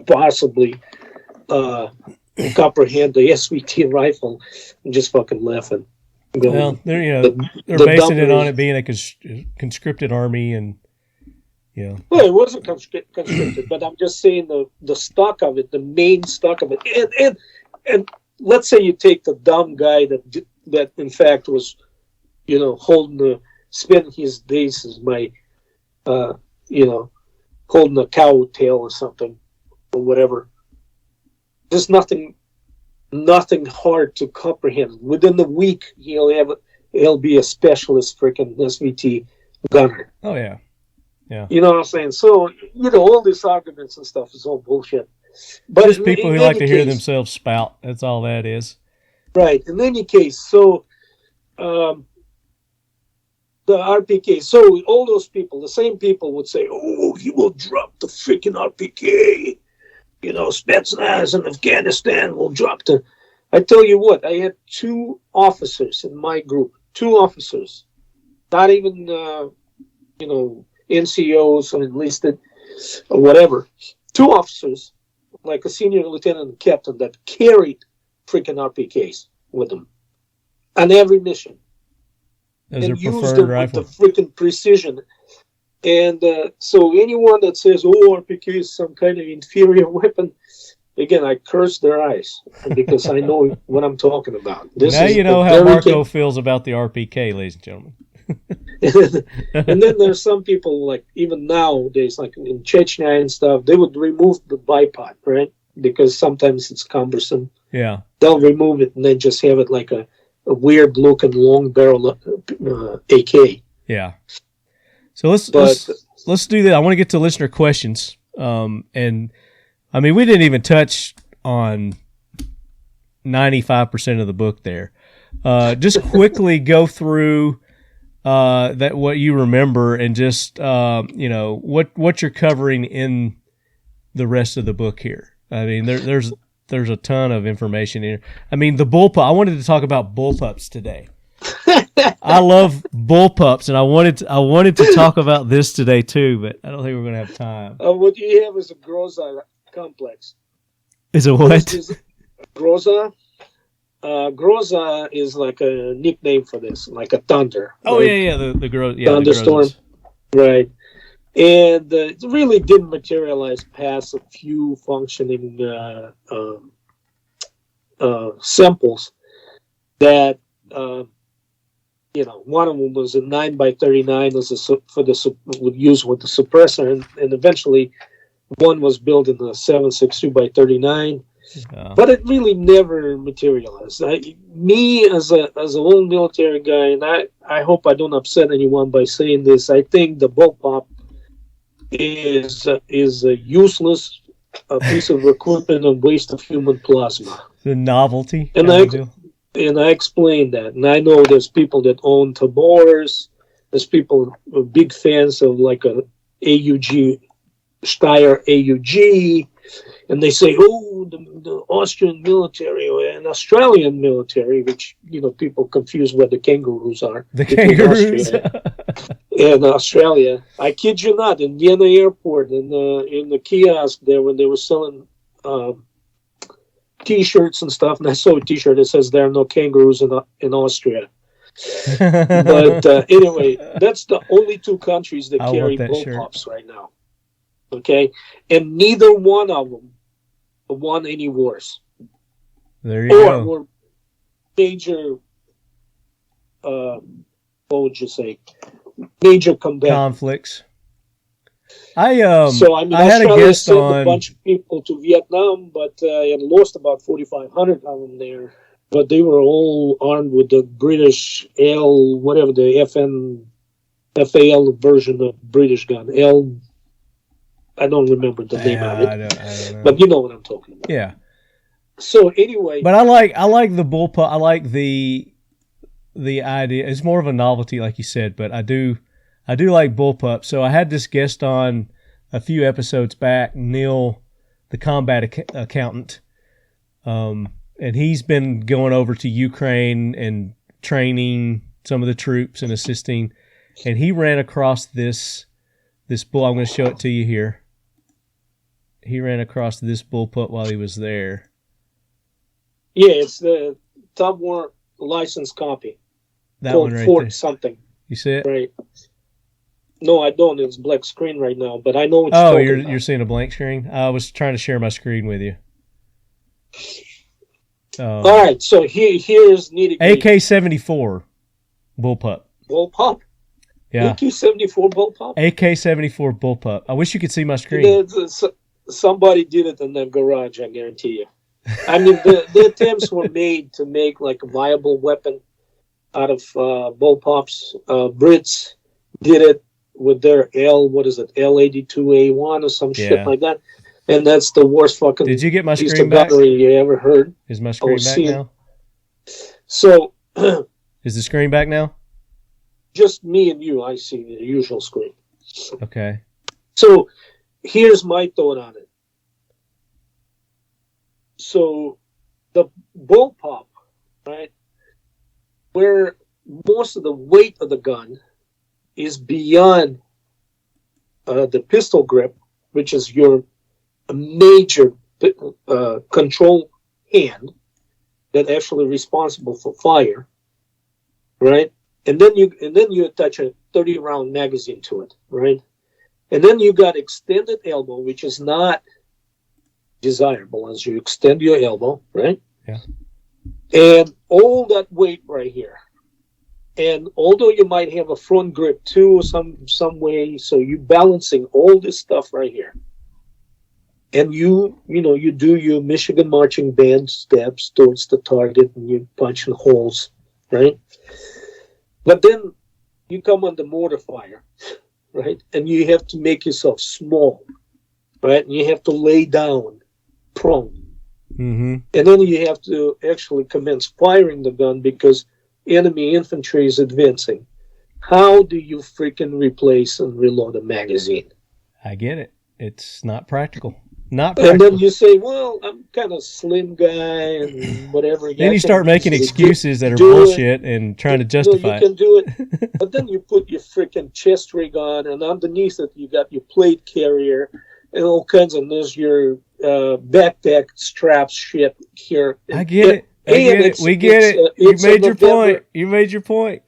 possibly comprehend the SVT rifle, I'm just fucking laughing. Well, they're basing it on it being a conscripted army, and Well, it wasn't conscripted, but I'm just saying the stock of it, the main stock of it, and let's say you take the dumb guy that in fact was, spending his days as my, holding a cow tail or something, or whatever. There's nothing hard to comprehend. Within the week, he'll be a specialist freaking SVT gunner. Oh yeah, yeah. You know what I'm saying? So all these arguments and stuff is all bullshit. But just people who like to hear themselves spout. That's all that is. Right. In any case, so the RPK. So all those people, the same people, would say, "Oh, he will drop the freaking RPK." Spetsnaz in Afghanistan will drop the... I tell you what, I had two officers in my group. Two officers. Not even, NCOs or enlisted or whatever. Two officers, like a senior lieutenant and captain, that carried freaking RPKs with them on every mission. As and their used preferred them rifle. with the freaking precision. And so anyone that says, RPK is some kind of inferior weapon, again, I curse their eyes because I know what I'm talking about. Now you know how Marco feels about the RPK, ladies and gentlemen. And then there's some people, like even nowadays, like in Chechnya and stuff, they would remove the bipod, right? Because sometimes it's cumbersome. Yeah. They'll remove it and then just have it like a weird-looking long barrel AK. Yeah. So let's do that. I want to get to listener questions. And I mean, we didn't even touch on 95% of the book there. Just quickly go through that what you remember and just what you're covering in the rest of the book here. I mean, there's a ton of information here. I mean, the bullpup. I wanted to talk about bullpups today. I love bullpups, and I wanted to talk about this today too, but I don't think we're going to have time. What you have is a Groza complex. Is it what? Groza. Groza is like a nickname for this, like a thunder. Oh, right? yeah, the thunderstorm, right? And it really didn't materialize past a few functioning samples. That one of them was a 9x39 would use with the suppressor, and eventually one was built in a 7.62x39. But it really never materialized. Me as an old military guy, and I hope I don't upset anyone by saying this, I think the bullpup is a useless piece of equipment and waste of human plasma. The novelty. And I explained that. And I know there's people that own Tabors. There's people who are big fans of like a AUG, Steyr AUG. And they say, the Austrian military and Australian military, which, people confuse where the kangaroos are. The kangaroos. In Australia. I kid you not, in Vienna airport, in the kiosk there, when they were selling T-shirts and stuff, and I saw a T-shirt that says there are no kangaroos in Austria. But anyway, that's the only two countries that carry bullpups right now. Okay? And neither one of them won any wars. There you go. Or major, what would you say, major combat conflicts. I had a guest sent a bunch of people to Vietnam, but I had lost about 4,500 of them there. But they were all armed with the British the FAL version of British gun. I don't remember the name of it. I don't know. But you know what I'm talking about. Yeah. So anyway, but I like the bullpup. I like the idea. It's more of a novelty, like you said. But I do like bullpup. So I had this guest on a few episodes back, Neil, the combat accountant, and he's been going over to Ukraine and training some of the troops and assisting. And he ran across this bull. I'm going to show it to you here. He ran across this bullpup while he was there. Yeah, it's the Top War license copy. That one right Fort there. Something. You see it? Right. No, I don't. It's black screen right now, but I know what you're talking about. You're seeing a blank screen? I was trying to share my screen with you. All right, so here's nitty-gritty. AK-74 bullpup. Bullpup? Yeah. AK-74 bullpup? AK-74 bullpup. I wish you could see my screen. Somebody did it in their garage, I guarantee you. I mean, the attempts were made to make like a viable weapon out of bullpups. Brits did it with their L82A1 or some shit like that. And that's the worst fucking Did you get my piece screen of back? gunnery you ever heard. Is my screen back now? So, is the screen back now? Just me and you, I see the usual screen. Okay. So, here's my thought on it. So, the bullpup, right, where most of the weight of the gun is beyond the pistol grip, which is your major control hand that actually responsible for fire, right? And then you attach a 30-round magazine to it, right? And then you got extended elbow, which is not desirable as you extend your elbow, right? Yeah. And all that weight right here. And although you might have a front grip too, some way, so you're balancing all this stuff right here. And you do your Michigan marching band steps towards the target and you punch in holes, right? But then you come under mortar fire, right? And you have to make yourself small, right? And you have to lay down prone. Mm-hmm. And then you have to actually commence firing the gun because enemy infantry is advancing. How do you freaking replace and reload a magazine? I get it. It's not practical. Not And practical. then you say, well, I'm kind of slim guy and whatever. Then you start making excuses that are do bullshit and trying to justify you can do it. But then you put your freaking chest rig on, and underneath it you got your plate carrier and all kinds of, there's your backpack straps shit here. I get it. We get it. You made your point. You made your point.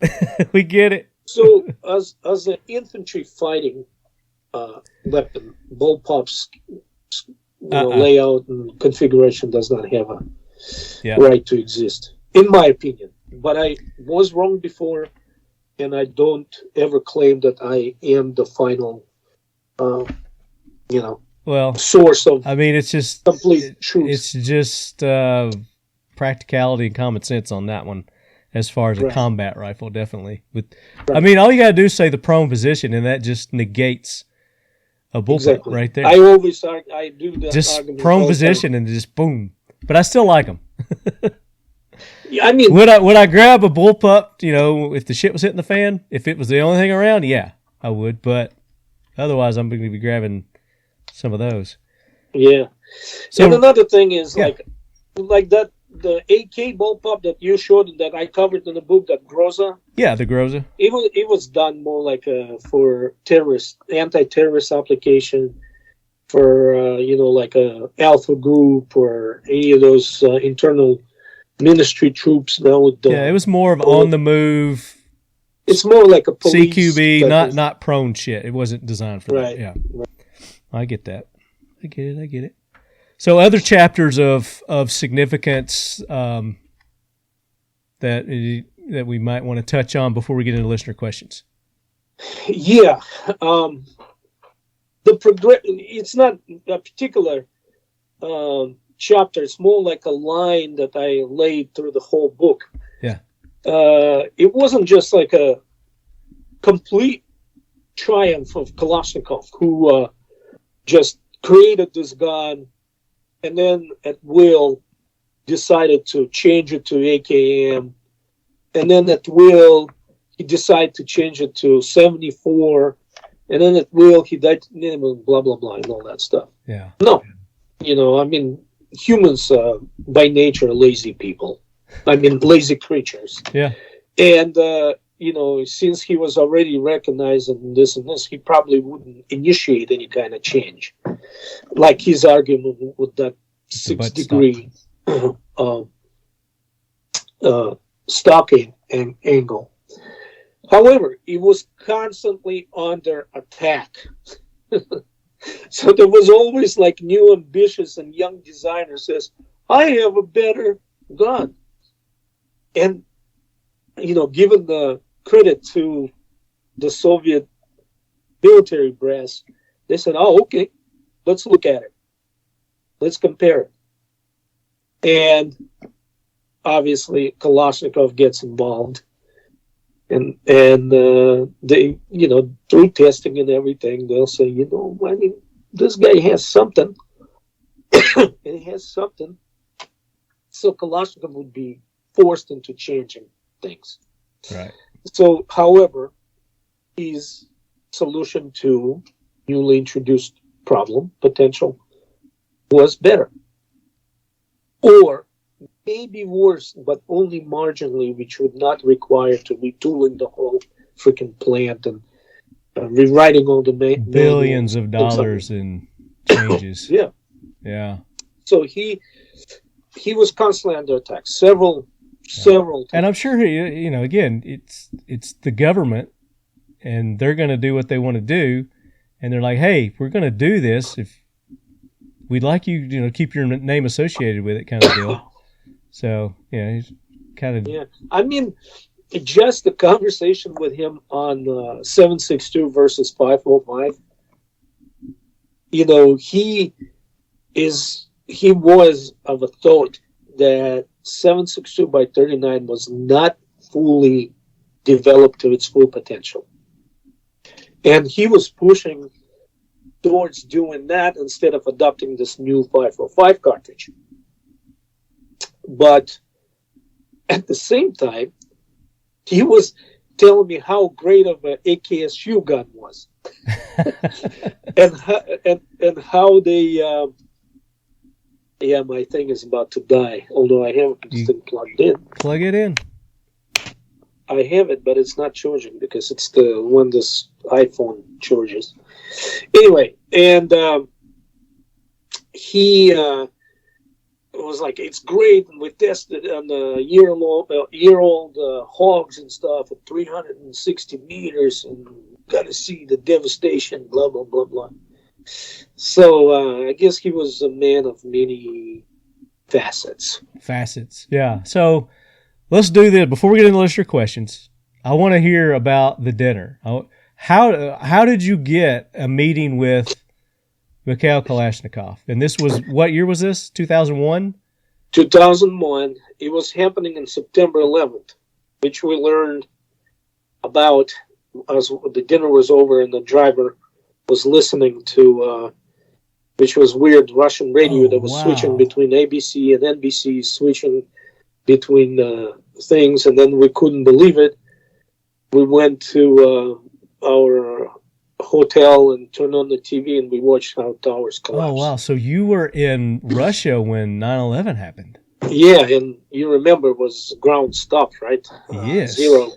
We get it. So as an infantry fighting weapon, bullpups layout and configuration does not have a right to exist, in my opinion. But I was wrong before, and I don't ever claim that I am the final, source of. I mean, it's just complete truth. It's just practicality and common sense on that one, as far as a combat rifle, definitely. I mean, all you gotta do is say the prone position, and that just negates a bullpup right there. I always I do that. Just prone position and just boom. But I still like them. Yeah, I mean, would I grab a bullpup? If the shit was hitting the fan, if it was the only thing around, yeah, I would. But otherwise, I'm going to be grabbing some of those. Yeah. So, and another thing is like that. The AK bullpup that you showed that I covered in the book, that Groza. Yeah, the Groza. It was done more like for anti-terrorist application, for like a Alpha Group or any of those internal ministry troops. Now with it was more of on the move. It's more like a police CQB, not prone shit. It wasn't designed for that. Yeah, right. I get that. I get it. So other chapters of significance that we might want to touch on before we get into listener questions. Yeah, it's not a particular chapter. It's more like a line that I laid through the whole book. Yeah, it wasn't just like a complete triumph of Kalashnikov, who just created this gun. And then at will decided to change it to AKM. And then at will he decided to change it to 74. And then at will he died, blah, blah, blah, and all that stuff. Yeah. No. I mean, humans by nature are lazy people. I mean, lazy creatures. Yeah. And, since he was already recognizing this and this, he probably wouldn't initiate any kind of change. Like his argument with that 6-degree stalking angle. However, he was constantly under attack. So there was always like new ambitious and young designers says, I have a better gun. And, given the credit to the Soviet military brass, they said, oh, okay, let's look at it. Let's compare it. And obviously Kalashnikov gets involved. And they, through testing and everything, they'll say, this guy has something. And he has something. So Kalashnikov would be forced into changing things. Right. So, however, his solution to newly introduced potential, was better. Or maybe worse, but only marginally, which would not require to retooling the whole freaking plant and rewriting all the billions of dollars in changes. Yeah. So he was constantly under attack. Several times. And I'm sure again, it's the government, and they're going to do what they want to do, and they're like, hey, if we're going to do this, if we'd like you, keep your name associated with it, kind of deal. So he's kind of I mean, just the conversation with him on 7.62 versus 5.05. He was of a thought that 7.62 by 39 was not fully developed to its full potential. And he was pushing towards doing that instead of adopting this new 5.05 cartridge. But at the same time, he was telling me how great of an AKSU gun was. and how they Yeah, my thing is about to die, although I have it still plugged in. Plug it in. I have it, but it's not charging because it's the one this iPhone charges. Anyway, and he was like, it's great, and we tested on the year-old hogs and stuff at 360 meters, and got to see the devastation, blah, blah, blah, blah. So I guess he was a man of many facets. Yeah. So let's do this. Before we get into the list of your questions, I want to hear about the dinner. How did you get a meeting with Mikhail Kalashnikov? And this was, what year was this? 2001? 2001. It was happening on September 11th, which we learned about as the dinner was over and the driver was listening to, which was weird, Russian radio that was switching between ABC and NBC, switching between things, and then we couldn't believe it. We went to our hotel and turned on the TV, and we watched how towers collapsed. Oh, wow. So you were in Russia when 9/11 happened. Yeah, and you remember it was ground stopped, right? Yes. Zero.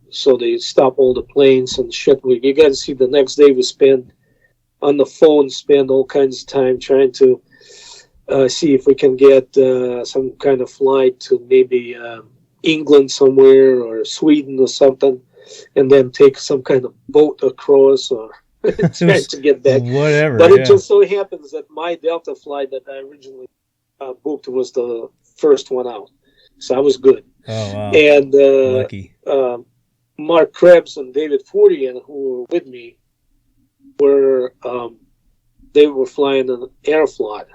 So they stopped all the planes and shit. You got to see the next day we spent on the phone, spend all kinds of time trying to see if we can get some kind of flight to maybe England somewhere or Sweden or something, and then take some kind of boat across or try to get back. Whatever. But it just so happens that my Delta flight that I originally booked was the first one out. So I was good. Oh, wow. And lucky. Mark Krebs and David Fortian, who were with me, they were flying an Aeroflot,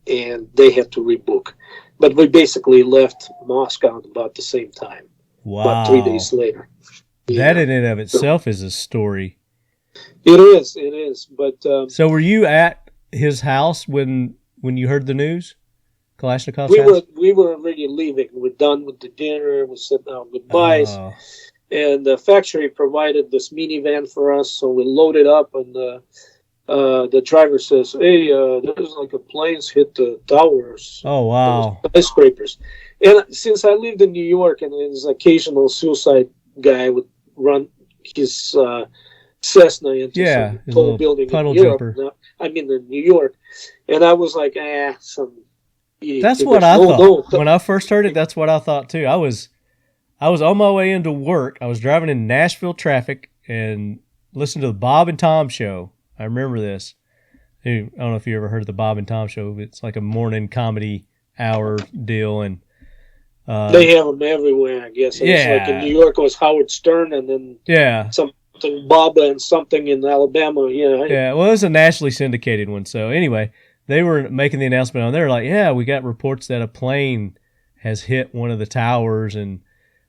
and they had to rebook. But we basically left Moscow at about the same time. Wow. About 3 days later. That in and of itself is a story. It is. But so were you at his house when you heard the news? Kalashnikov's we house? we were already leaving. We're done with the dinner. We said our goodbyes. Oh. And the factory provided this minivan for us, so we loaded up, and the driver says, hey, there's like a planes hit the towers. Oh, wow. Skyscrapers. And since I lived in New York, and his occasional suicide guy would run his Cessna into some tall building in Europe. In New York. And I was like, some idiot. That's what I thought. When I first heard it, that's what I thought too. I was on my way into work. I was driving in Nashville traffic and listening to the Bob and Tom show. I remember this. I don't know if you ever heard of the Bob and Tom show. It's like a morning comedy hour deal, and they have them everywhere, I guess. It's like in New York it was Howard Stern, and then something Bob and something in Alabama. Yeah, well, it was a nationally syndicated one. So anyway, they were making the announcement on there, like, we got reports that a plane has hit one of the towers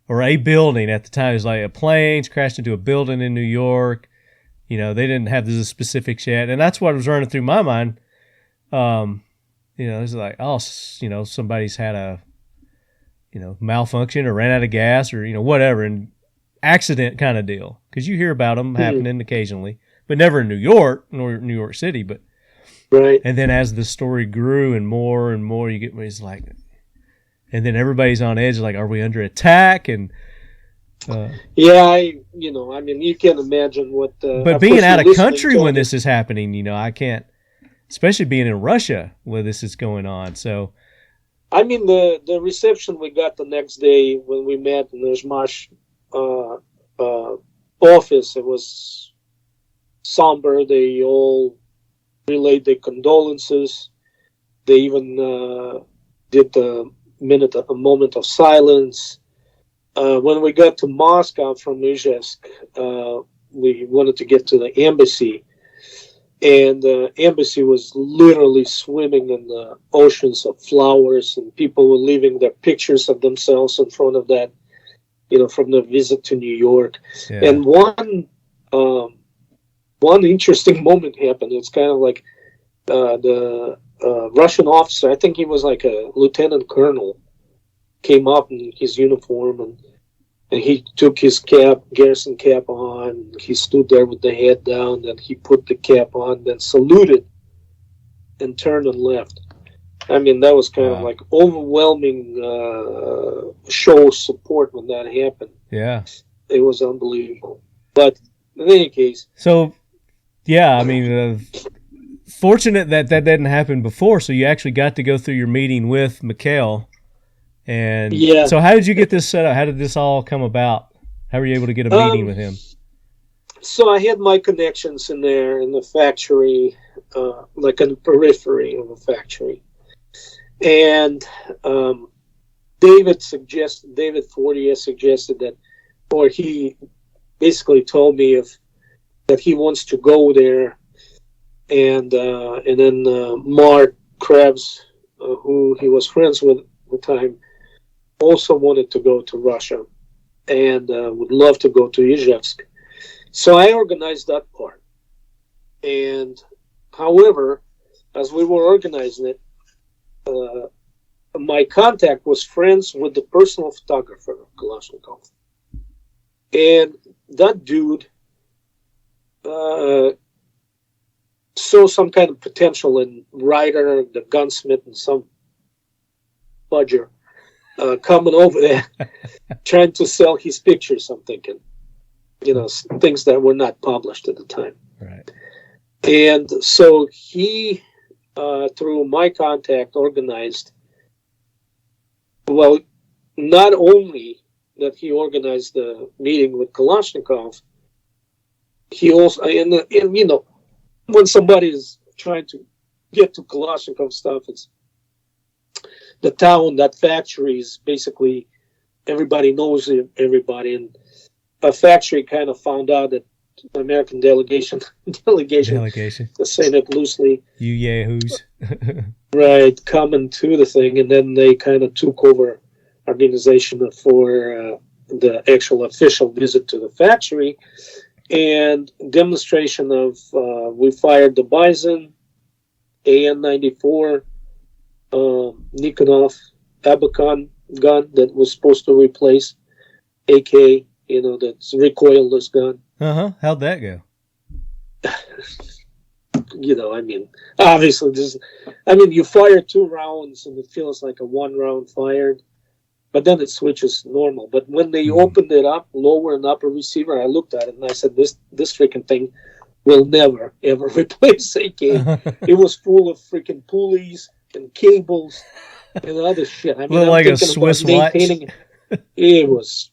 or a building at the time. It was like a plane's crashed into a building in New York. They didn't have the specifics yet. And that's what was running through my mind. It's like, somebody's had a, malfunction or ran out of gas or, whatever, and accident kind of deal. Because you hear about them happening occasionally, but never in New York nor New York City. But right. And then as the story grew and more, you get, it's like, and then everybody's on edge, like, are we under attack? And you can imagine what. But being out of country when this is happening, I can't, especially being in Russia where this is going on. So, the reception we got the next day when we met in the IZHMASH office, it was somber. They all relayed their condolences. They even did a moment of silence. When we got to Moscow from Izhevsk, we wanted to get to the embassy, and the embassy was literally swimming in the oceans of flowers, and people were leaving their pictures of themselves in front of that, from the visit to New York. Yeah. And one interesting moment happened. It's kind of like the Russian officer, I think he was like a lieutenant colonel, came up in his uniform, and he took his garrison cap on. He stood there with the head down, then he put the cap on, then saluted and turned and left. I mean, that was kind of like overwhelming show of support when that happened. Yeah. It was unbelievable. But in any case. So, yeah, I mean, fortunate that didn't happen before, so you actually got to go through your meeting with Mikhail. And yeah. So how did you get this set up? How did this all come about? How were you able to get a meeting with him? So I had my connections in there in the factory, like in the periphery of the factory. And David Fortier suggested that, or he basically told me that he wants to go there, and then Mark Krebs, who he was friends with at the time, also wanted to go to Russia and would love to go to Izhevsk. So I organized that part. And however, as we were organizing it, my contact was friends with the personal photographer of Kalashnikov. And that dude saw some kind of potential in Ryder, the gunsmith, and some budger coming over there trying to sell his pictures, I'm thinking. Things that were not published at the time. Right. And so he, through my contact, organized, well, not only that he organized the meeting with Kalashnikov, he also, when somebody is trying to get to Kalashnikov stuff, it's the town, that factory is basically, everybody knows everybody, and a factory kind of found out that the American delegation, to say that loosely, you yahoos, right, coming to the thing, and then they kind of took over organization for the actual official visit to the factory and demonstration of we fired the Bison, AN-94, Nikonov Abakan gun that was supposed to replace AK. That's recoilless gun. How'd that go? Obviously, you fire 2 rounds and it feels like a 1 round fired, but then it switches normal. But when they opened it up, lower and upper receiver, I looked at it and I said, this freaking thing will never, ever replace AK. It was full of freaking pulleys and cables and other shit. Looked like a Swiss watch. It was...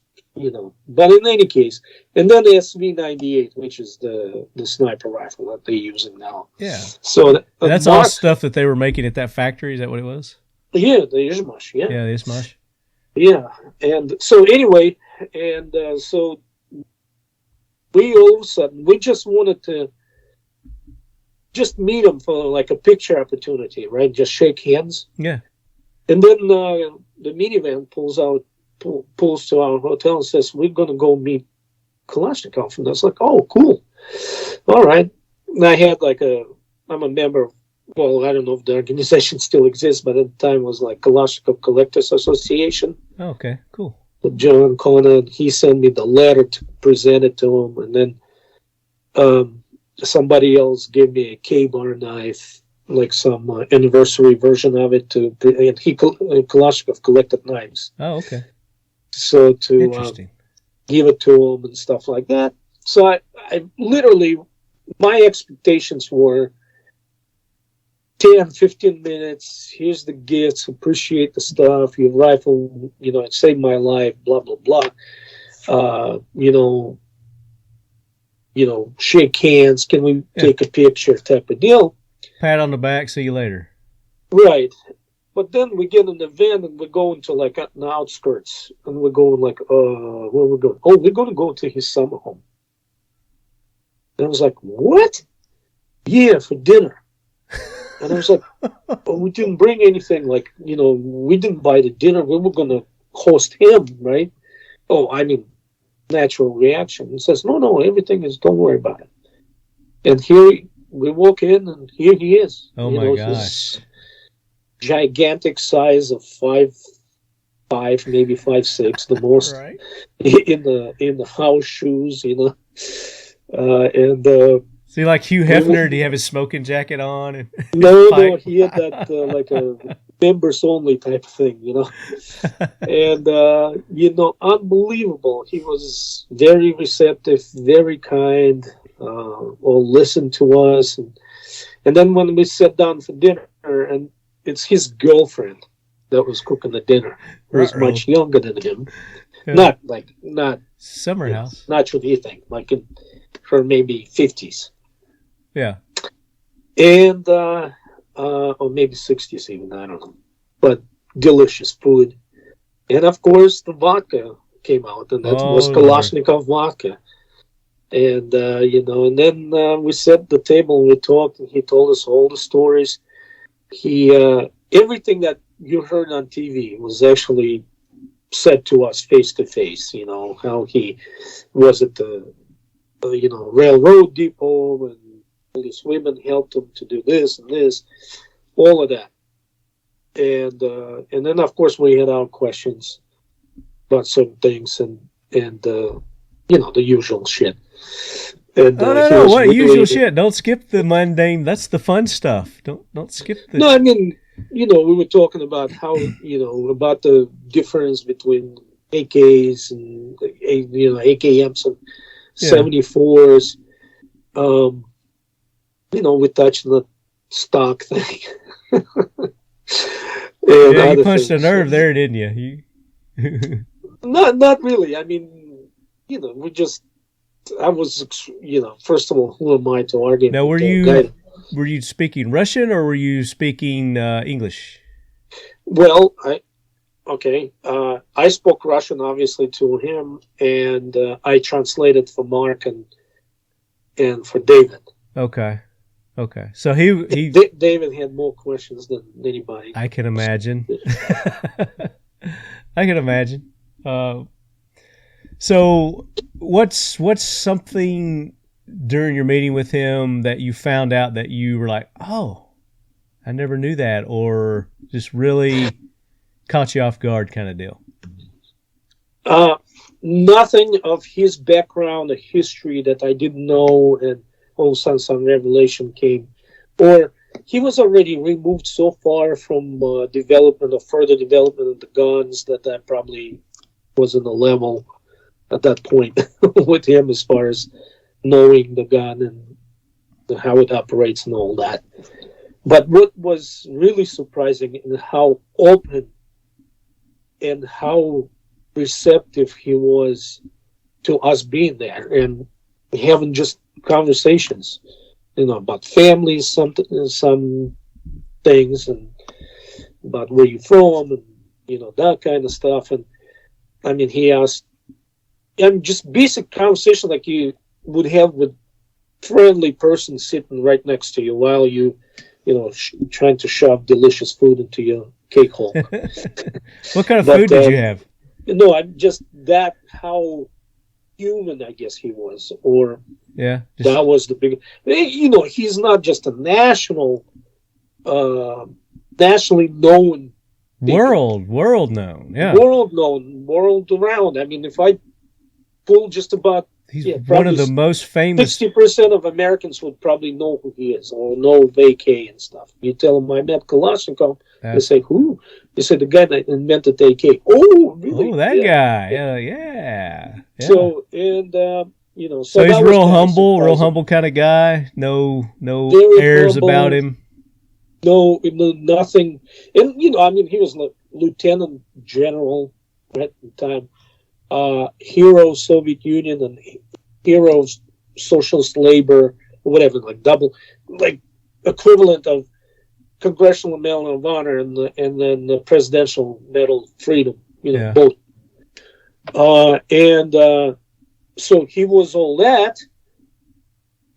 but in any case, and then the SV-98, which is the sniper rifle that they're using now. Yeah. So that's all stuff that they were making at that factory. Is that what it was? Yeah, the IZHMASH. Yeah. Yeah, the IZHMASH. Yeah, and so anyway, and so we all of a sudden we just wanted to just meet them for like a picture opportunity, right? Just shake hands. Yeah. And then the minivan pulls to our hotel and says, we're going to go meet Kalashnikov. And I was like, oh, cool. All right. And I had I'm a member of, well, I don't know if the organization still exists, but at the time it was like Kalashnikov Collectors Association. Oh, okay, cool. With John Connor, he sent me the letter to present it to him. And then somebody else gave me a K-bar knife, like some anniversary version of it. And Kalashnikov collected knives. Oh, okay. So to give it to him and stuff like that. So I literally, my expectations were 10, 15 minutes. Here's the gifts. Appreciate the stuff. Your rifle, it saved my life, blah, blah, blah. Shake hands. Can we take a picture type of deal? Pat on the back. See you later. Right. But then we get in the van and we're going to like the outskirts, and we're going like, where are we going? Oh, we're going to go to his summer home. And I was like, what? Yeah, for dinner. And I was like, oh, we didn't bring anything. Like, we didn't buy the dinner. We were going to host him, right? Oh, natural reaction. He says, no, everything is, don't worry about it. And here we walk in, and here he is. Oh, my gosh. Gigantic size of 5'5", maybe 5'6", the most. Right. in the house shoes, and See, like Hugh Hefner, do you have his smoking jacket on? And no, he had that like a members only type of thing, And, unbelievable. He was very receptive, very kind, or listened to us. And then when we sat down for dinner, and it's his girlfriend that was cooking the dinner, who was much younger than him. Not summer house. Not what you think, like in her maybe 50s. Yeah. And, or maybe 60s even, I don't know. But delicious food. And of course, the vodka came out, and that was Kalashnikov vodka. And, and then we sat at the table and we talked, and he told us all the stories. Everything that you heard on TV was actually said to us face to face, how he was at the, railroad depot, and all these women helped him to do this and this, all of that. And then, of course, we had our questions about certain things and the usual shit. And, no, what really, usual shit? Don't skip the mundane. That's the fun stuff. Don't skip the... No, I mean, we were talking about how, about the difference between AKs and, AKMs and 74s. We touched the stock thing. You punched a nerve there, didn't you? Not really. I mean, I was, first of all, who am I to argue? Now, were you speaking Russian or were you speaking English? Well, I spoke Russian, obviously, to him, and I translated for Mark and for David. Okay. So he David had more questions than anybody. I can imagine. I can imagine. So what's something during your meeting with him that you found out that you were like, oh, I never knew that, or just really caught you off guard kind of deal? Nothing of his background or history that I didn't know, and all of a sudden some revelation came. Or he was already removed so far from development or further development of the guns that I probably wasn't a level at that point with him as far as knowing the gun and how it operates and all that. But what was really surprising is how open and how receptive he was to us being there and having just conversations, about families, some things, and about where you're from, and that kind of stuff. And I mean, he asked, just basic conversation like you would have with friendly person sitting right next to you while you trying to shove delicious food into your cake hole. What kind of food did you have? No, I'm just that how human I guess he was, or that was the big. He's not just a nationally known. World known, yeah. World around. I mean, if I pull just about, he's one of the most famous. 60% of Americans would probably know who he is or know AK and stuff. You tell them I met Kalashnikov, they say who? They say the guy that invented the AK. Oh, really? Oh, that guy. Yeah. So and so he's real humble kind of guy. No very airs humble, about him. No, nothing. And he was a lieutenant general at the time. Hero Soviet Union and hero socialist labor, or whatever, like equivalent of Congressional Medal of Honor and then the Presidential Medal of Freedom, both. So he was all that,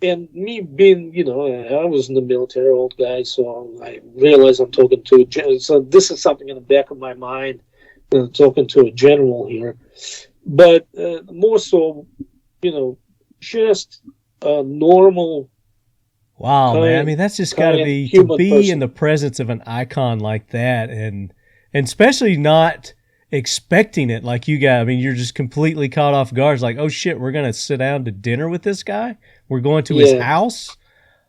and me being, I was in the military, old guy, so I realized I'm talking to a general. So this is something in the back of my mind, talking to a general here. But more so, just a normal. Wow, man! I mean, that's just got to be in the presence of an icon like that, and especially not expecting it like you got. I mean, you're just completely caught off guard. It's like, oh shit, we're gonna sit down to dinner with this guy. We're going to his house.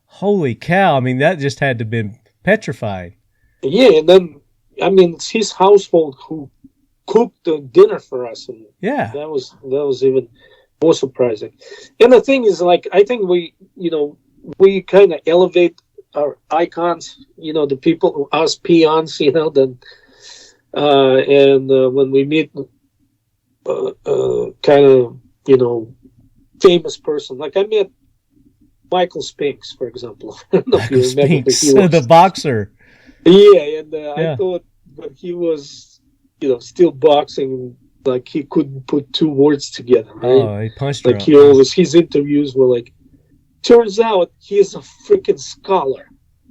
Holy cow! I mean, that just had to have been petrifying. Yeah, and then I mean, it's his household who cooked the dinner for us, and that was even more surprising. And the thing is, like, I think we kind of elevate our icons, the people, us peons, then, and when we meet kind of, famous person, like I met Michael Spinks, for example. I don't know if you remember, the boxer. Yeah, and I thought that he was, still boxing, like he couldn't put two words together, right? Oh, he punched her. Like his interviews were like, turns out he is a freaking scholar.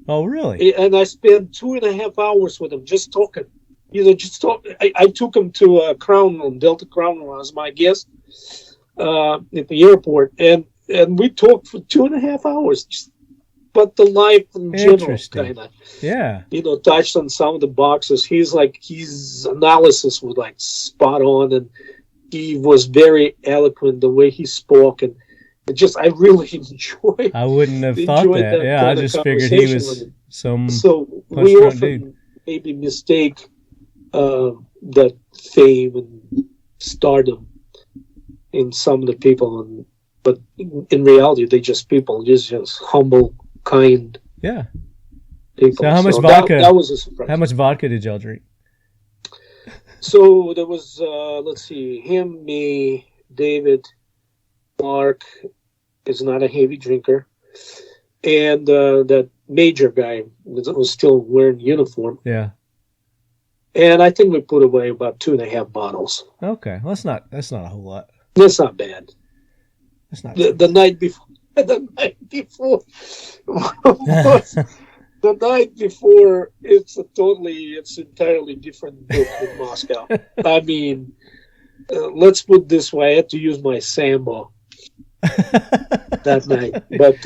Oh, really? And I spent 2.5 hours with him just talking. I took him to Crown Room, Delta Crown Room as my guest at the airport, and we talked for 2.5 hours, just but the life in general, kind of. Yeah. Touched on some of the boxes. His analysis was like spot on, and he was very eloquent the way he spoke, and I really enjoyed. I wouldn't have thought that. Yeah, I just figured he was some. So we often maybe mistake that fame and stardom in some of the people, but in reality, they're just people, just humble, kind. Yeah. People. So how much vodka? That was a surprise. How much vodka did y'all drink? So there was, let's see, him, me, David, Mark is not a heavy drinker, and that major guy that was still wearing uniform. Yeah. And I think we put away about 2.5 bottles. Okay, well, that's not a whole lot. That's not bad. That's not the night before. The night before. The night before, it's entirely different book in Moscow. I mean, let's put it this way: I had to use my Sambo that night. But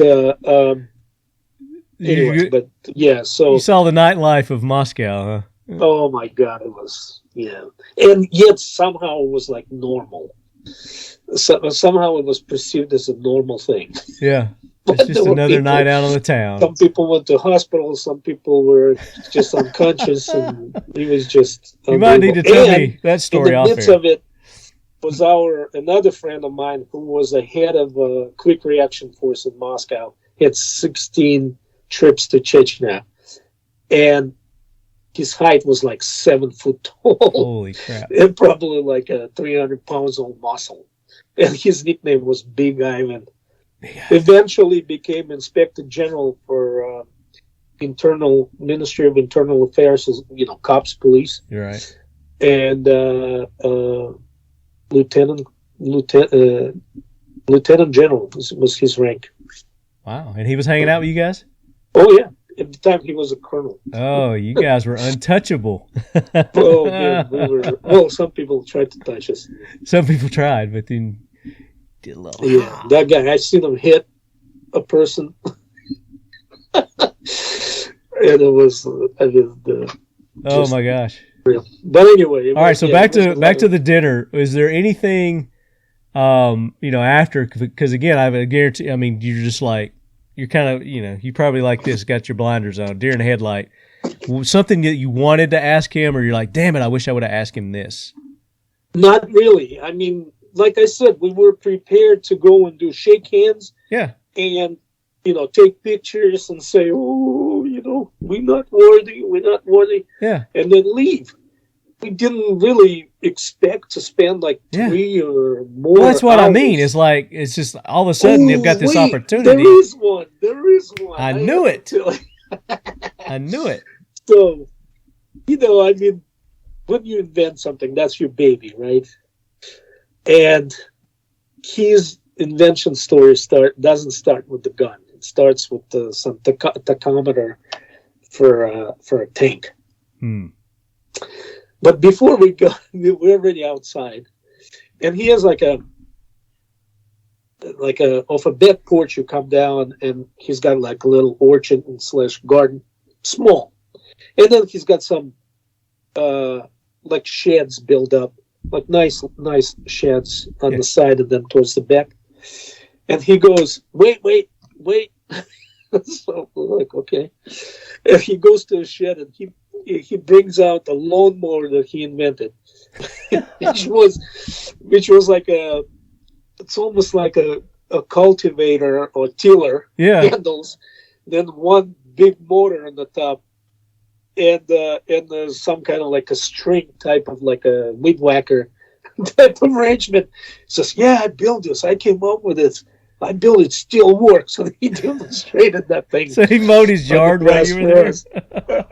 anyway, but yeah. So you saw the nightlife of Moscow, huh? Oh my God, it was and yet somehow it was like normal. So, somehow it was perceived as a normal thing. Yeah. It's just another night out on the town. Some people went to hospital. Some people were just unconscious, and he was just. You might need to tell me that story off here. In the midst of it was another friend of mine who was the head of a quick reaction force in Moscow. He had 16 trips to Chechnya, and his height was like 7 foot tall. Holy crap! And probably like 300 pounds of muscle. And his nickname was Big Ivan. Eventually became Inspector General for Ministry of Internal Affairs, cops, police. You're right. And Lieutenant General was his rank. Wow. And he was hanging out with you guys? Oh, yeah. At the time, he was a colonel. Oh, you guys were untouchable. Oh, man, well, some people tried to touch us. Some people tried, but then did a little. Yeah, that guy, I seen him hit a person. And it was, oh my gosh. Real. But anyway. All right, so back to the dinner. Is there anything, after, because again, I have a guarantee, I mean, you're just like, you're kind of, you probably like this, got your blinders on, deer in the headlight. Something that you wanted to ask him, or you're like, damn it, I wish I would have asked him this. Not really. I mean, like I said, we were prepared to go and shake hands. Yeah. And, take pictures and say, oh, we're not worthy. Yeah. And then leave. We didn't really expect to spend like 3 or more. Well, that's what hours. I mean. It's like, it's just all of a sudden they've got this opportunity. There is one. I knew it. I knew it. So, I mean, when you invent something, that's your baby, right? And his invention story doesn't start with the gun. It starts with some tachometer for a tank. But before we go, we're already outside, and he has like a off a back porch. You come down, and he's got like a little orchard / garden, small, and then he's got some like sheds build up, like nice sheds on the side of them towards the back. And he goes, wait. So I'm like, okay. And he goes to a shed and he brings out a lawnmower that he invented, which was like it's almost like a cultivator or tiller handles, then one big motor on the top, and there's some kind of like a string type of like a weed whacker type of arrangement. He says, yeah, I built this. I came up with it. I built it, still works. And he demonstrated that thing. So he mowed his yard while you were there.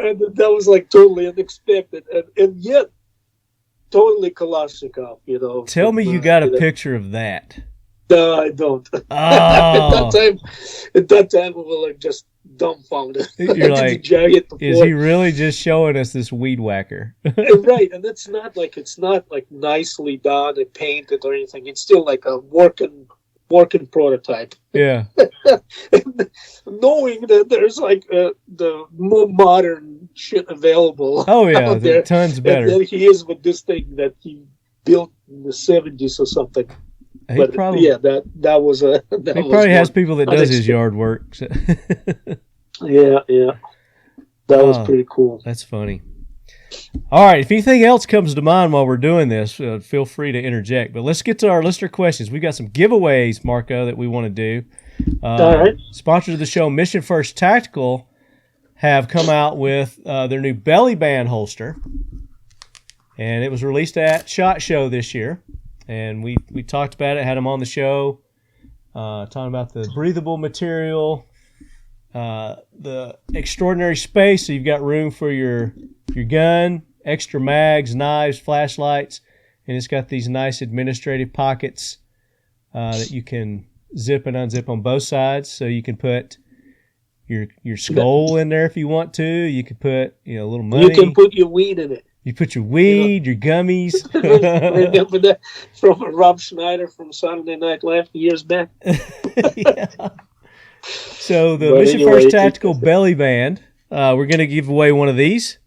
And that was like totally unexpected. And yet, totally Kalashnikov, you know. Tell me you got a picture of that. No, I don't. Oh. At that time, we were like just dumbfounded. You're like, is he really just showing us this weed whacker? Right, and it's not like nicely done and painted or anything. It's still like a working prototype. Yeah. Knowing that there's like the more modern shit available. Oh yeah, there, tons better. And then he is with this thing that he built in the 70s or something. He but probably, that was a. He probably has people that does his yard work. So. Yeah. That was pretty cool. That's funny. All right, if anything else comes to mind while we're doing this, feel free to interject. But let's get to our listener questions. We've got some giveaways, Marco, that we want to do. All right. Sponsors of the show, Mission First Tactical, have come out with their new belly band holster. And it was released at SHOT Show this year. And we talked about it, had them on the show, talking about the breathable material, the extraordinary space, so you've got room for your gun, extra mags, knives, flashlights, and it's got these nice administrative pockets that you can zip and unzip on both sides, so you can put your skull in there if you want to. You can put a little money. You can put your weed in it. You put your weed, your gummies. Remember that from Rob Schneider from Saturday Night Live years back? Yeah. So the Mission First Tactical Belly Band, we're going to give away one of these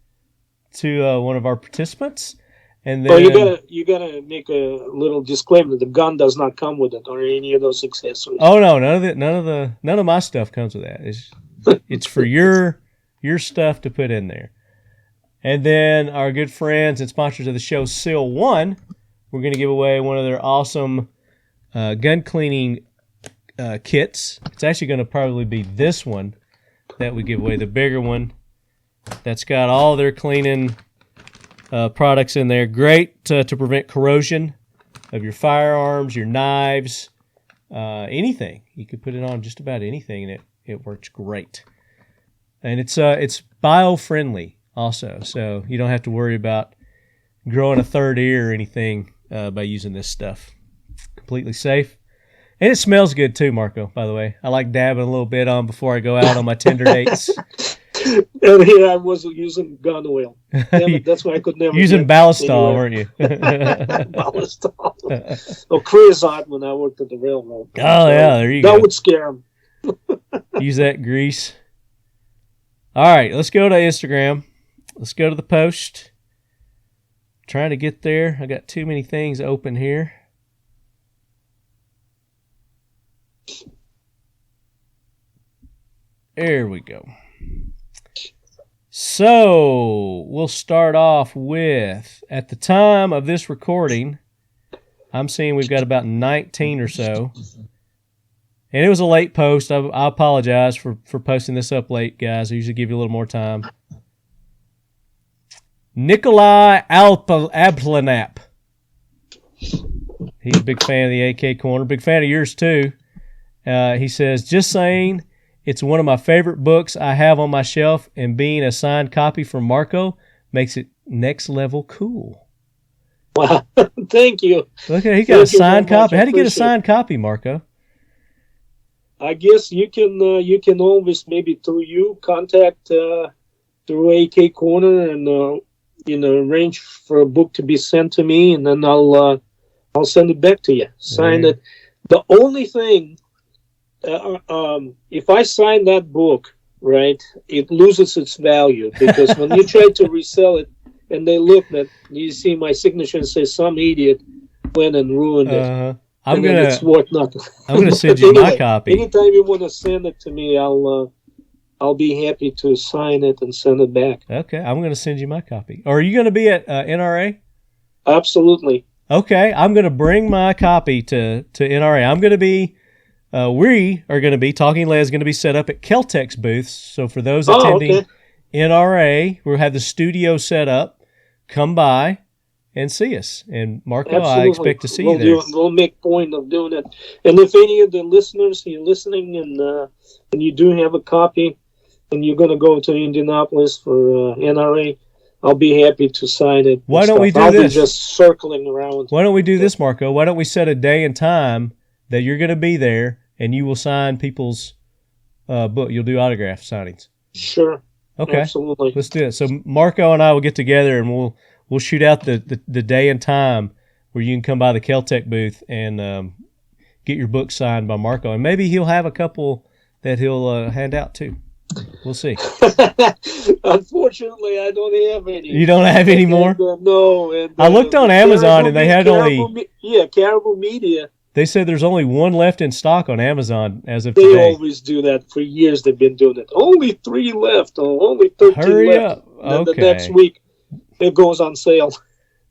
to one of our participants. And then you gotta make a little disclaimer: the gun does not come with it or any of those accessories. Oh no, none of my stuff comes with that. It's for your stuff to put in there. And then our good friends and sponsors of the show, Seal One, we're going to give away one of their awesome gun cleaning kits. It's actually going to probably be this one that we give away, the bigger one that's got all their cleaning products in there. Great to prevent corrosion of your firearms, your knives, anything. You could put it on just about anything, and it works great. And it's bio-friendly also, so you don't have to worry about growing a third ear or anything by using this stuff. Completely safe. And it smells good too, Marco, by the way. I like dabbing a little bit on before I go out on my Tinder dates. And here I was using gun oil. Damn it, that's why I could never using Ballistol, weren't you? Ballistol. Or creosote when I worked at the railroad. Oh, yeah, there you go. That would scare him. Use that grease. All right, let's go to Instagram. Let's go to the post. Trying to get there. I got too many things open here. There we go. So we'll start off with, at the time of this recording, I'm seeing we've got about 19 or so. And it was a late post. I apologize for posting this up late, guys. I usually give you a little more time. Nikolai Alplanap. He's a big fan of the AK Corner. Big fan of yours, too. He says, just saying, it's one of my favorite books I have on my shelf, and being a signed copy from Marco makes it next level cool. Wow. Thank you. Look at he got a signed copy. How do you get a signed copy, Marco? I guess you can always maybe through you contact through AK Corner and arrange for a book to be sent to me, and then I'll send it back to you. Sign it. The only thing, if I sign that book, right, it loses its value because when you try to resell it, and they looked at, you see my signature and say some idiot went and ruined it. It's worth nothing. I'm gonna send you my copy. Anytime you want to send it to me, I'll be happy to sign it and send it back. Okay, I'm gonna send you my copy. Or are you gonna be at NRA? Absolutely. Okay, I'm gonna bring my copy to NRA. I'm gonna be. We are going to be, Talking Lead is going to be set up at Kel-Tec's booths. So for those attending NRA, we'll have the studio set up. Come by and see us. And Marco, Absolutely. I expect to see you there. We'll make point of doing it. And if any of the listeners are listening and you do have a copy and you're going to go to Indianapolis for NRA, I'll be happy to sign it. Why don't we do I'll this? be just circling around. Why don't we do this, Marco? Why don't we set a day and time that you're going to be there and you will sign people's book. You'll do autograph signings. Sure. Okay. Absolutely. Let's do it. So Marco and I will get together and we'll shoot out the day and time where you can come by the Kel-Tec booth and get your book signed by Marco. And maybe he'll have a couple that he'll hand out too. We'll see. Unfortunately, I don't have any. You don't have any more? No. And, I looked on Amazon and they had Caribou Media. They said there's only one left in stock on Amazon as of today. They always do that. For years they've been doing it. Only 3 left, or only 13 Hurry left. up. And okay. then the next week it goes on sale.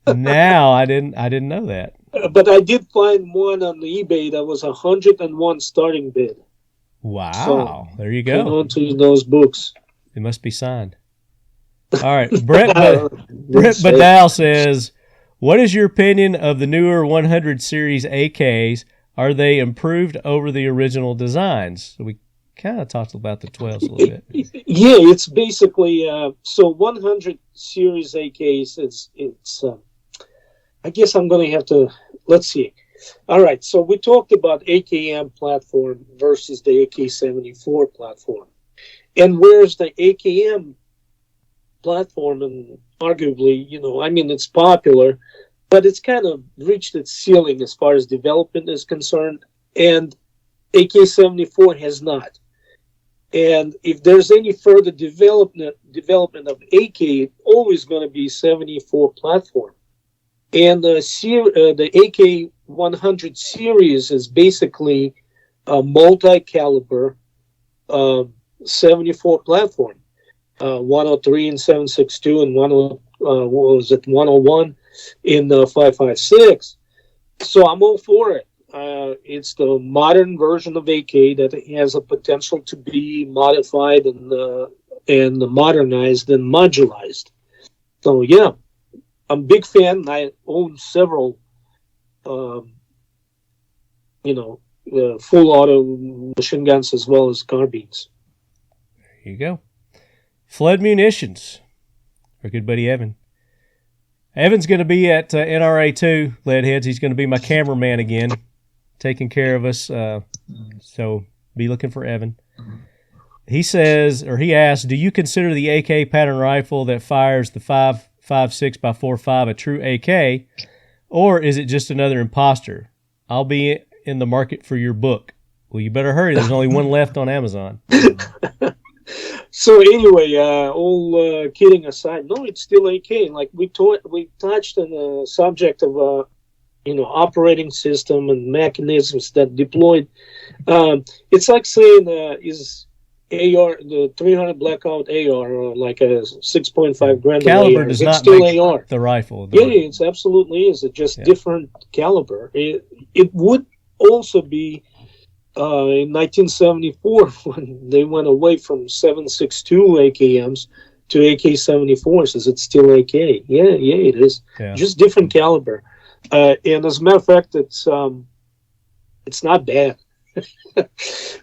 Now I didn't know that. But I did find one on eBay that was 101 starting bid. Wow. So, there you go. Go on to those books. It must be signed. All right. Brett Badal says, what is your opinion of the newer 100 series AKs? Are they improved over the original designs? So we kind of talked about the 12s a little bit. Yeah, it's basically so 100 series AKs. It's I guess I'm going to have to let's see. All right, so we talked about AKM platform versus the AK-74 platform, and where's the AKM platform and arguably, it's popular, but it's kind of reached its ceiling as far as development is concerned, and AK-74 has not. And if there's any further development of AK, it's always going to be 74 platform. And the AK-100 series is basically a multi-caliber 74 platform. 103 and 7.62 and 101 in 5.56. So I'm all for it. It's the modern version of AK that has a potential to be modified and modernized and modularized. So yeah, I'm a big fan. I own several, full auto machine guns as well as carbines. There you go. Flood Munitions, our good buddy Evan. Evan's going to be at NRA too, Leadheads. He's going to be my cameraman again, taking care of us. So be looking for Evan. He says, or he asks, do you consider the AK pattern rifle that fires the 5.56 by 4.5 a true AK, or is it just another imposter? I'll be in the market for your book. Well, you better hurry. There's only one left on Amazon. So anyway, all kidding aside, no, it's still AK. Like we touched on the subject of operating system and mechanisms that deployed. It's like saying is AR the 300 blackout AR or like a 6.5 Grendel caliber AR. does it's not still make AR. The rifle. Yeah, it's absolutely is. It's just different caliber. It would also be. In 1974, when they went away from 7.62 AKMs to AK-74s, is it still AK? Yeah, it is. Yeah. Just different caliber. And as a matter of fact, it's not bad.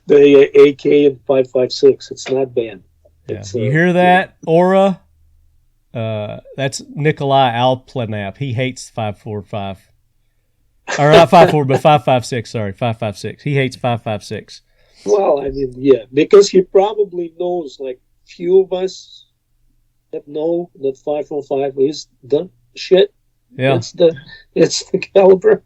The AK and 5.56, it's not bad. Yeah. You hear that, Aura? That's Nikolai Alplanap. He hates 5.45. Or not 5.4, but 5.56. Sorry, 5.56. He hates 5.56. Well, I mean, yeah, because he probably knows, like, few of us that know that 5.45 is the shit. Yeah, it's the caliber.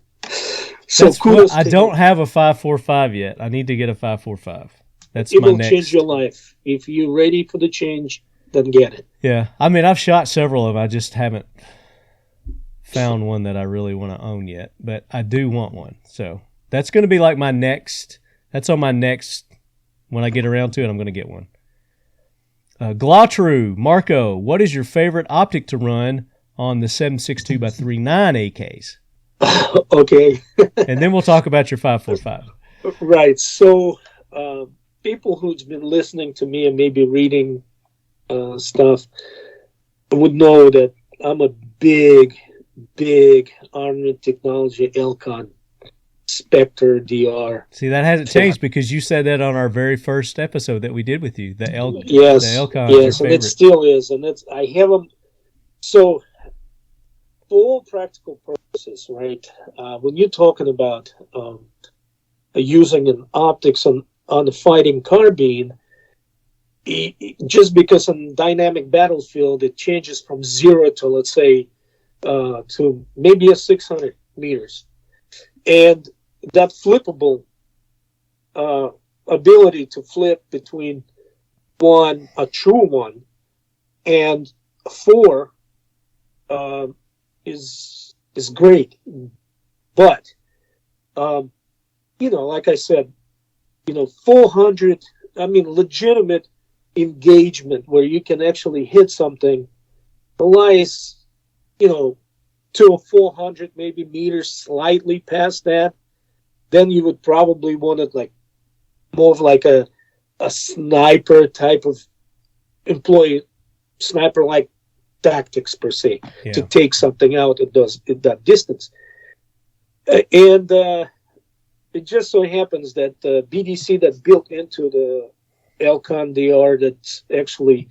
So kudos. I don't have a 5.45 yet. I need to get a 5.45. That's it my will next. Change your life if you're ready for the change. then get it. Yeah. I mean, I've shot several of them. I just haven't found one that I really want to own yet, but I do want one. So that's going to be like that's on my next, when I get around to it, I'm going to get one. Glautru, Marco, what is your favorite optic to run on the 7.62x39 AKs? Okay. And then we'll talk about your 5.45. Right. So people who's been listening to me and maybe reading stuff would know that I'm a big armament technology Elcon Spectre DR. See, that hasn't changed because you said that on our very first episode that we did with you. The Elcon. Yes, and it still is, and I have them. So, for all practical purposes, right? When you're talking about using an optics on a fighting carbine, just because on dynamic battlefield it changes from 0 to, let's say, to maybe a 600 meters, and that flippable ability to flip between a true one and 4 is great. But like I said, 400, legitimate engagement where you can actually hit something lies to a 400 maybe meters, slightly past that, then you would probably want it like more of like a sniper type of employee, sniper like tactics per se, to take something out at that distance. And it just so happens that the BDC that built into the Elcon DR that's actually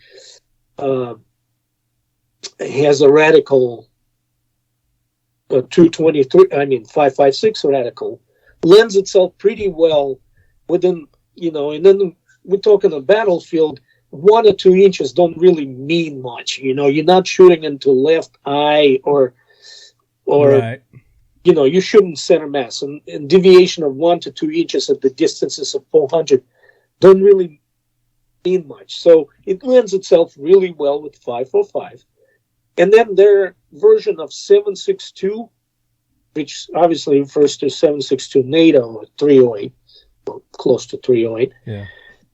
has a radical 5.56 radical lends itself pretty well within, and then we're talking a battlefield, 1 or 2 inches don't really mean much. You're not shooting into left eye or right. You shouldn't center mass, and deviation of 1 to 2 inches at the distances of 400 don't really mean much. So it lends itself really well with 5.45. And then their version of 7.62, which obviously refers to 7.62 NATO, 308, or close to 308. Yeah.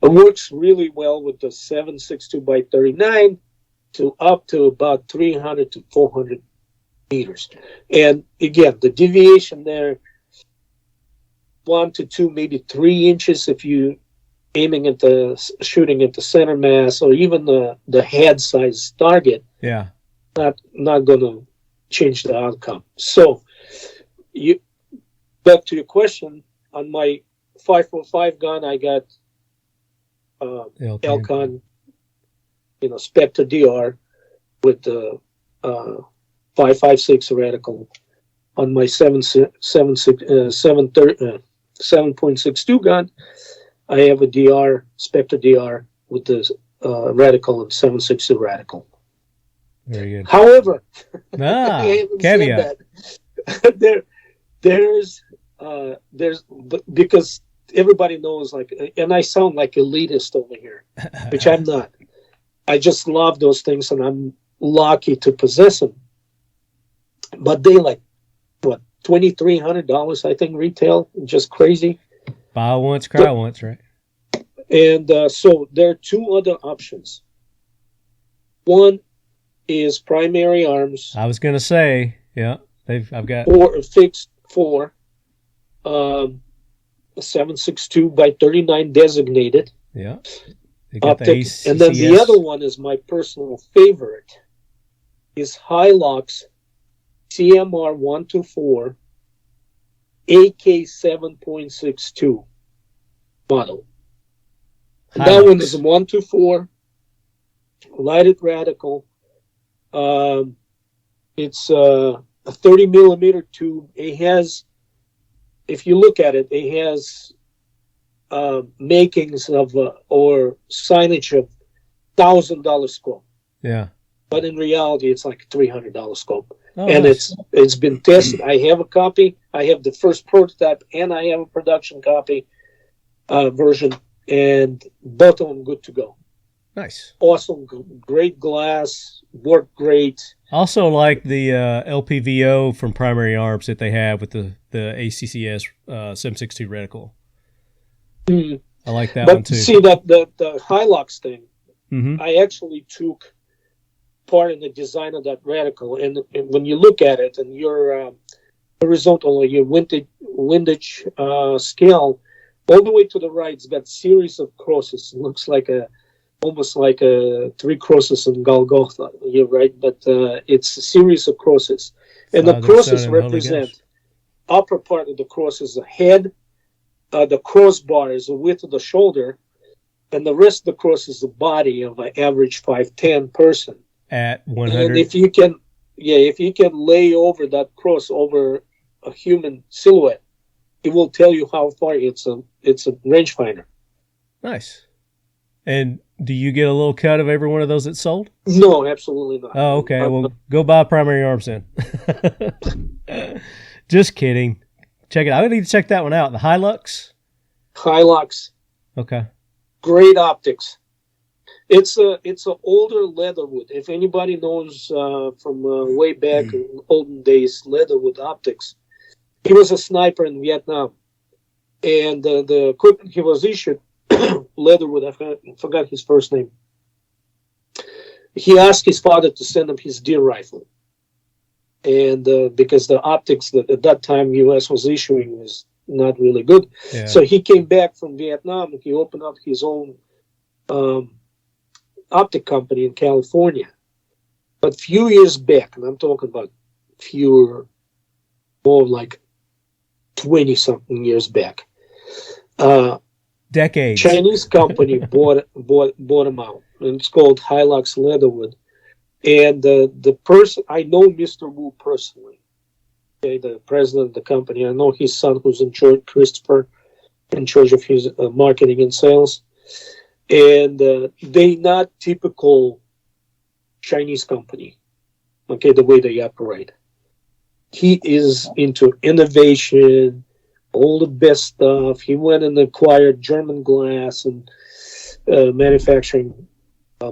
It works really well with the 7.62x39 to up to about 300 to 400 meters. And again, the deviation there, 1 to 2, maybe 3 inches if you aiming at shooting at the center mass or even the head size target. Yeah. Not going to change the outcome. So, back to your question, on my 5.45 gun, I got Elcon, Spectre DR with the 5.56 reticle. On my 7.62 gun, I have a DR, Spectre DR with the reticle and 7.62 reticle. Very good. However, caveat. there's because everybody knows, and I sound like elitist over here, which I'm not. I just love those things, and I'm lucky to possess them. But they $2,300, I think, retail, just crazy. Buy once, cry once, right? And so there are 2 other options. One is primary arms. I was going to say, yeah, I've got or a fixed 4, 7.62x39 designated. Yeah. You got optic. And then the other one is my personal favorite, is Hilux CMR 124 AK 7.62 model. That one is a 124 lighted radical. It's a 30 millimeter tube. It has, if you look at it, it has makings of or signage of $1,000 scope. Yeah. But in reality, it's like a $300 scope. Oh, and nice. it's been tested. I have a copy. I have the first prototype, and I have a production copy version, and both of them good to go. Nice. Awesome, great glass, worked great. Also like the LPVO from Primary Arms that they have with the ACCS 7.62 reticle. Mm. I like that but one too. See that the Hilux thing, mm-hmm. I actually took part in the design of that reticle, and when you look at it and your horizontal or your windage scale, all the way to the right, it's got series of crosses. It looks like almost like 3 crosses in Golgotha. You're right, but it's a series of crosses, and Father, the crosses Son, and represent upper part of the cross is the head, the crossbar is the width of the shoulder, and the rest of the cross is the body of an average 5'10" person. At 100. And if you can lay over that cross over a human silhouette, it will tell you how far it's a rangefinder. Nice. And do you get a little cut of every one of those that's sold? No, absolutely not. Oh, okay. Well, go buy Primary Arms then. Just kidding. Check it out. I need to check that one out. The Hilux. Okay. Great optics. It's a older Leatherwood. If anybody knows from way back in olden days, Leatherwood optics. He was a sniper in Vietnam, and the equipment he was issued, Leatherwood, I forgot his first name. He asked his father to send him his deer rifle, and because the optics that at that time U.S. was issuing was not really good, so he came back from Vietnam and he opened up his own optic company in California. But few years back, and I'm talking about more like 20-something years back, decades. Chinese company bought them out, and it's called Hilux Leatherwood. And the person, I know Mr. Wu personally, okay, the president of the company. I know his son, who's in charge, Christopher, in charge of his marketing and sales. And they not typical Chinese company, okay, the way they operate. He is into innovation, all the best stuff. He went and acquired German glass and manufacturing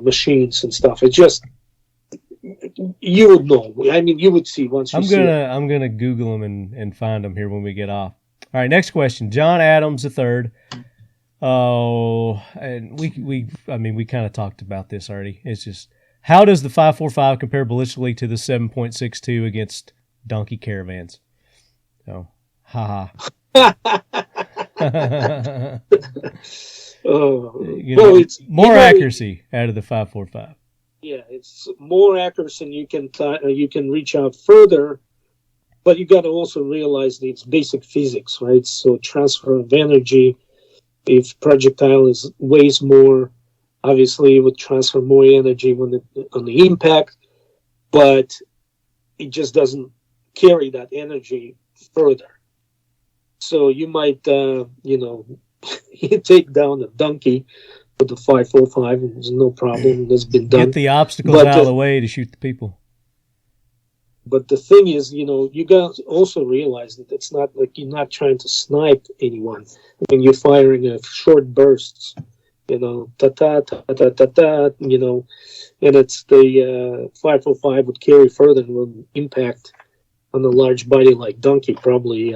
machines and stuff. It just, you would know. I mean, you would see once you see it. I'm gonna Google them and find them here when we get off. All right, next question. John Adams III. Oh, and we kind of talked about this already. It's just, how does the 5.45 compare ballistically to the 7.62 against donkey caravans? So, haha. It's more accuracy out of the 5.45. Yeah, it's more accuracy, and you can reach out further, but you got to also realize that it's basic physics, right? So transfer of energy. If projectile weighs more, obviously it would transfer more energy on the impact, but it just doesn't carry that energy further. So you might, you take down a donkey with the 5.45, and there's no problem. That's been done. Get the obstacles out of the way to shoot the people. But the thing is, you got to also realize that it's not like you're not trying to snipe anyone. I mean, you're firing short bursts, ta-ta-ta-ta-ta-ta, and it's the 5.45 would carry further and will impact on a large body like donkey, probably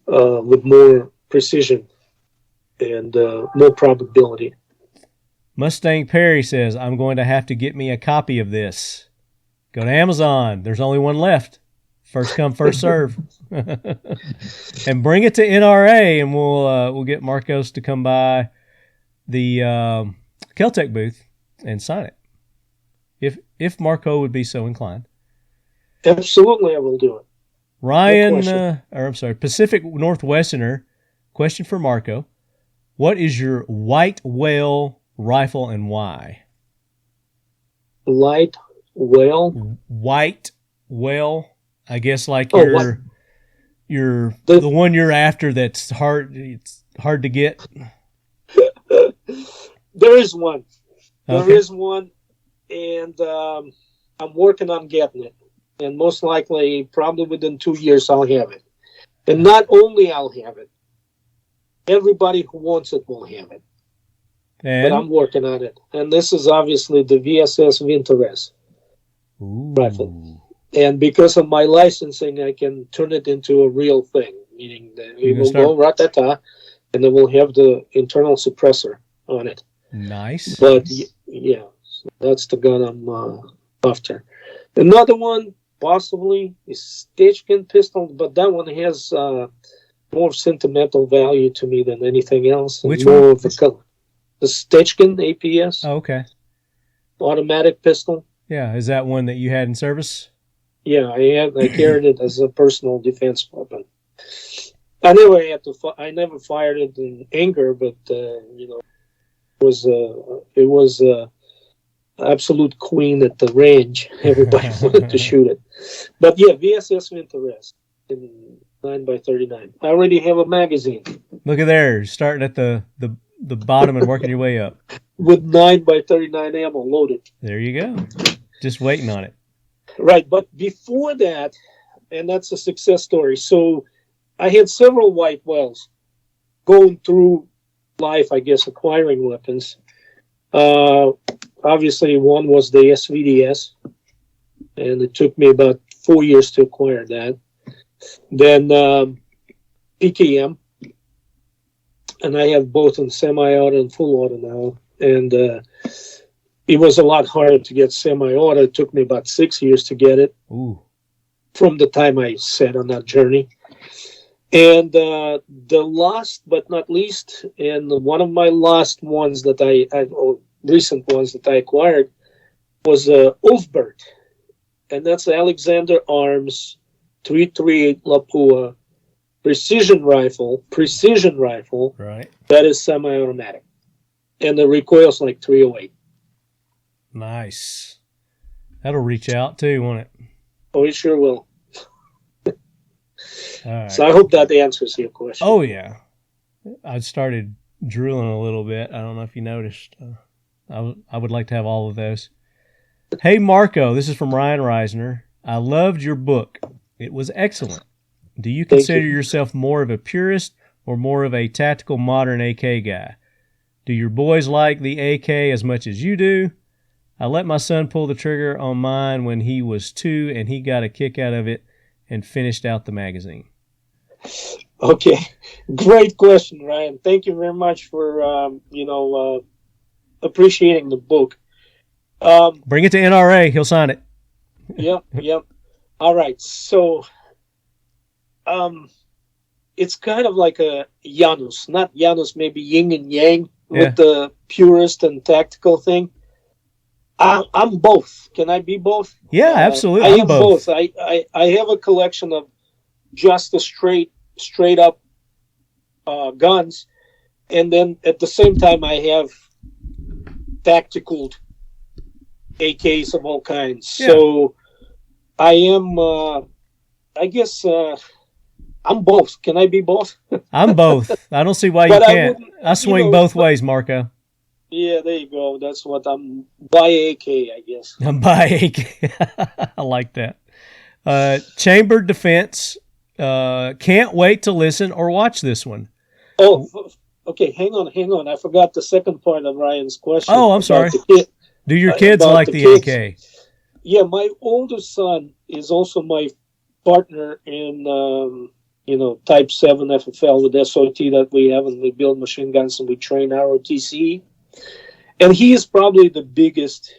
with more precision and more probability. Mustang Perry says, I'm going to have to get me a copy of this. Go to Amazon. There's only one left. First come, first serve. And bring it to NRA, and we'll get Marcos to come by the Keltec booth and sign it, if Marco would be so inclined. Absolutely, I will do it. Ryan, Pacific Northwesterner, question for Marco. What is your white whale rifle and why? White whale, I guess, like the one you're after that's hard. It's hard to get. There is one. Okay. There is one, and I'm working on getting it. And most likely, probably within 2 years, I'll have it. And not only I'll have it, everybody who wants it will have it. but I'm working on it. And this is obviously the VSS Vinteres rifle. And because of my licensing, I can turn it into a real thing, meaning that it will go ratata, and it will have the internal suppressor on it. Nice. But yeah, so that's the gun I'm after. Another one possibly is Stechkin pistol, but that one has more sentimental value to me than anything else. Which more one? Of the Stechkin APS. Oh, okay. Automatic pistol. Yeah, is that one that you had in service? Yeah, I carried it as a personal defense weapon. I never fired it in anger, but it was absolute queen at the range. Everybody wanted to shoot it. But yeah, VSS Vinteres in 9x39. I already have a magazine. Look at there, starting at the bottom and working your way up. With 9x39 ammo loaded. There you go. Just waiting on it. Right, but before that, and that's a success story. So I had several white whales going through life, I guess, acquiring weapons. Obviously, one was the SVDS, and it took me about 4 years to acquire that. Then PKM, and I have both in semi-auto and full auto now. And it was a lot harder to get semi-auto. It took me about 6 years to get it. Ooh. From the time I set on that journey. And the last but not least, and one of my last ones that recent ones that I acquired was Ulfbert. And that's Alexander Arms 338 Lapua precision rifle. Right. That is semi-automatic. And the recoil's like 308. Nice. That'll reach out too, won't it? Oh, it sure will. All right. So I hope that answers your question. Oh, yeah. I started drilling a little bit. I don't know if you noticed. I would like to have all of those. Hey, Marco, this is from Ryan Reisner. I loved your book. It was excellent. Do you consider yourself more of a purist or more of a tactical modern AK guy? Do your boys like the AK as much as you do? I let my son pull the trigger on mine when he was 2, and he got a kick out of it and finished out the magazine. Okay, great question, Ryan. Thank you very much for appreciating the book. Bring it to NRA; he'll sign it. Yep. All right, so it's kind of like a Janus, not Janus, maybe yin and yang with the purist and tactical thing. I'm both. Can I be both? Yeah, absolutely. I am both. I have a collection of just the straight up guns, and then at the same time I have tactical AKs of all kinds. Yeah. So I am. I guess I'm both. Can I be both? I'm both. I don't see why you can't. I swing both ways, Marco. Yeah, there you go. That's what I'm by AK, I guess. I'm by AK. I like that. Chambered defense. Can't wait to listen or watch this one. Oh, okay. Hang on. I forgot the second part of Ryan's question. Oh, I'm sorry. Do your kids like the AK? Yeah, my oldest son is also my partner in Type 7 FFL with SOT that we have, and we build machine guns and we train ROTC. And he is probably the biggest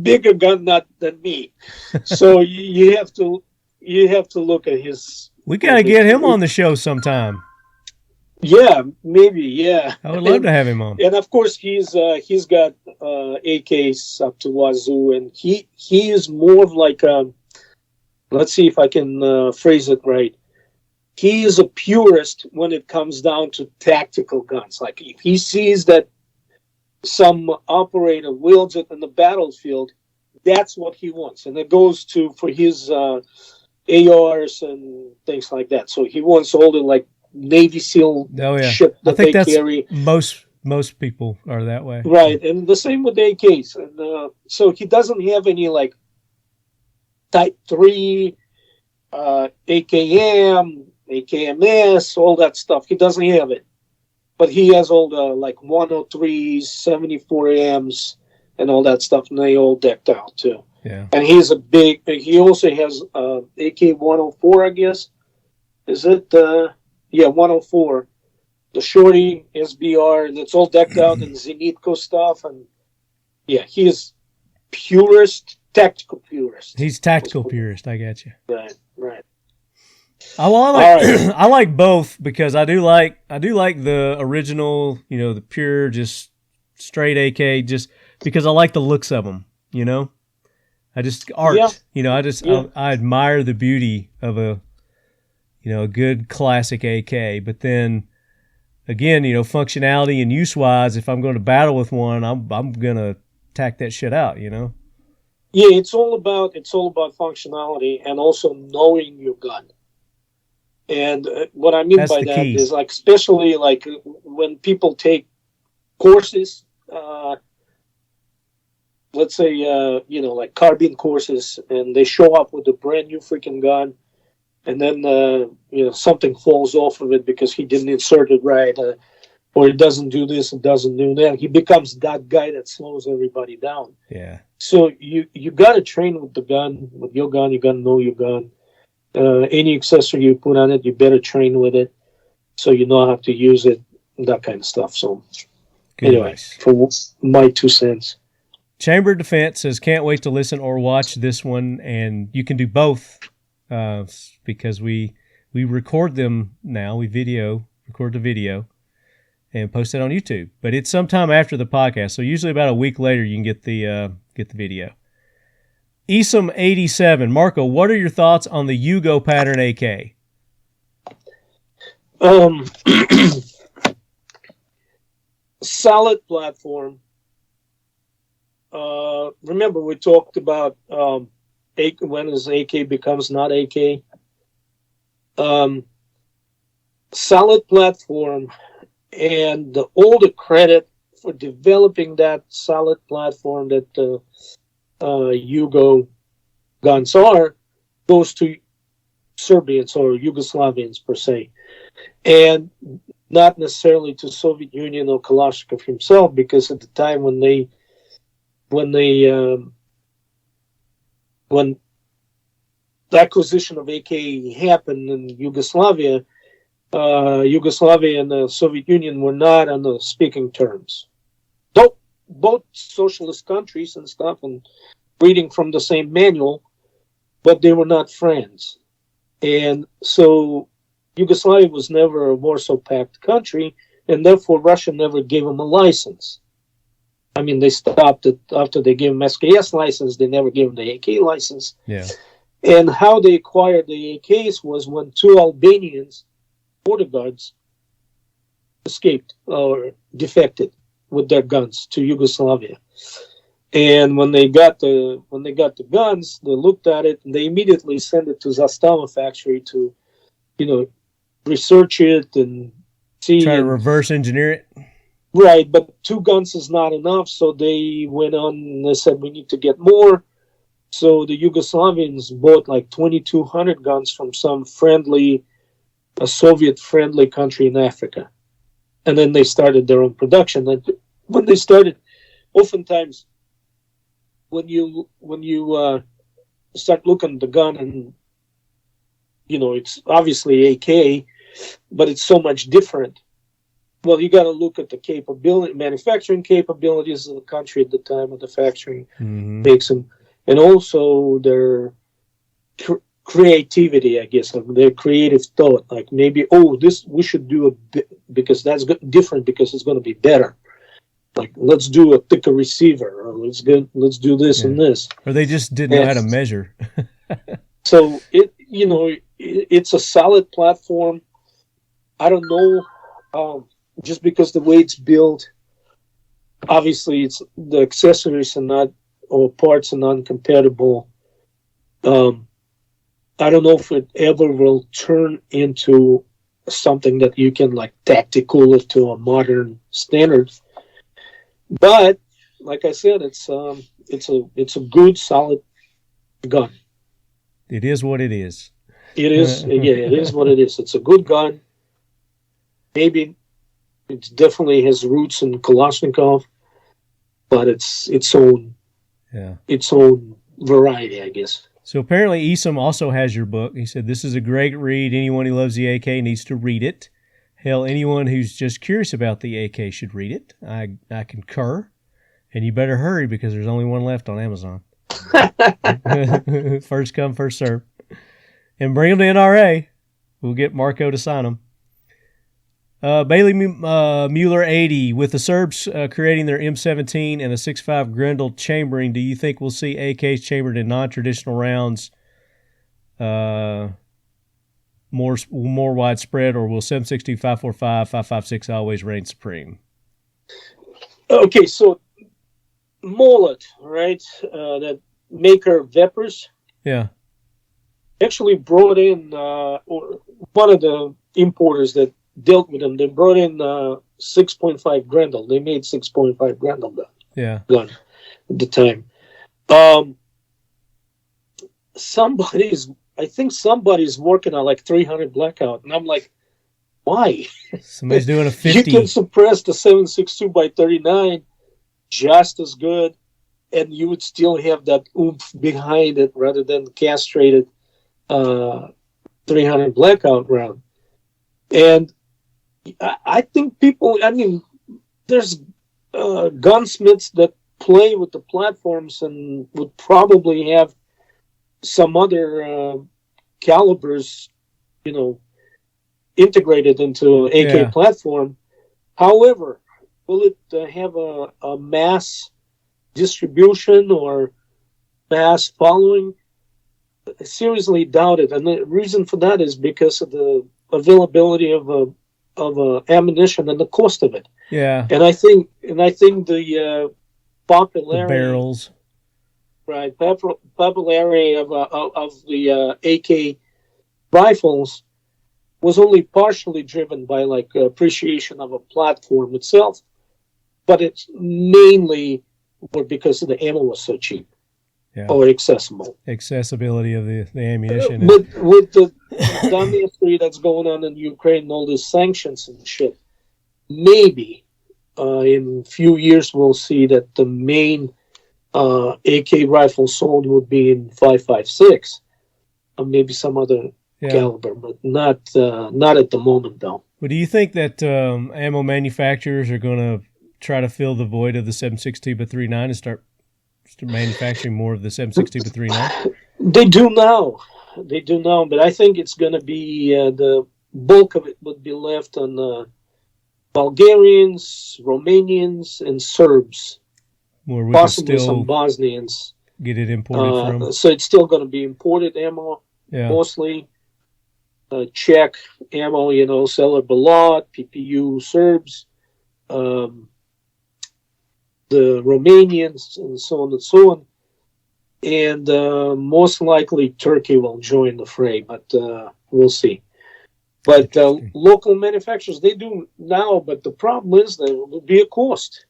bigger gun nut than me. So you have to look at his. We got to get him on the show sometime. Yeah, maybe. Yeah, I would love to have him on. And of course, he's got AKs up to wazoo, and he is more of like let's see if I can phrase it right. He is a purist when it comes down to tactical guns. Like if he sees that some operator wields it in the battlefield, that's what he wants, and it goes for his ARs and things like that. So he wants all the like Navy SEAL ship that they carry. Most people are that way, right? And the same with AKs. And so he doesn't have any like Type 3, AKM, AKMS, all that stuff. He doesn't have it. but he has all the like 103s, 74 Ms, and all that stuff, and they all decked out too. Yeah. And he also has AK-104, I guess. Is it? Yeah, 104. The shorty SBR, and it's all decked out in Zenitko stuff. And yeah, he is tactical purist. He's tactical purist. I got you. Right. I like both because I do like the original, the pure, just straight AK, just because I like the looks of them. I just art. Yeah. I admire the beauty of a good classic AK. But then again, functionality and use wise, if I'm going to battle with one, I'm gonna tack that shit out. Yeah, it's all about functionality and also knowing your gun. And what I mean by that is, like, especially like when people take courses, let's say, like carbine courses, and they show up with a brand new freaking gun, and then, something falls off of it because he didn't insert it right, or it doesn't do this, it doesn't do that. He becomes that guy that slows everybody down. Yeah. So you got to train with your gun. You got to know your gun. Any accessory you put on it, you better train with it, so you know how to use it, that kind of stuff. So, anyway, for my 2 cents. Chamber of Defense says, can't wait to listen or watch this one, and you can do both because we record them now. We record the video and post it on YouTube, but it's sometime after the podcast, so usually about a week later you can get the video. Esom87, Marco, what are your thoughts on the Yugo pattern AK? Solid platform. Remember we talked about when his AK becomes not AK. Solid platform, and all the credit for developing that solid platform that Yugo guns goes to Serbians or Yugoslavians per se, and not necessarily to Soviet Union or Kalashnikov himself, because at the time when the acquisition of AK happened in Yugoslavia, Yugoslavia and the Soviet Union were not on the speaking terms. Both socialist countries and stuff, and reading from the same manual, but they were not friends. And so Yugoslavia was never a Warsaw Pact country, and therefore Russia never gave them a license. I mean, they stopped it after they gave them SKS license. They never gave them the AK license. Yeah. And how they acquired the AKs was when 2 Albanians, border guards, escaped or defected with their guns to Yugoslavia. And when they got the guns, they looked at it and they immediately sent it to Zastava factory to, research it and see. Try to reverse engineer it. Right, but 2 guns is not enough, so they went on and they said we need to get more. So the Yugoslavians bought like 2,200 guns from some a Soviet-friendly country in Africa. And then they started their own production. And when they started, oftentimes, when you start looking at the gun, and it's obviously AK, but it's so much different. Well, you got to look at the manufacturing capabilities of the country at the time of the factory makes them, and also their creativity, I guess, their creative thought. Like maybe, this we should do a bit because that's different because it's going to be better. Like, let's do a thicker receiver, or let's do this and this. Or they just didn't know how to measure. So it's a solid platform. I don't know, just because the way it's built, obviously it's the accessories or parts are non-compatible. I don't know if it ever will turn into something that you can like tactical it to a modern standard. But like I said, it's a good solid gun. It is what it is. It is, yeah, it is what it is. It's a good gun. Maybe It definitely has roots in Kalashnikov, but it's its own variety, I guess. So apparently Esom also has your book. He said, this is a great read. Anyone who loves the AK needs to read it. Hell, anyone who's just curious about the AK should read it. I concur. And you better hurry because there's only one left on Amazon. First come, first serve. And bring them to NRA. We'll get Marco to sign them. Bailey Mueller 80, with the Serbs creating their M17 and a 6.5 Grendel chambering, do you think we'll see AKs chambered in non-traditional rounds more widespread, or will 7.62, 5.45, 5.56 always reign supreme? Okay, so Molot, right, that maker of Vepers, actually brought in, or one of the importers that dealt with them, they brought in 6.5 Grendel. They made 6.5 Grendel gun at the time. I think somebody's working on like 300 Blackout, and I'm like, why? Somebody's doing a 50. You can suppress the 7.62 by 39 just as good, and you would still have that oomph behind it rather than castrated 300 Blackout round. And I think people, there's gunsmiths that play with the platforms and would probably have some other calibers, integrated into AK platform. However, will it have a mass distribution or mass following? I seriously doubt it. And the reason for that is because of the availability of ammunition and the cost of it. Yeah. And I think the popularity, the barrels, right? Popularity of the AK rifles was only partially driven by like appreciation of a platform itself, but it's mainly because the ammo was so cheap. Or accessible. Accessibility of the ammunition. With the dumbassery that's going on in Ukraine and all these sanctions and shit, maybe in a few years we'll see that the main AK rifle sold would be in 5.56, or maybe some other caliber, but not at the moment though. Well, do you think that ammo manufacturers are going to try to fill the void of the 7.62 by 39 and start manufacturing more of the 7.62 by 39? They do now, but I think it's going to be the bulk of it would be left on Bulgarians, Romanians, and Serbs, possibly some Bosnians. Get it imported from. So it's still going to be imported ammo, mostly Czech ammo, Seller Balot, PPU Serbs. The Romanians, and so on and so on. And most likely Turkey will join the fray, but we'll see. But local manufacturers, they do now, but the problem is there will be a cost.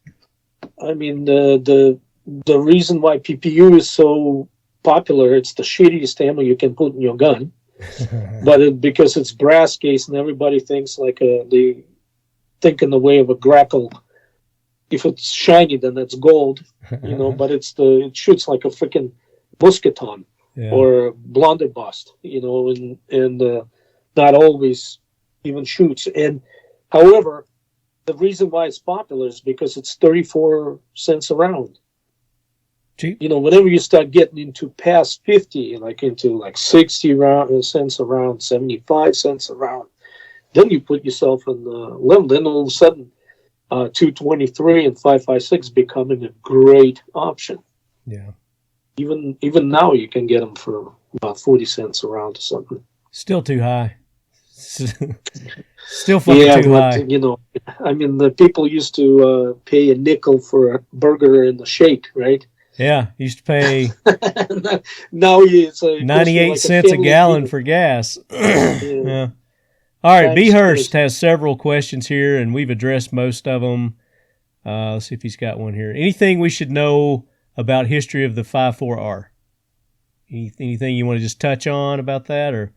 I mean, the reason why PPU is so popular, it's the shittiest ammo you can put in your gun. But because it's brass case and everybody thinks like they think in the way of a grackle. If it's shiny, then it's gold, but it shoots like a freaking musketon or blunderbuss, and not always even shoots. And however, the reason why it's popular is because it's 34 cents a round. Cheap. Whenever you start getting into past 50, like into like 60 cents a round, 75 cents a round, then you put yourself in the level. Then all of a sudden, 223 and 5.56 becoming a great option. Yeah. Even now you can get them for about 40 cents a round or something. Still too high. Still fucking too high. The people used to pay a nickel for a burger and a shake, right? Yeah, used to pay now it's 98 cents a gallon for gas. Yeah. All right, B. Hurst has several questions here, and we've addressed most of them. Let's see if he's got one here. Anything we should know about history of the 5.4R? Anything you want to just touch on about that, or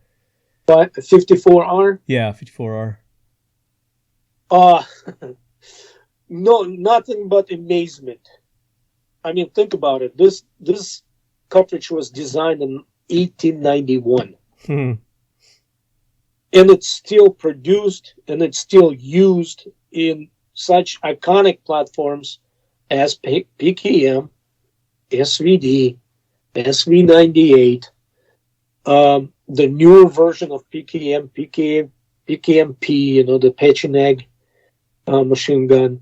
54R? Yeah, 54R. No, nothing but amazement. I mean, think about it. This cartridge was designed in 1891. And it's still produced and it's still used in such iconic platforms as PKM, SVD, SV98, the newer version of PKMP, you know, the Pecheneg machine gun,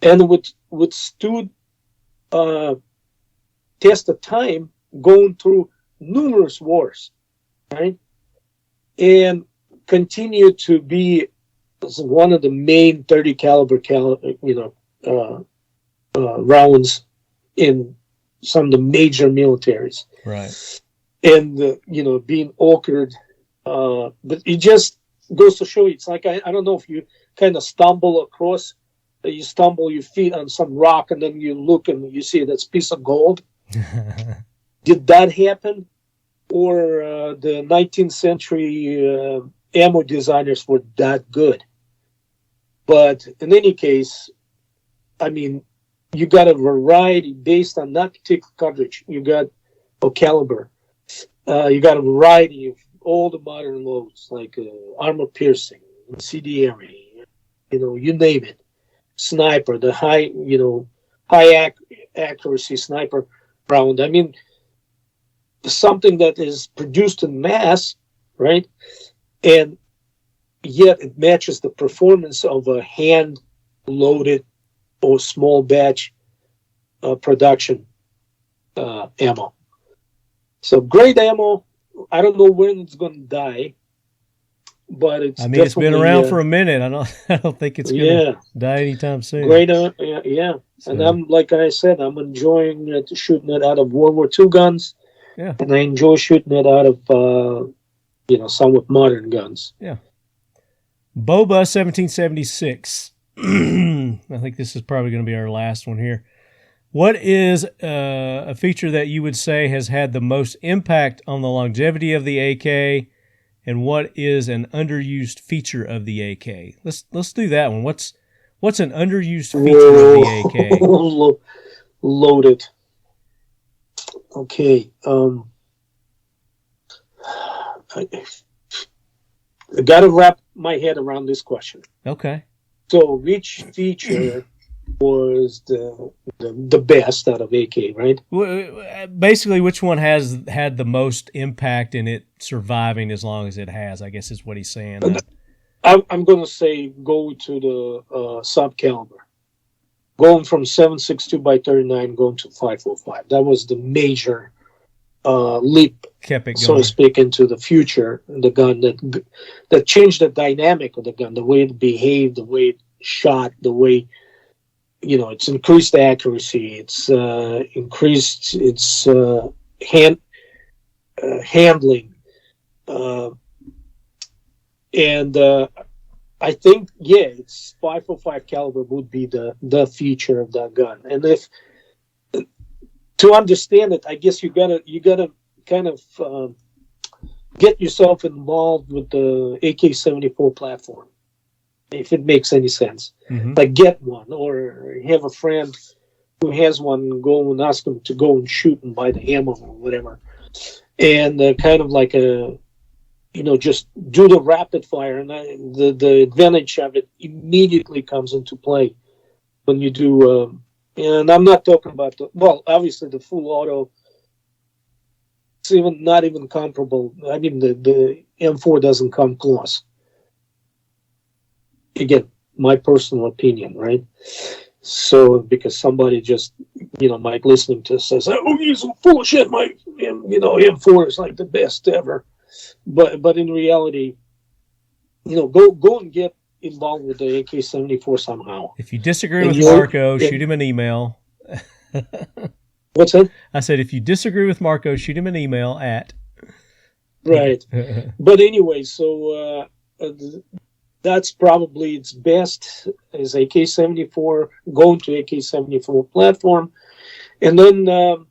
and withstood test of time, going through numerous wars, right? And continue to be one of the main 30 caliber rounds in some of the major militaries, right? And being awkward, but it just goes to show you, it's like I don't know if you kind of stumble your feet on some rock and then you look and you see that's piece of gold. Did that happen? Or the 19th century ammo designers were that good? But in any case, I mean, you got a variety based on that particular cartridge. You got a caliber. You got a variety of all the modern loads, like armor piercing, incendiary, you name it. Sniper, the high accuracy sniper round. I mean, something that is produced in mass, right? And yet it matches the performance of a hand-loaded or small batch production ammo. So great ammo. I don't know when it's going to die, but it's been around for a minute. I don't think it's going to die anytime soon. Great, yeah. So. And I'm I'm enjoying shooting it out of World War II guns. Yeah. And I enjoy shooting it out of somewhat modern guns. Yeah. Boba 1776. I think this is probably going to be our last one here. What is a feature that you would say has had the most impact on the longevity of the AK, and what is an underused feature of the AK? Let's do that one. What's an underused feature of the AK? Loaded. Okay. I got to wrap my head around this question. Okay. So, which feature was the best out of AK, right? Basically, which one has had the most impact in it surviving as long as it has, I guess is what he's saying. I'm going to say go to the sub caliber. Going from 7.62 by 39, going to 5.05. That was the major leap, kept it going, so to speak, into the future. The gun that changed the dynamic of the gun, the way it behaved, the way it shot, the way it's increased accuracy, it's increased its handling, and I think it's 5.05 caliber would be the feature of that gun. And if to understand it, I guess you gotta kind of get yourself involved with the AK-74 platform, if it makes any sense. Mm-hmm. Like get one, or have a friend who has one, go and ask them to go and shoot and buy the ammo or whatever, and kind of like just do the rapid fire, and the advantage of it immediately comes into play when you do. And I'm not talking about obviously the full auto. It's not even comparable. I mean, the M4 doesn't come close. Again, my personal opinion, right? So because somebody just might listening to this says, "Oh, he's full of shit. My M4 is like the best ever." But in reality, go and get involved with the AK-74 somehow. If you disagree with Marco, shoot him an email. What's that? I said, if you disagree with Marco, shoot him an email at. Right. But anyway, so that's probably its best is AK-74, going to AK-74 platform. And then the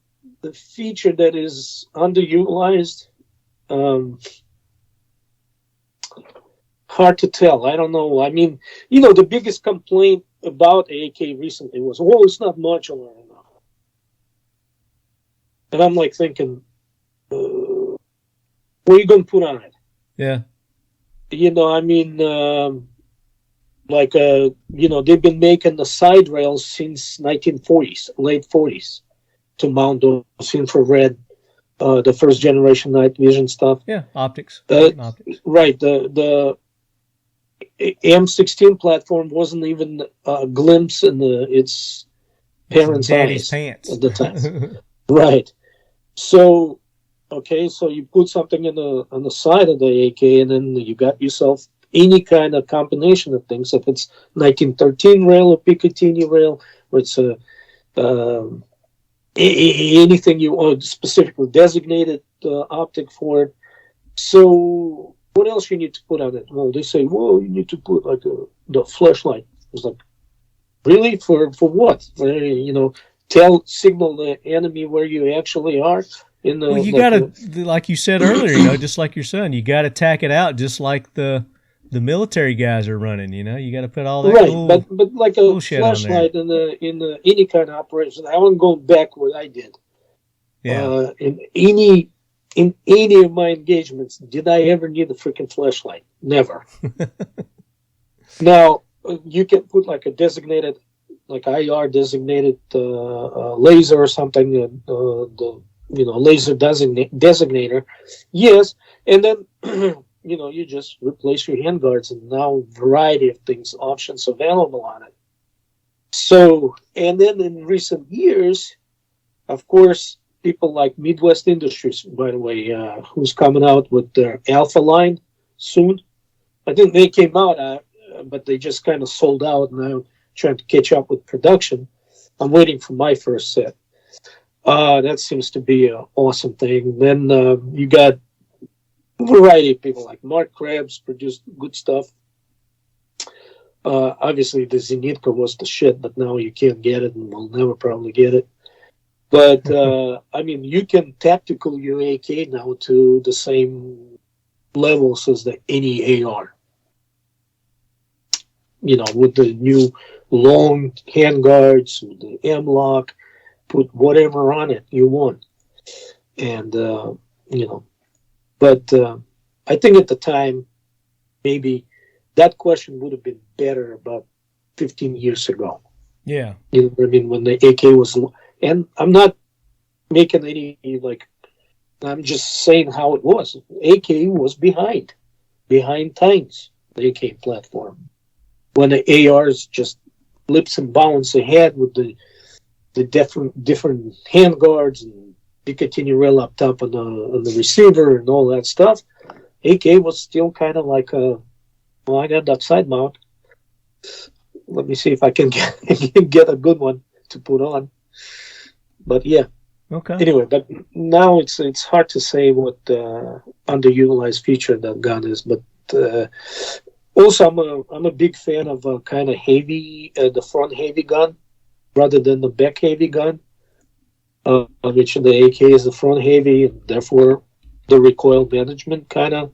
feature that is underutilized, hard to tell. I don't know. I mean, the biggest complaint about AK recently was, it's not modular enough. And I'm like thinking, what are you going to put on it? Yeah. I mean, they've been making the side rails since 1940s, late 40s, to mount those infrared, the first generation night vision stuff. Yeah, optics. Optics. Right. The M16 platform wasn't even a glimpse in its parents' daddy's eyes pants at the time. Right. So, so you put something on the side of the AK, and then you got yourself any kind of combination of things. If it's 1913 rail or Picatinny rail, or it's anything you want specifically designated optic for it. So what else you need to put on it? Well, they say, you need to put like the flashlight. It's like, really? For what? Signal the enemy where you actually are. You gotta, like you said earlier, just like your son, you gotta tack it out just like the military guys are running. You gotta put all that right. But like a flashlight in any kind of operation. I wasn't going back what I did. Yeah. In any of my engagements, did I ever need a freaking flashlight? Never. Now you can put like a designated, like IR designated laser or something. Laser designator. Yes, and then you just replace your handguards, and now variety of things, options available on it. So, and then in recent years, of course, people like Midwest Industries, by the way, who's coming out with their Alpha line soon. I think they came out, but they just kind of sold out, and I'm trying to catch up with production. I'm waiting for my first set. That seems to be an awesome thing. Then you got a variety of people like Mark Krabs produced good stuff. Obviously, the Zenitka was the shit, but now you can't get it, and we'll never probably get it. But, you can tactical your AK now to the same levels as any AR. With the new long handguards, with the M-lock, put whatever on it you want. And, but I think at the time, maybe that question would have been better about 15 years ago. Yeah. When the AK was, and I'm not making any, I'm just saying how it was. AK was behind times, the AK platform. When the ARs just leaps and bounds ahead with the different handguards and Picatinny rail up top on the receiver and all that stuff, AK was still kind of like I got that side mount. Let me see if I can get a good one to put on. But yeah. Okay. Anyway, but now it's hard to say what underutilized feature that gun is. But also, I'm a big fan of kind of heavy, the front heavy gun, rather than the back heavy gun, which the AK is the front heavy, and therefore the recoil management kind of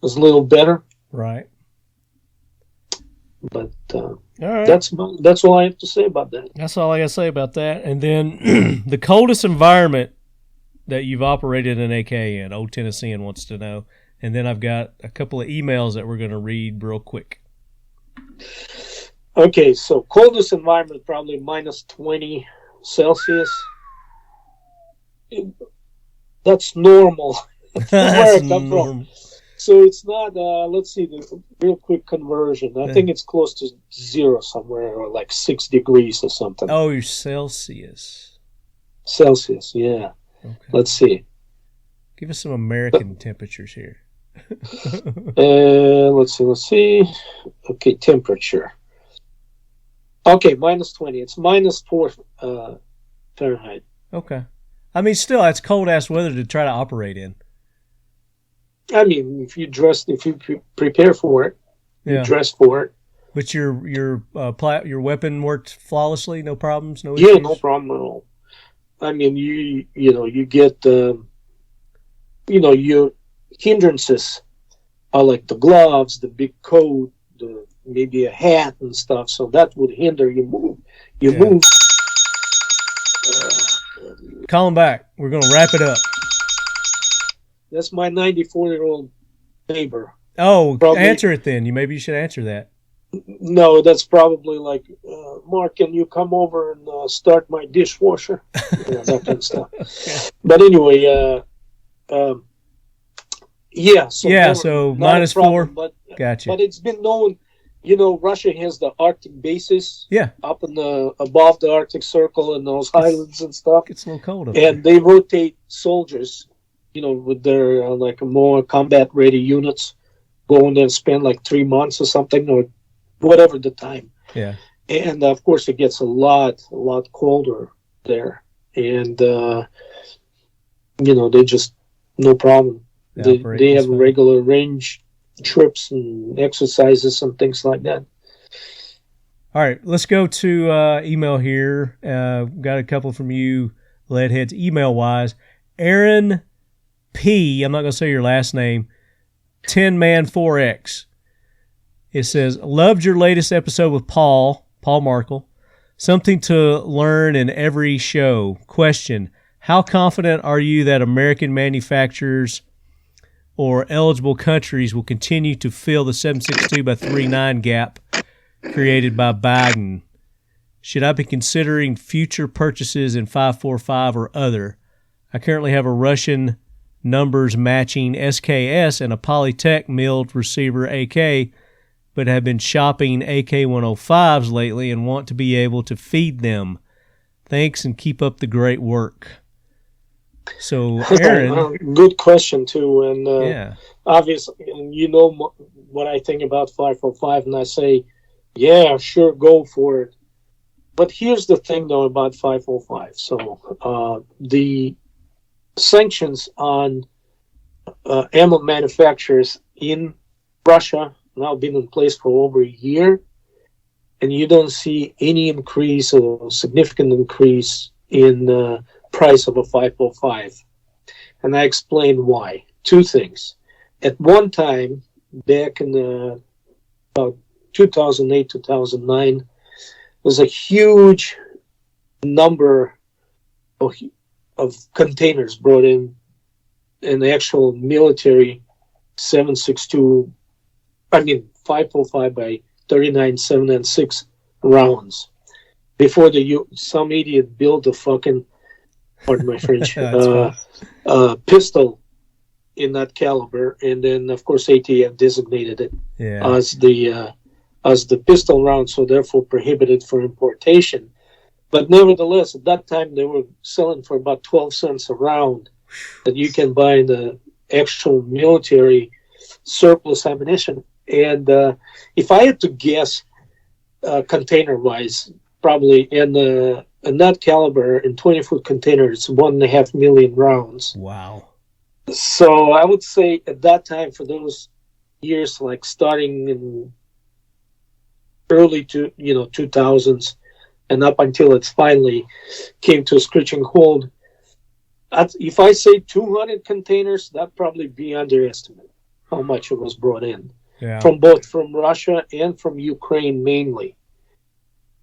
is a little better. Right. But all right. That's all I have to say about that. That's all I got to say about that. And then the coldest environment that you've operated an AK in, Old Tennessean wants to know. And then I've got a couple of emails that we're going to read real quick. Okay, so coldest environment, probably minus 20 Celsius. That's normal. That's normal. So it's not, let's see, the real quick conversion. I think it's close to 0 somewhere, or like 6 degrees or something. Oh, you're Celsius. Celsius, yeah. Okay. Let's see. Give us some American temperatures here. Let's see. Okay, temperature. Okay, minus 20. It's minus 4 Fahrenheit. Okay. I mean, still, that's cold-ass weather to try to operate in. I mean, if you prepare for it, you dress for it. But your weapon worked flawlessly, no problems, no issues? Yeah, no problem at all. I mean, you get your hindrances like the gloves, the big coat, maybe a hat and stuff. So that would hinder you move. Move. Call him back. We're going to wrap it up. That's my 94-year-old neighbor. Oh, answer it then. Maybe you should answer that. No, that's probably like, Mark, can you come over and start my dishwasher? That kind of stuff. Okay. But anyway, so minus problem, 4. But, gotcha. But it's been known, Russia has the Arctic bases. Yeah. Up in above the Arctic Circle and those highlands and stuff. It's a little cold up and there. They rotate soldiers, with their like more combat-ready units, go in there and spend like 3 months or something, or whatever the time. Yeah. And of course, it gets a lot colder there, and they just no problem. They have regular range trips and exercises and things like that. All right, let's go to email here. Got a couple from you, Leadheads, email-wise. Aaron P., I'm not going to say your last name, 10man4x. It says, loved your latest episode with Paul Markle. Something to learn in every show. Question, how confident are you that American manufacturers or eligible countries will continue to fill the 7.62x3.9 gap created by Biden? Should I be considering future purchases in 5.45 or other? I currently have a Russian numbers matching SKS and a Polytech milled receiver AK, but have been shopping AK-105s lately and want to be able to feed them. Thanks, and keep up the great work. So, Aaron, good question too, and obviously, what I think about 545, and I say, yeah, sure, go for it. But here's the thing, though, about 545. So, the sanctions on ammo manufacturers in Russia now been in place for over a year, and you don't see any increase or significant increase in price of a 505. And I explain why. Two things. At one time, back in about 2008, 2009, there was a huge number of containers brought in the actual military 505 by 39 7.6 rounds before some idiot built a fucking, pardon my French, pistol in that caliber, and then of course ATF designated it as the pistol round, so therefore prohibited for importation. But nevertheless, at that time they were selling for about 12 cents a round that you can buy in the actual military surplus ammunition. And if I had to guess, container-wise, probably in that caliber, in 20-foot containers, 1.5 million rounds. Wow. So I would say at that time, for those years, like starting in early 2000s, and up until it finally came to a screeching halt, if I say 200 containers, that'd probably be underestimate how much it was brought in. Yeah. From Russia and from Ukraine mainly.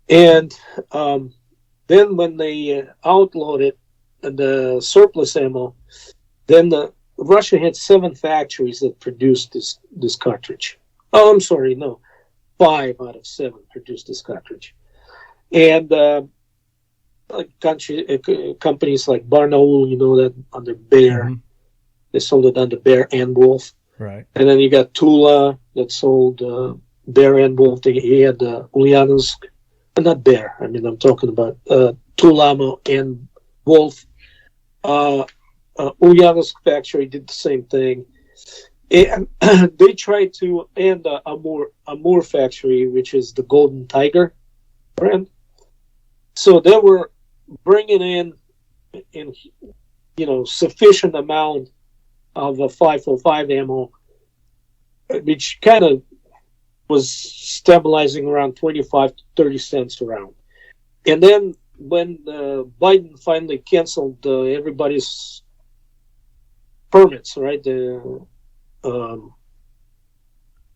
And then when they outlawed it, the surplus ammo, then Russia had 7 factories that produced this cartridge. Oh, I'm sorry, no. 5 out of 7 produced this cartridge. And companies like Barnaul, that under Bear, they sold it under Bear and Wolf. Right. And then you got Tula that sold Bear and Wolf. He had Ulyanovsk, not Bear. I mean, I'm talking about Tulamo and Wolf. Ulyanovsk factory did the same thing. And they tried to, and Amur factory, which is the Golden Tiger brand. So they were bringing in sufficient amount of a 505 ammo, which kind of was stabilizing around 25 to 30 cents a round. And then when Biden finally canceled everybody's permits, right?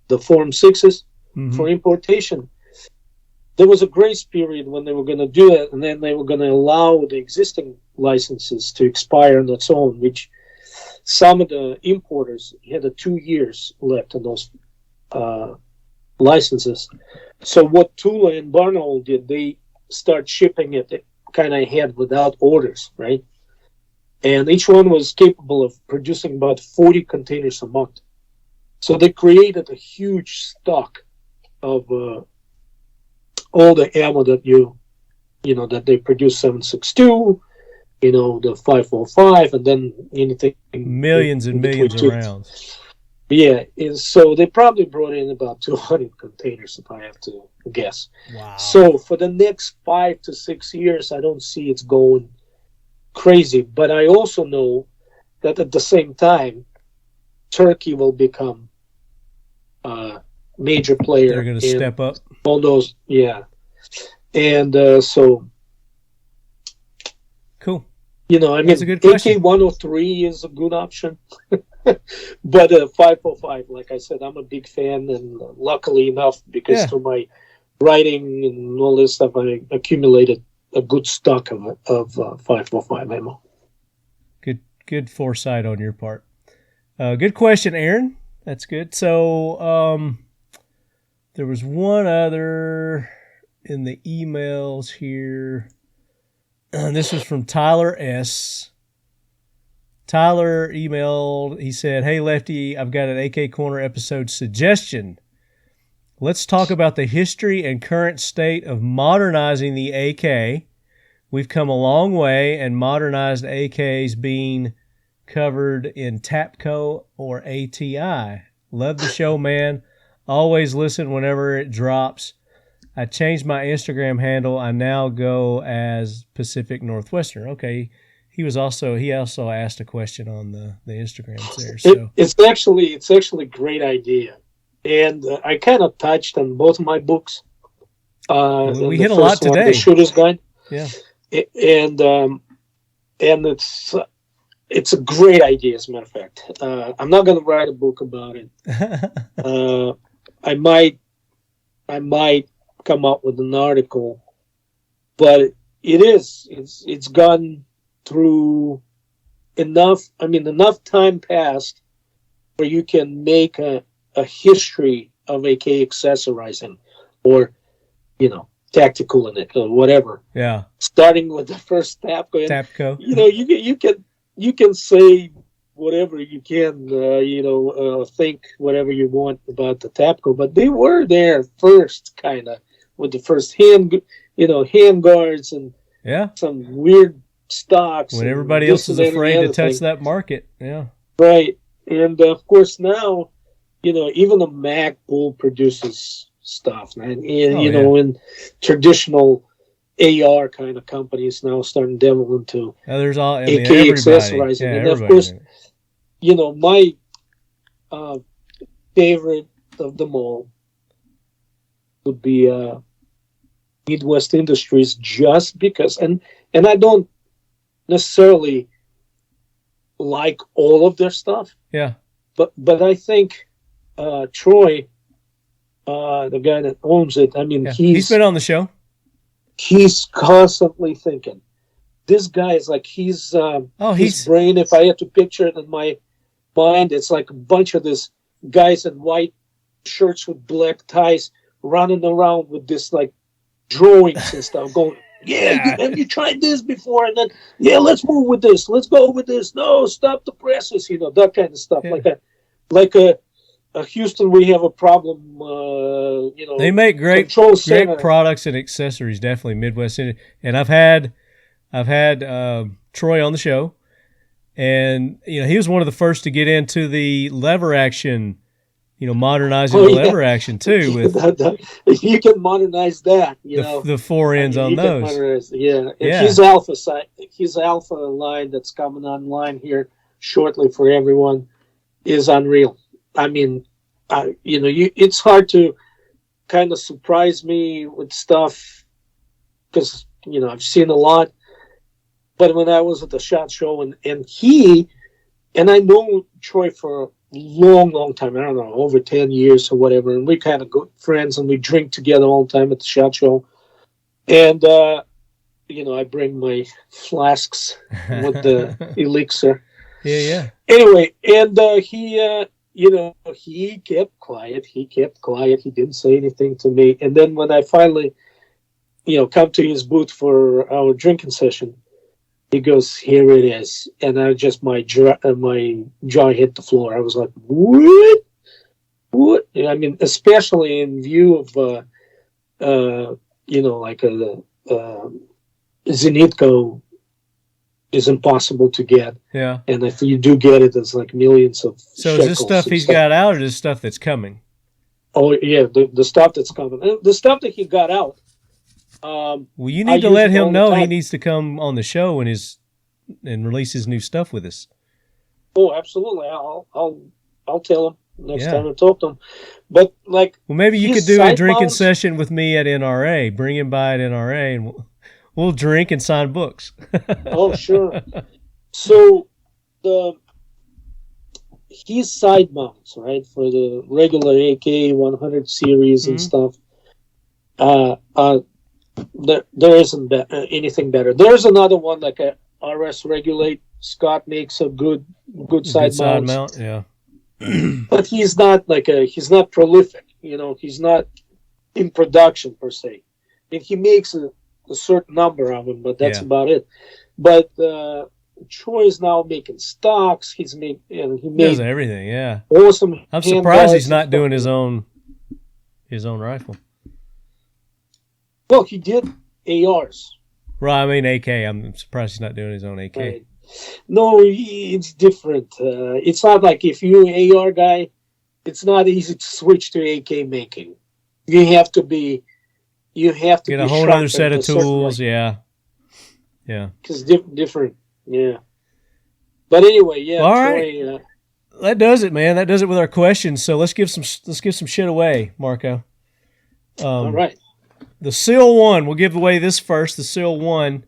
the Form 6s for importation. There was a grace period when they were going to do it, and then they were going to allow the existing licenses to expire on its own, which some of the importers had 2 years left on those licenses. So what Tula and Barnaul did, they start shipping it kind of ahead without orders, right? And each one was capable of producing about 40 containers a month. So they created a huge stock of all the ammo that that they produce, 7.62, the 5.45, and then anything. Millions and millions of rounds. Yeah, and so they probably brought in about 200 containers, if I have to guess. Wow. So for the next 5 to 6 years, I don't see it's going crazy. But I also know that at the same time, Turkey will become a major player. They're going to step up. All those, yeah. And so... Cool. That's a good question. AK-103 is a good option. But 5.05, like I said, I'm a big fan, and luckily enough, because through my writing and all this stuff, I accumulated a good stock of 5.05 ammo. Good foresight on your part. Good question, Aaron. That's good. So there was one other in the emails here. This was from Tyler S. Tyler emailed, he said, "Hey Lefty, I've got an AK Corner episode suggestion. Let's talk about the history and current state of modernizing the AK. We've come a long way, and modernized AKs being covered in TAPCO or ATI. Love the show, man. Always listen whenever it drops. I changed my Instagram handle. I now go as Pacific Northwestern." Okay. He also asked a question on the Instagrams there. So it's actually a great idea, and I kind of touched on both of my books. We hit a lot today. The Shooter's Guide. Yeah, and it's a great idea. As a matter of fact, I'm not going to write a book about it. I might come up with an article, but it's gone through enough time passed where you can make a history of AK accessorizing, or tactical in it, or whatever. Yeah. Starting with the first TAPCO. TAPCO. You can say whatever you can, think whatever you want about the TAPCO, but they were there first, kind of, with the first hand guards and some weird stocks. When everybody else is afraid to touch that market. Yeah. Right. And of course now, even the Mac Bull produces stuff, man. And traditional AR kind of companies now starting to delve into there's all AK accessorizing. And of course, my favorite of them all would be Midwest Industries, just because, and I don't necessarily like all of their stuff. Yeah. But I think Troy, the guy that owns it, he's been on the show. He's constantly thinking. This guy is like his brain. If I had to picture it in my mind, it's like a bunch of these guys in white shirts with black ties running around with this like drawings and stuff, going, have you tried this before? And then, let's move with this. Let's go with this. No, stop the presses. That kind of stuff. Yeah. Like a Houston, we have a problem. They make great products and accessories. Definitely Midwest, and I've had Troy on the show, and he was one of the first to get into the lever action. Modernizing the lever action too. With you can modernize that. The four ends on those. His alpha line that's coming online here shortly for everyone is unreal. It's hard to kind of surprise me with stuff because I've seen a lot. But when I was at the SHOT Show and I know Troy for long time. I don't know, over 10 years or whatever. And we kind of good friends, and we drink together all the time at the SHOT Show. And, I bring my flasks with the elixir. Yeah. Anyway, and he kept quiet. He didn't say anything to me. And then when I finally, come to his booth for our drinking session, he goes, "Here it is." And I just, my jaw hit the floor. I was like, what? What? I mean, especially in view of, like a Zenitko is impossible to get. Yeah. And if you do get it, it's like millions of So is this stuff he's got out, or is this stuff that's coming? Oh, yeah, the stuff that's coming. The stuff that he got out. Well, you need to let him know he needs to come on the show and release his new stuff with us. Oh, absolutely. I'll tell him next time I talk to him. But well, maybe you could do a drinking session with me at NRA. Bring him by at NRA, and we'll drink and sign books. Oh, sure. So his side mounts, right, for the regular AK 100 series and stuff. There isn't anything better. There's another one like a RS Regulate. Scott makes a good side mount. Yeah. But he's not he's not prolific. He's not in production per se. And he makes a certain number of them, but that's about it. But Troy is now making stocks. He does everything. Yeah. Awesome. I'm surprised he's not doing his own rifle. Well, he did ARs. Right, I mean AK. I'm surprised he's not doing his own AK. Right. No, it's different. It's not like if you're an AR guy, it's not easy to switch to AK making. You have to get a whole other set of tools. Yeah. Because different. Yeah. But anyway, yeah. All right. That does it, man. That does it with our questions. So let's give some shit away, Marco. All right. The SEAL 1, we'll give away this first, the SEAL 1.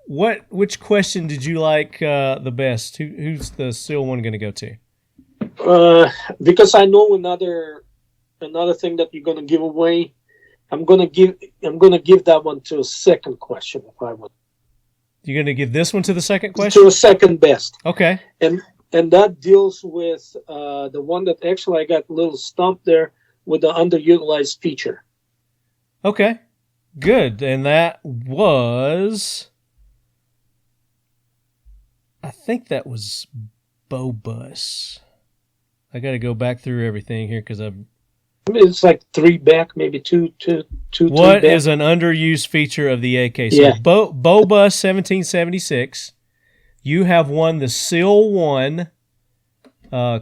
Which question did you like the best? Who's the SEAL 1 going to go to? Because I know another thing that you're going to give away. I'm going to give that one to a second question if I would. You're going to give this one to the second question? To a second best. Okay. And that deals with the one that actually I got a little stumped there with the underutilized feature. Okay, good. And that was, I think that was Bobus. I got to go back through everything here because it's like 3 back, maybe two. What is an underused feature of the AK? So Bobus 1776. You have won the SEAL 1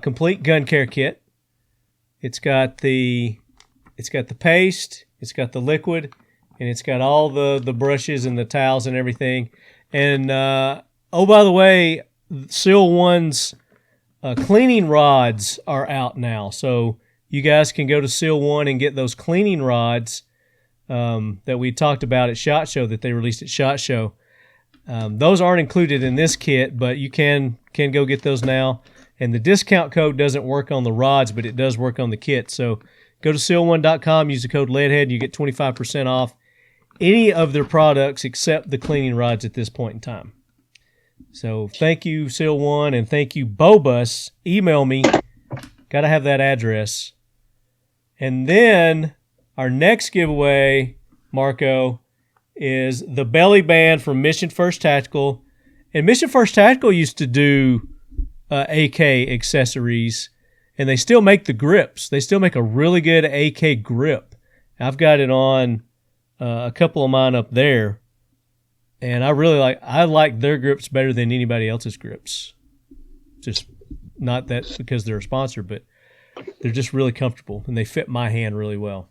complete gun care kit. It's got the paste. It's got the liquid, and it's got all the brushes and the towels and everything. And, by the way, SEAL 1's cleaning rods are out now. So you guys can go to SEAL 1 and get those cleaning rods that we talked about at SHOT Show, that they released at SHOT Show. Those aren't included in this kit, but you can go get those now. And the discount code doesn't work on the rods, but it does work on the kit. So go to seal1.com, use the code LEADHEAD, and you get 25% off any of their products except the cleaning rods at this point in time. So thank you, SEAL 1, and thank you, Bobus. Email me. Got to have that address. And then our next giveaway, Marco, is the belly band from Mission First Tactical. And Mission First Tactical used to do AK accessories. And they still make the grips. They still make a really good AK grip. I've got it on a couple of mine up there. And I like their grips better than anybody else's grips. Just not that because they're a sponsor, but they're just really comfortable. And they fit my hand really well.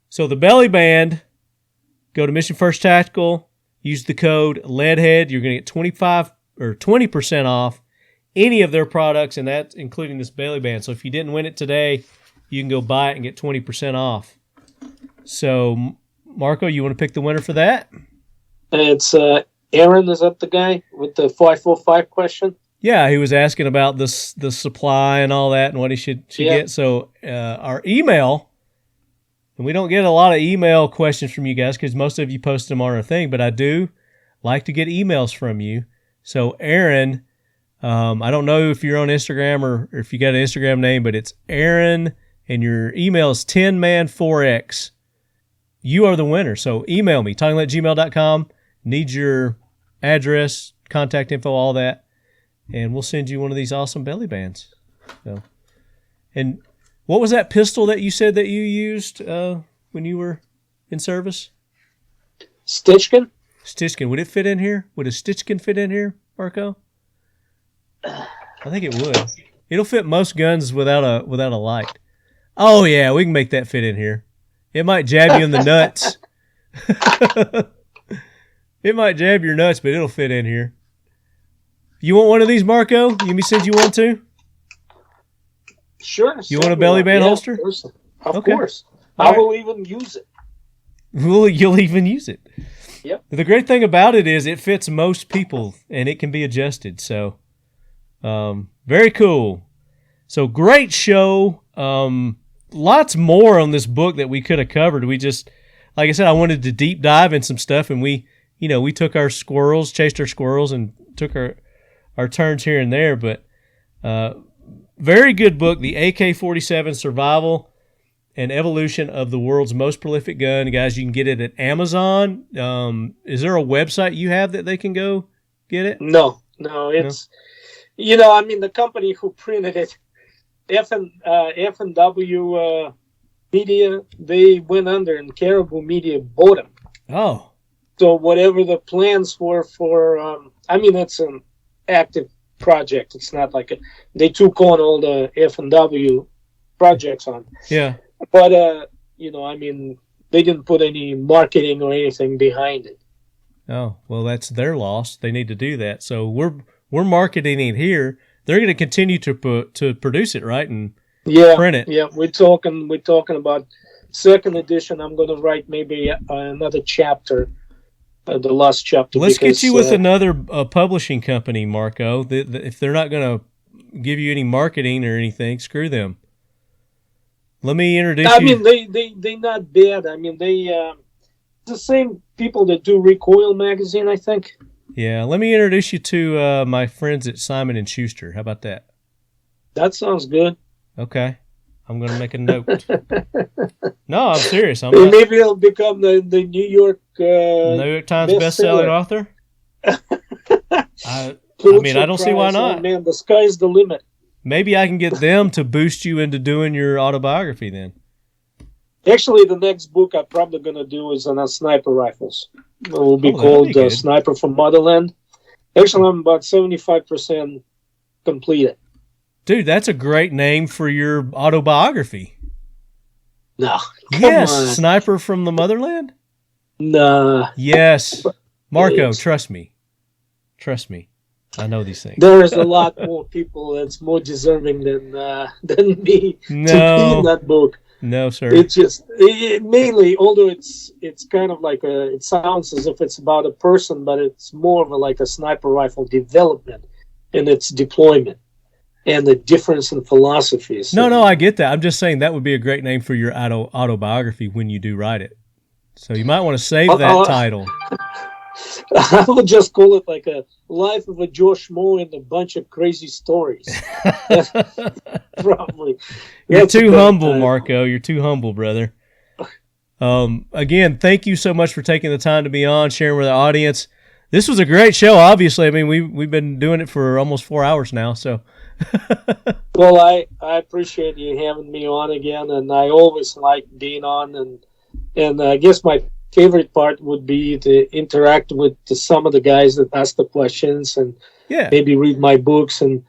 So the belly band, go to Mission First Tactical, use the code LEADHEAD. You're going to get 20% off any of their products, and that's including this belly band. So if you didn't win it today, you can go buy it and get 20% off. So, Marco, you want to pick the winner for that? It's Aaron. Is that the guy with the 545 question? Yeah, he was asking about the supply and all that and what he should get. So our email, and we don't get a lot of email questions from you guys because most of you post them on our thing, but I do like to get emails from you. So Aaron, I don't know if you're on Instagram or if you got an Instagram name, but it's Aaron, and your email is 10man4x. You are the winner. So email me, talkinglead@gmail.com. Need your address, contact info, all that. And we'll send you one of these awesome belly bands. So, and what was that pistol that you said that you used when you were in service? Stitchkin. Stitchkin. Would it fit in here? Would a Stitchkin fit in here, Marco? I think it would. It'll fit most guns without a light. Oh yeah, we can make that fit in here. It might jab you in the nuts. It might jab your nuts, but it'll fit in here. You want one of these, Marco? You said you want to? Sure. You want a belly band holster? Of course. I will even use it. You'll even use it. Yep. The great thing about it is it fits most people, and it can be adjusted. So, very cool. So, great show. Lots more on this book that we could have covered. We just, like I said, I wanted to deep dive in some stuff, and we took our squirrels, chased our squirrels, and took our turns here and there, but very good book, The AK-47 Survival and Evolution of the World's Most Prolific Gun. Guys, you can get it at Amazon. Is there a website you have that they can go get it? No, it's, the company who printed it, F&W Media, they went under and Caribou Media bought them. Oh. So whatever the plans were for, it's an active project. It's not like they took on all the F&W projects on. Yeah. But, they didn't put any marketing or anything behind it. Oh, well, that's their loss. They need to do that. So we're marketing it here. They're going to continue to produce it, right? And print it. Yeah, we're talking about second edition. I'm going to write maybe another chapter. The last chapter. Let's get you with another publishing company, Marco. If they're not going to give you any marketing or anything, screw them. Let me introduce you. They're not bad. They the same people that do Recoil magazine, I think. Yeah, let me introduce you to my friends at Simon & Schuster. How about that? That sounds good. Okay. I'm going to make a note. No, I'm serious. Maybe he'll become the New York Times best-selling author. I don't see why not. Man, the sky's the limit. Maybe I can get them to boost you into doing your autobiography then. Actually, the next book I'm probably going to do is on sniper rifles. It will be called Sniper from Motherland. Actually, I'm about 75% completed. Dude, that's a great name for your autobiography. No. Yes, on. Sniper from the Motherland? Nah. Yes. Marco, trust me. Trust me. I know these things. There is a lot more people that's more deserving than me to be in that book. No, sir. It's just mainly, although it's kind of like it sounds as if it's about a person, but it's more of like a sniper rifle development and its deployment. And the difference in philosophies. No, I get that. I'm just saying that would be a great name for your autobiography when you do write it. So you might want to save that title. I would just call it like a Life of a Joe Schmo and a bunch of crazy stories. Probably. You're too humble, Marco. You're too humble, brother. Again, thank you so much for taking the time to be on, sharing with the audience. This was a great show, obviously. We've been doing it for almost 4 hours now, so... Well, I appreciate you having me on again, and I always like being on, and I guess my favorite part would be to interact with some of the guys that ask the questions and maybe read my books, and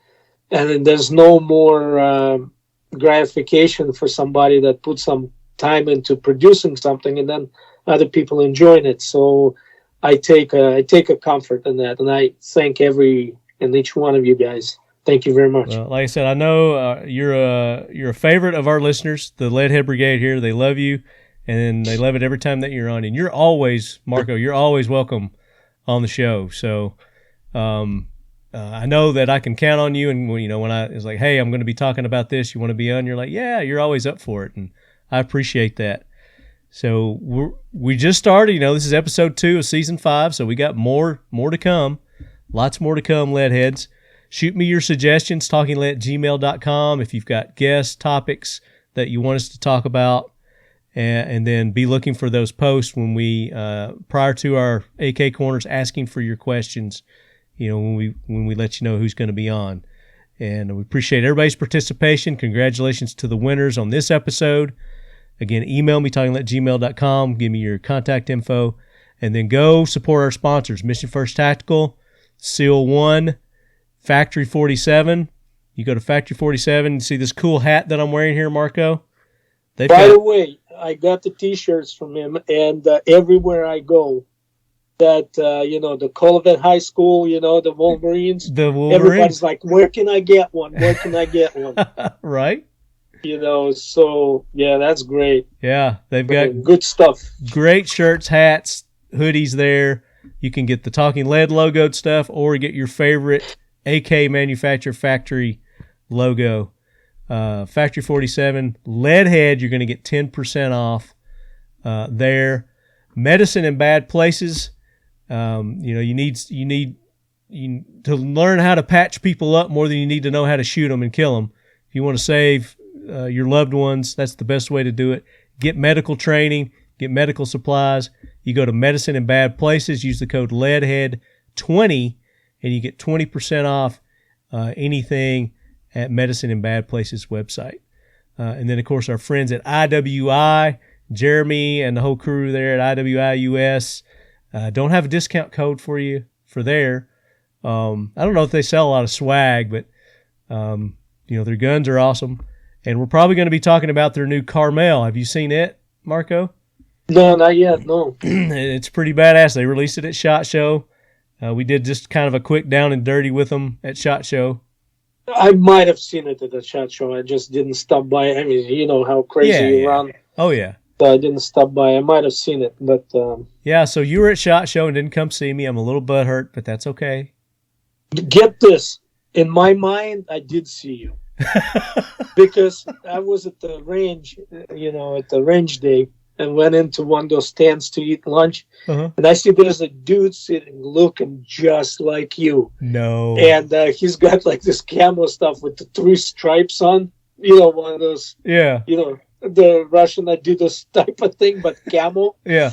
there's no more gratification for somebody that puts some time into producing something and then other people enjoying it. So I take a comfort in that, and I thank every and each one of you guys. Thank you very much. Well, like I said, I know you're a favorite of our listeners, the Leadhead Brigade here. They love you, and they love it every time that you're on. And you're always, Marco, you're always welcome on the show. So, I know that I can count on you. And when I was like, hey, I'm going to be talking about this, you want to be on? You're like, yeah, you're always up for it, and I appreciate that. So we just started. This is episode 2 of season 5, so we got more to come. Lots more to come, Leadheads. Shoot me your suggestions, talkinglead@gmail.com, if you've got guest topics that you want us to talk about, and then be looking for those posts when we prior to our AK Corners, asking for your questions. When we let you know who's going to be on. And we appreciate everybody's participation. Congratulations to the winners on this episode. Again, email me, talkinglead@gmail.com. Give me your contact info. And then go support our sponsors, Mission First Tactical, Seal 1, Factory 47. You go to Factory 47 and see this cool hat that I'm wearing here, Marco. By the way, I got the T-shirts from him, and everywhere I go, that, the Colvin High School, the Wolverines. Everybody's like, where can I get one? Where can I get one? Right? So, yeah, that's great. Yeah, they've got good stuff. Great shirts, hats, hoodies there. You can get the Talking Lead logoed stuff, or get your favorite AK manufacturer factory logo. Factory 47, Leadhead, you're going to get 10% off there. Medicine in Bad Places. You need to learn how to patch people up more than you need to know how to shoot them and kill them. If you want to save your loved ones, that's the best way to do it. Get medical training, get medical supplies. You go to Medicine in Bad Places, use the code LEADHEAD20, and you get 20% off anything at Medicine in Bad Places website. And then, of course, our friends at IWI, Jeremy and the whole crew there at IWI US, don't have a discount code for you for there. I don't know if they sell a lot of swag, but their guns are awesome. And we're probably going to be talking about their new Carmel. Have you seen it, Marco? No, not yet. No. It's pretty badass. They released it at SHOT Show. We did just kind of a quick down and dirty with them at SHOT Show. I might have seen it at the SHOT Show. I just didn't stop by. I mean, you know how crazy you run. Oh, yeah. So I didn't stop by. I might have seen it, but... Yeah, so you were at SHOT Show and didn't come see me. I'm a little butthurt, but that's okay. Get this. In my mind, I did see you. Because I was at the range, at the range day, and went into one of those stands to eat lunch. Uh-huh. And I see there's a dude sitting looking just like you. No. And he's got like this camo stuff with the 3 stripes on. One of those... Yeah. The Russian Adidas type of thing, but camo. Yeah.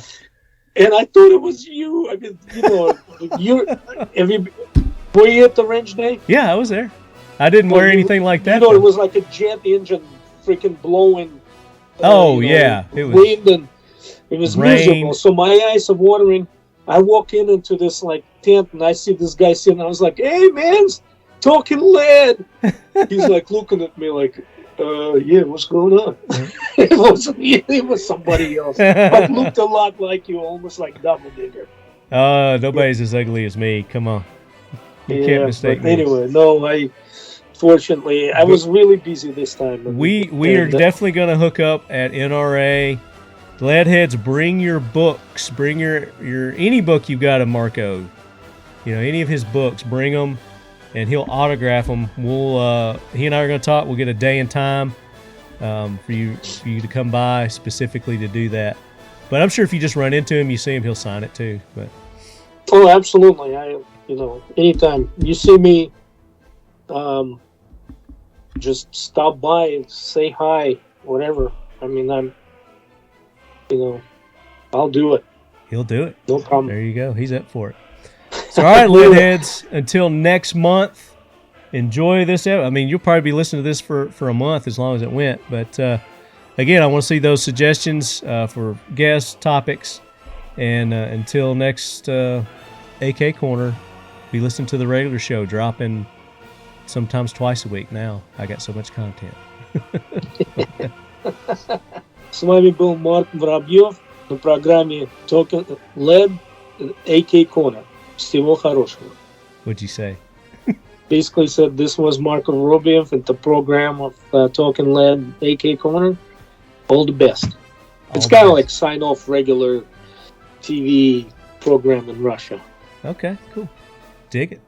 And I thought it was you. I mean, were you at the range day? Yeah, I was there. I didn't wear anything like that. It was like a jet engine freaking blowing. Yeah. It was wind, and it was miserable. So my eyes are watering. I walk into this like tent, and I see this guy sitting. I was like, "Hey, man, Talking Lead." He's like looking at me like, yeah, what's going on? It was somebody else, but looked a lot like you, almost like Double Digger. Nobody's as ugly as me. Come on. You can't mistake me. Anyway, no, fortunately, I was really busy this time. We are definitely going to hook up at NRA. Leadheads, bring your books. Bring your any book you've got of Marco. Any of his books, bring them. And he'll autograph them. He and I are going to talk. We'll get a day and time for you to come by specifically to do that. But I'm sure if you just run into him, you see him, he'll sign it too. But absolutely. Anytime you see me, just stop by and say hi, whatever. I mean, I'll do it. He'll do it. No problem. There you go. He's up for it. So, all right, Leadheads, until next month, enjoy this. I mean, you'll probably be listening to this for a month as long as it went. But, again, I want to see those suggestions for guest topics. And until next AK Corner, be listening to the regular show, dropping sometimes twice a week now. I got so much content. С вами был Марко Vorobiev на программе Talking Lead AK Corner. Всего хорошего. What'd you say? Basically said this was Marco Vorobiev at the program of Talking Lead AK Corner. All the best. It's kind of like sign off regular TV program in Russia. Okay, cool. Dig it.